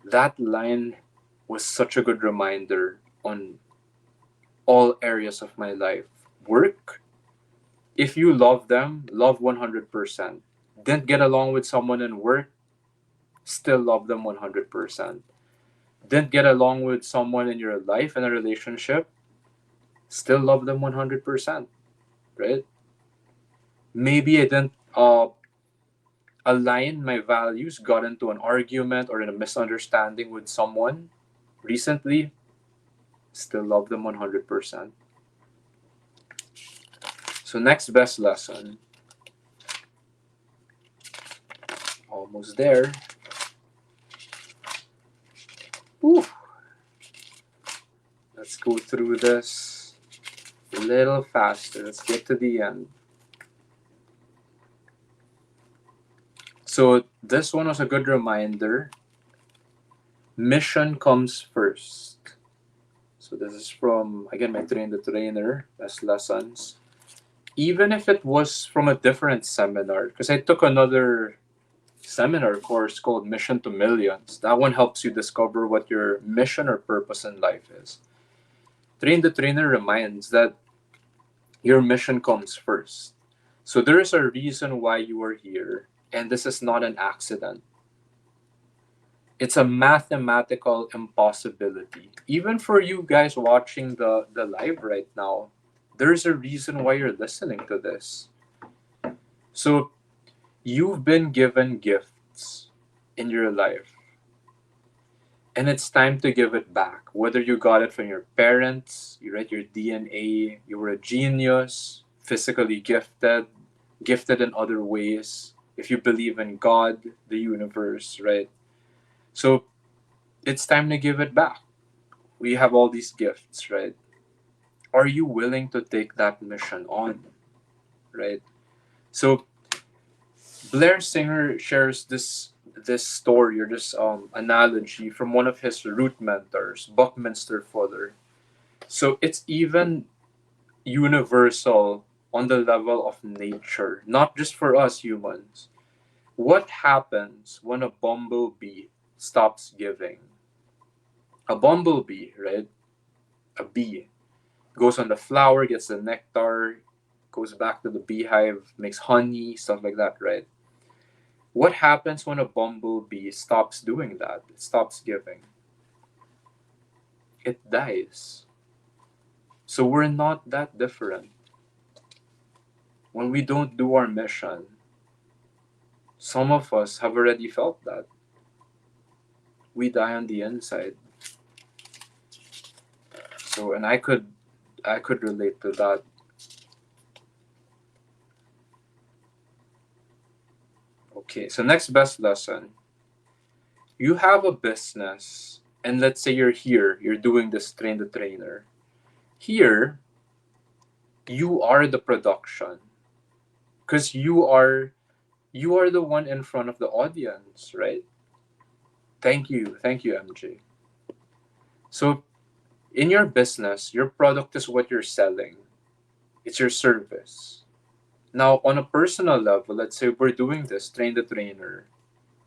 That line was such a good reminder on all areas of my life. Work, if you love them, love 100%. Didn't get along with someone in work, still love them 100%. Didn't get along with someone in your life, in a relationship, still love them 100%, right? Maybe I didn't align my values, got into an argument or in a misunderstanding with someone recently, still love them 100%. So next best lesson. Almost there. Whew. Let's go through this a little faster. Let's get to the end. So this one was a good reminder. Mission comes first. So this is from, again, my Train the Trainer, best lessons. Even if it was from a different seminar, because I took another seminar course called Mission to Millions. That one helps you discover what your mission or purpose in life is. Train the Trainer reminds that your mission comes first. So there is a reason why you are here, and this is not an accident. It's a mathematical impossibility. Even for you guys watching the live right now, there's a reason why you're listening to this. So you've been given gifts in your life, and it's time to give it back. Whether you got it from your parents, you read your DNA, you were a genius, physically gifted, gifted in other ways, if you believe in God, the universe, right? So it's time to give it back. We have all these gifts, right? Are you willing to take that mission on, right? So Blair Singer shares this story or this analogy from one of his root mentors, Buckminster Fuller. So it's even universal on the level of nature, not just for us humans. What happens when a bumblebee stops giving? A bumblebee, right? A bee goes on the flower, gets the nectar, goes back to the beehive, makes honey, stuff like that, right? What happens when a bumblebee stops doing that? It stops giving. It dies. So we're not that different. When we don't do our mission, some of us have already felt that. We die on the inside. So, and I could relate to that. Okay, so next best lesson. You have a business, and let's say you're here, you're doing this Train the Trainer. Here, you are the production. Because you are the one in front of the audience, right? Thank you, MJ. So in your business, your product is what you're selling. It's your service. Now, on a personal level, let's say we're doing this, Train the Trainer.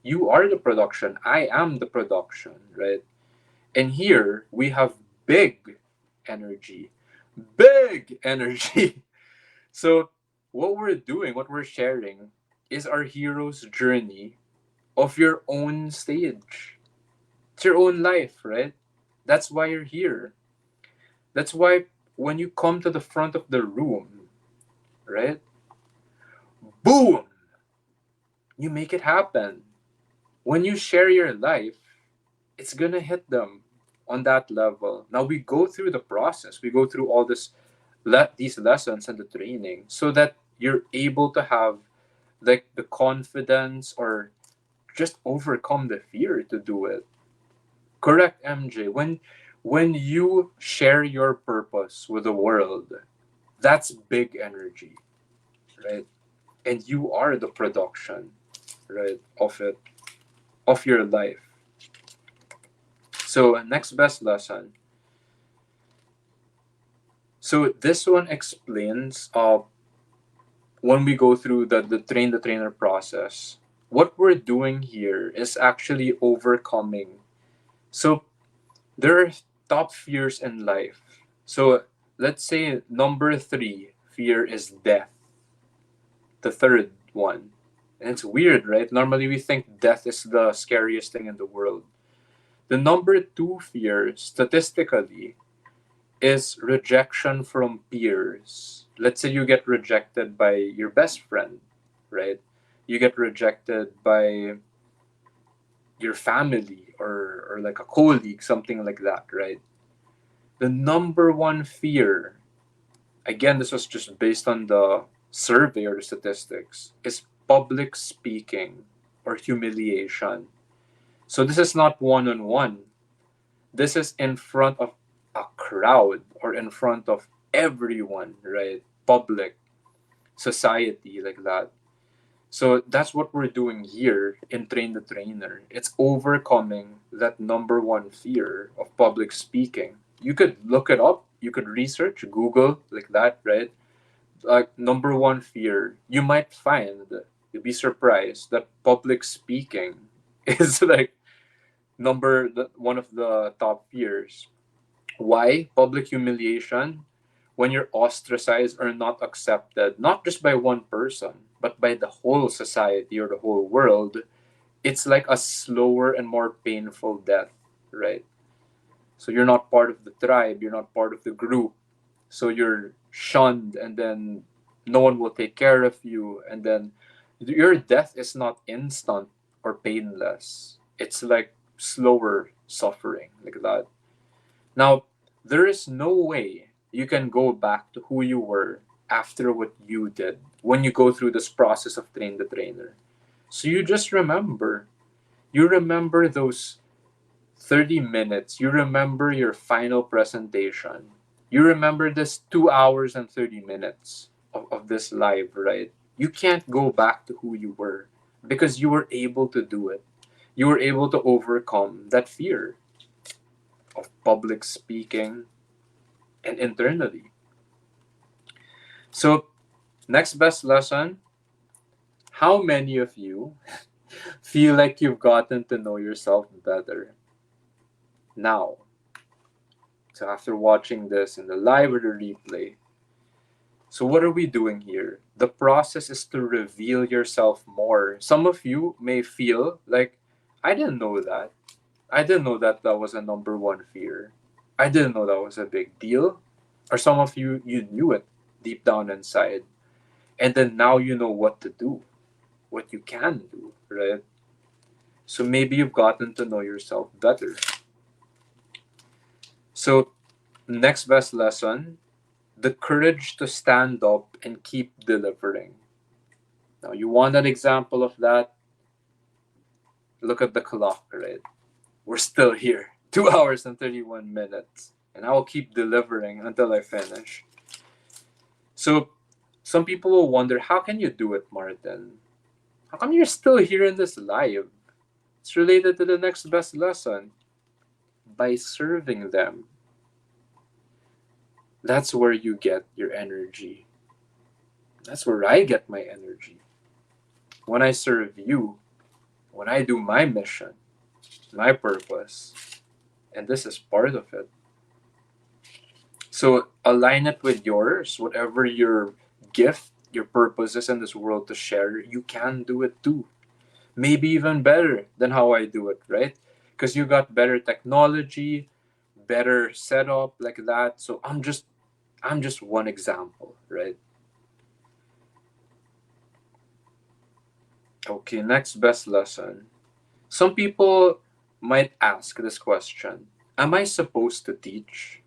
You are the production. I am the production, right? And here we have big energy. Big energy. So what we're doing, what we're sharing, is our hero's journey of your own stage. It's your own life, right? That's why you're here. That's why when you come to the front of the room, right? Boom! You make it happen. When you share your life, it's gonna hit them on that level. Now we go through the process. We go through all these lessons and the training so that you're able to have like the confidence or just overcome the fear to do it. Correct, MJ. When you share your purpose with the world, that's big energy, right? And you are the production, right, of it, of your life. So next best lesson. So this one explains when we go through the Train the Trainer process, what we're doing here is actually overcoming. So there are top fears in life. So let's say number 3 fear is death. The third one. And it's weird, right? Normally we think death is the scariest thing in the world. The number 2 fear, statistically, is rejection from peers. Let's say you get rejected by your best friend, right? You get rejected by your family or like a colleague, something like that, right? The number 1 fear, again, this was just based on the survey or the statistics, is public speaking or humiliation. So this is not one-on-one. This is in front of a crowd or in front of everyone, right? Public, society, like that. So that's what we're doing here in Train the Trainer. It's overcoming that number 1 fear of public speaking. You could look it up, you could research, Google, like that, right? Like number 1 fear, you might find you'd be surprised that public speaking is like one of the top fears. Why? Public humiliation, when you're ostracized or not accepted, not just by one person, but by the whole society or the whole world, it's like a slower and more painful death, right? So you're not part of the tribe, you're not part of the group. So you're shunned, and then no one will take care of you. And then your death is not instant or painless, it's like slower suffering, like that. Now, there is no way you can go back to who you were after what you did when you go through this process of train the trainer. So you just remember. You remember those 30 minutes. You remember your final presentation. You remember this 2 hours and 30 minutes of this live, right? You can't go back to who you were because you were able to do it. You were able to overcome that fear of public speaking and internally. So, next best lesson, how many of you feel like you've gotten to know yourself better now? So, after watching this in the live or the replay, so what are we doing here? The process is to reveal yourself more. Some of you may feel like, I didn't know that. I didn't know that that was a number one fear. I didn't know that was a big deal. Or some of you, you knew it deep down inside. And then now you know what to do, what you can do, right? So maybe you've gotten to know yourself better. So, next best lesson, the courage to stand up and keep delivering. Now, you want an example of that? Look at the clock, right? We're still here. 2 hours and 31 minutes. And I will keep delivering until I finish. So, some people will wonder, how can you do it, Martin? How come you're still here in this live? It's related to the next best lesson. By serving them. That's where you get your energy. That's where I get my energy. When I serve you, when I do my mission, my purpose, and this is part of it. So align it with yours, whatever your gift, your purpose is in this world to share, you can do it too. Maybe even better than how I do it, right? Because you got better technology, better setup like that. So I'm just one example, right? Okay, next best lesson. Some people might ask this question: am I supposed to teach?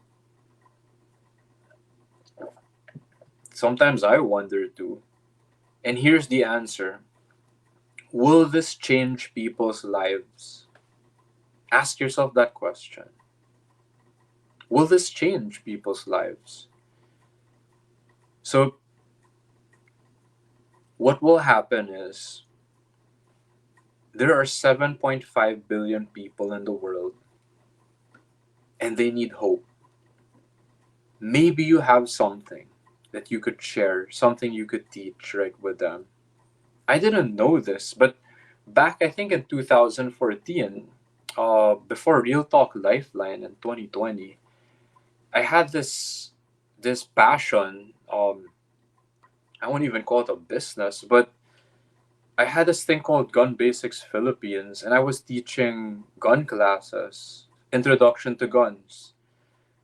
Sometimes I wonder too. And here's the answer: will this change people's lives? Ask yourself that question. Will this change people's lives? So, what will happen is there are 7.5 billion people in the world, and they need hope. Maybe you have something that you could share, something you could teach right with them. I didn't know this, but back I think in 2014, before Real Talk Lifeline in 2020, I had this passion. I won't even call it a business, but I had this thing called Gun Basics Philippines, and I was teaching gun classes, introduction to guns.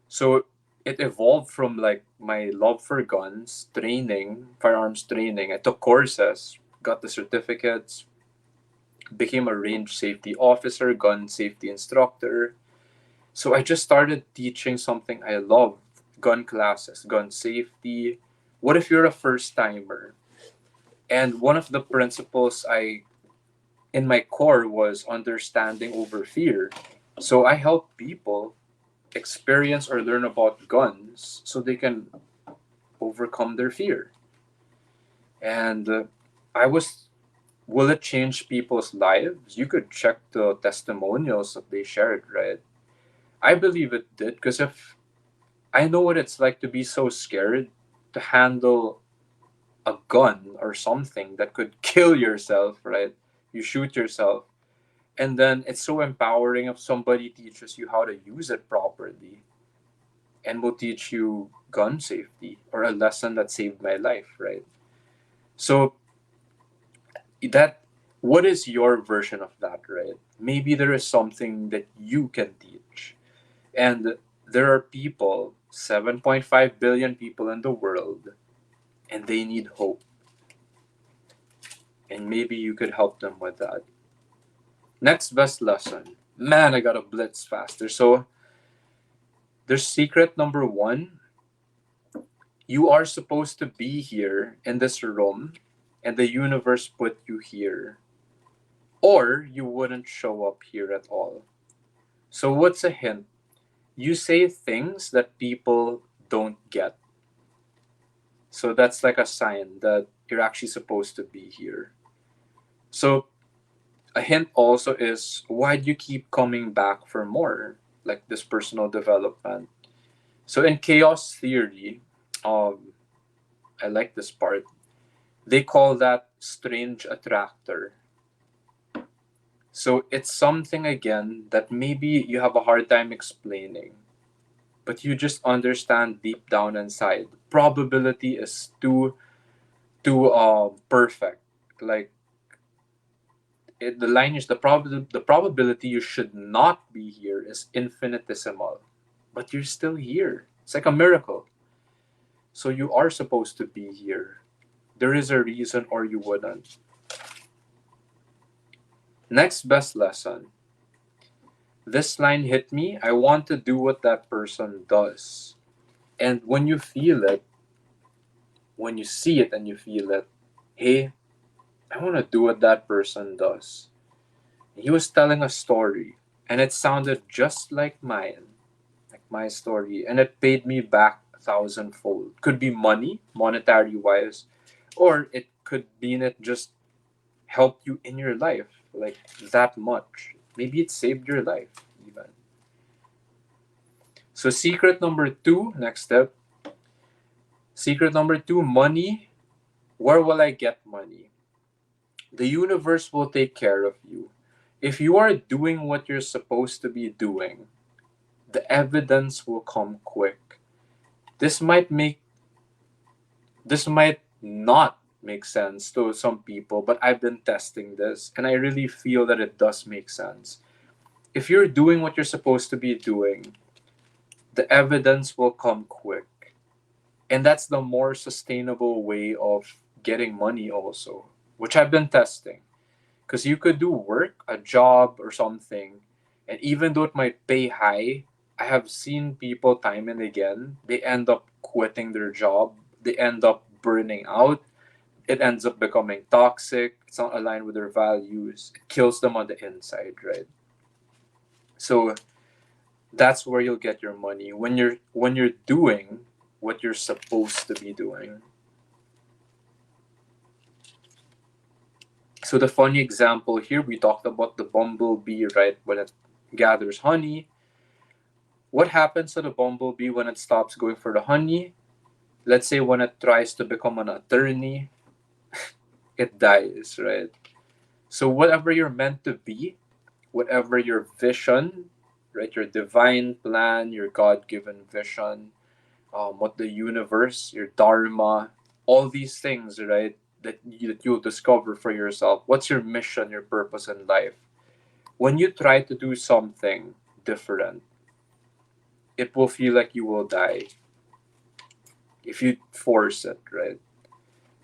So it evolved from like my love for guns, training, firearms training. I took courses, got the certificates, became a range safety officer, gun safety instructor. So I just started teaching something I love, gun classes, gun safety. What if you're a first timer? And one of the principles in my core was understanding over fear. So I help people experience or learn about guns so they can overcome their fear. And I was, will it change people's lives? You could check the testimonials that they shared, right? I believe it did, because if I know what it's like to be so scared to handle a gun or something that could kill yourself, right? You shoot yourself. And then it's so empowering if somebody teaches you how to use it properly and will teach you gun safety or a lesson that saved my life, right? So that what is your version of that, right? Maybe there is something that you can teach. And there are people, 7.5 billion people in the world, and they need hope. And maybe you could help them with that. Next best lesson. Man, I gotta blitz faster. So there's secret number one. You are supposed to be here in this room, and the universe put you here, or you wouldn't show up here at all. So what's a hint? You say things that people don't get. So that's like a sign that you're actually supposed to be here. So a hint also is, why do you keep coming back for more, like this personal development? So in chaos theory, I like this part. They call that strange attractor. So it's something again that maybe you have a hard time explaining, but you just understand deep down inside. Probability is too perfect. Like the line is the probability you should not be here is infinitesimal, but you're still here. It's like a miracle. So you are supposed to be here. There is a reason, or you wouldn't. Next best lesson. This line hit me. I want to do what that person does. And when you feel it, when you see it and you feel it, hey, I want to do what that person does. He was telling a story, and it sounded just like mine, like my story, and it paid me back 1,000-fold. Could be money, monetary wise, or it could mean it just helped you in your life, like that much. Maybe it saved your life, even. So, secret number two, next step. Secret number two, money. Where will I get money? The universe will take care of you. If you are doing what you're supposed to be doing, the evidence will come quick. This might not make sense to some people, but I've been testing this and I really feel that it does make sense. If you're doing what you're supposed to be doing, the evidence will come quick. And that's the more sustainable way of getting money also, which I've been testing. Because you could do work, a job or something, and even though it might pay high, I have seen people time and again, they end up quitting their job, they end up burning out, it ends up becoming toxic, it's not aligned with their values, it kills them on the inside, right? So that's where you'll get your money when you're doing what you're supposed to be doing. So the funny example here, we talked about the bumblebee, right? When it gathers honey, what happens to the bumblebee when it stops going for the honey? Let's say when it tries to become an attorney, it dies, right? So whatever you're meant to be, whatever your vision, right? Your divine plan, your God-given vision, what the universe, your dharma, all these things, right? That you'll discover for yourself. What's your mission, your purpose in life? When you try to do something different, it will feel like you will die if you force it, right?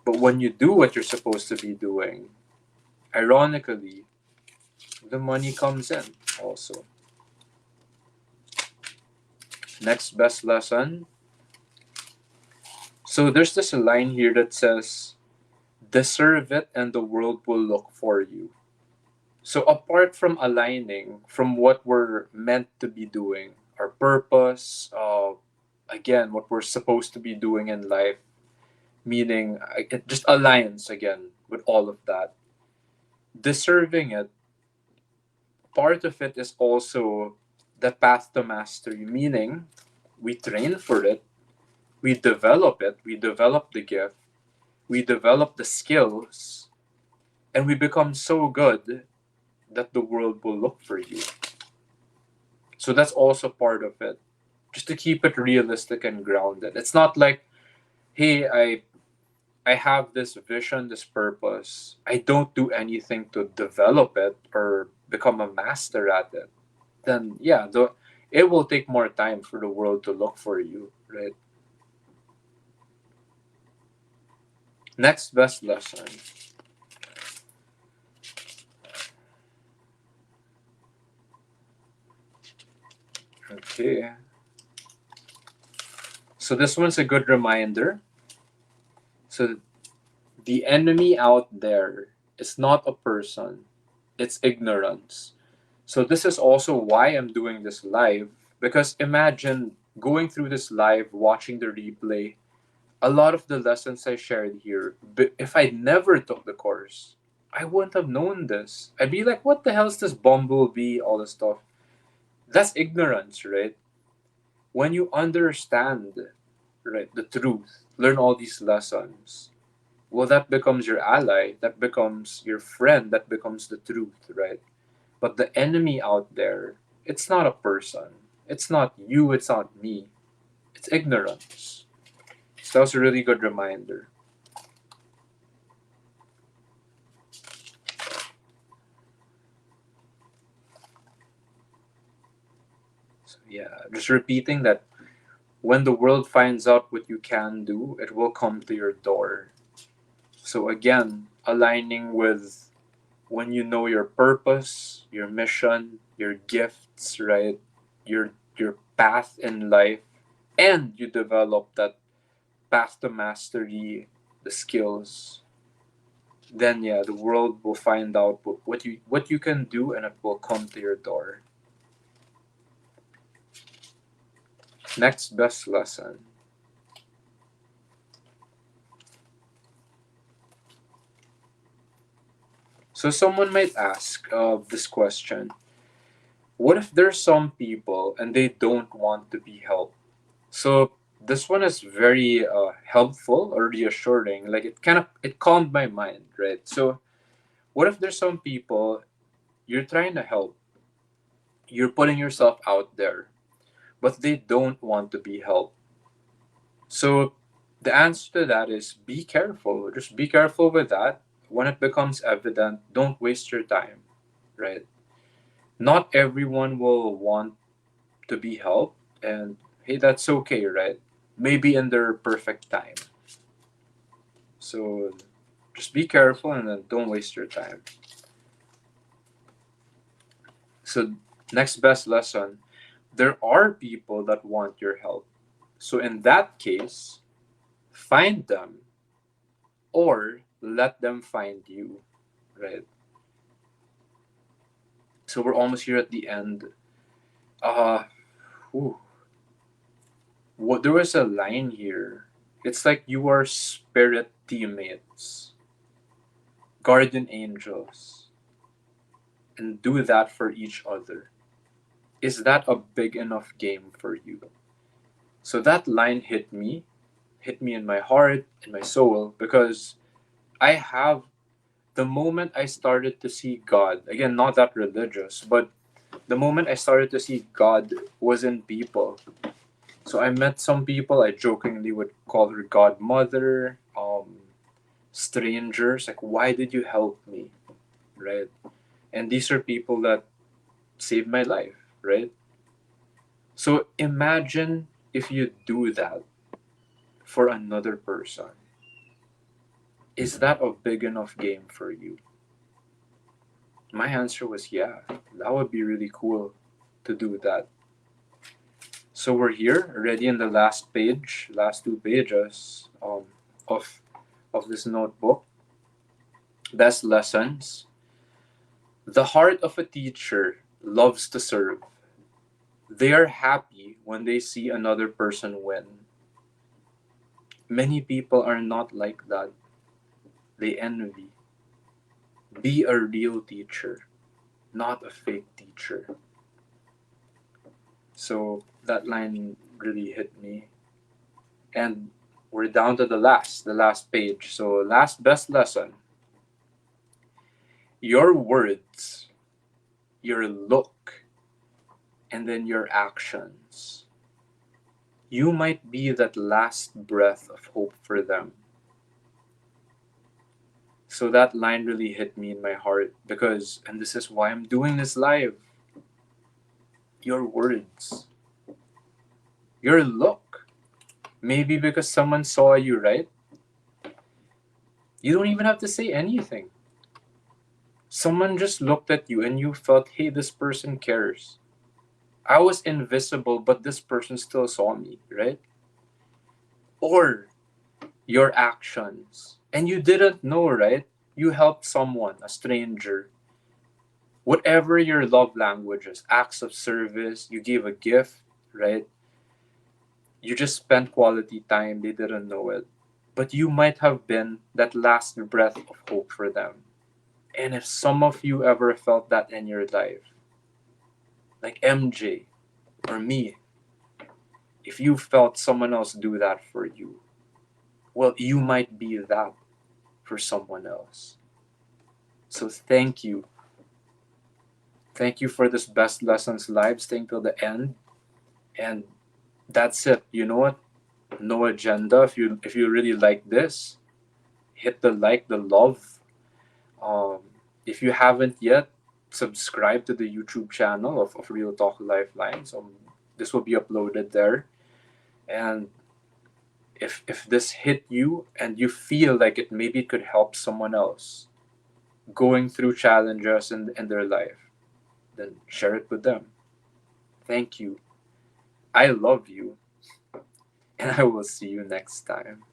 But when you do what you're supposed to be doing, ironically, the money comes in also. Next best lesson. So there's this line here that says, deserve it and the world will look for you. So apart from aligning from what we're meant to be doing, our purpose, again, what we're supposed to be doing in life, meaning it just aligns again with all of that. Deserving it, part of it is also the path to mastery, meaning we train for it, we develop the gift, we develop the skills, and we become so good that the world will look for you. So that's also part of it. Just to keep it realistic and grounded. It's not like, hey, I have this vision, this purpose. I don't do anything to develop it or become a master at it. Then yeah, it will take more time for the world to look for you, right? Next best lesson. Okay. So this one's a good reminder. So the enemy out there is not a person, it's ignorance. So this is also why I'm doing this live, because imagine going through this live, watching the replay, a lot of the lessons I shared here, if I never took the course, I wouldn't have known this. I'd be like, what the hell is this bumblebee, all this stuff? That's ignorance, right? When you understand, right, the truth, learn all these lessons, well, that becomes your ally, that becomes your friend, that becomes the truth, right? But the enemy out there, it's not a person. It's not you, it's not me. It's ignorance. So that was a really good reminder. So yeah, just repeating that when the world finds out what you can do, it will come to your door. So again, aligning with when you know your purpose, your mission, your gifts, right? Your path in life, and you develop that path to mastery, the skills, then yeah, the world will find out what you can do, and it will come to your door. Next best lesson. So someone might ask this question: what if there's some people and they don't want to be helped? So this one is very helpful or reassuring. Like it calmed my mind, right? So what if there's some people you're trying to help, you're putting yourself out there, but they don't want to be helped? So the answer to that is be careful. Just be careful with that. When it becomes evident, don't waste your time, right? Not everyone will want to be helped, and hey, that's okay, right? Maybe in their perfect time. So just be careful and then don't waste your time. So, next best lesson, there are people that want your help. So, in that case, find them or let them find you, right? So, we're almost here at the end. Uh, whew. What, there was a line here. It's like you are spirit teammates, guardian angels, and do that for each other. Is that a big enough game for you? So that line hit me in my heart, in my soul, because I have, the moment I started to see God, again, not that religious, but the moment I started to see God was in people. So I met some people I jokingly would call her godmother, strangers, like, why did you help me? Right? And these are people that saved my life, right? So imagine if you do that for another person. Is that a big enough game for you? My answer was yeah, that would be really cool to do that. So we're here already in the last page, last two pages of this notebook. Best lessons. The heart of a teacher loves to serve. They are happy when they see another person win. Many people are not like that. They envy. Be a real teacher, not a fake teacher. So that line really hit me. And we're down to the last page. So last best lesson. Your words, your look, and then your actions. You might be that last breath of hope for them. So that line really hit me in my heart because, and this is why I'm doing this live. Your words, your look. Maybe because someone saw you, right? You don't even have to say anything. Someone just looked at you and you felt, hey, this person cares. I was invisible, but this person still saw me, right? Or your actions. And you didn't know, right? You helped someone, a stranger. Whatever your love languages, acts of service, you gave a gift, right? You just spent quality time, they didn't know it. But you might have been that last breath of hope for them. And if some of you ever felt that in your life, like MJ or me, if you felt someone else do that for you, well, you might be that for someone else. So thank you. Thank you for this Best Lessons Live, staying till the end. And that's it. You know what? No agenda. If you really like this, hit the like, the love. Um, if you haven't yet, subscribe to the YouTube channel of Real Talk Lifelines. This will be uploaded there. And if this hit you and you feel like it maybe it could help someone else going through challenges in their life, then share it with them. Thank you. I love you. And I will see you next time.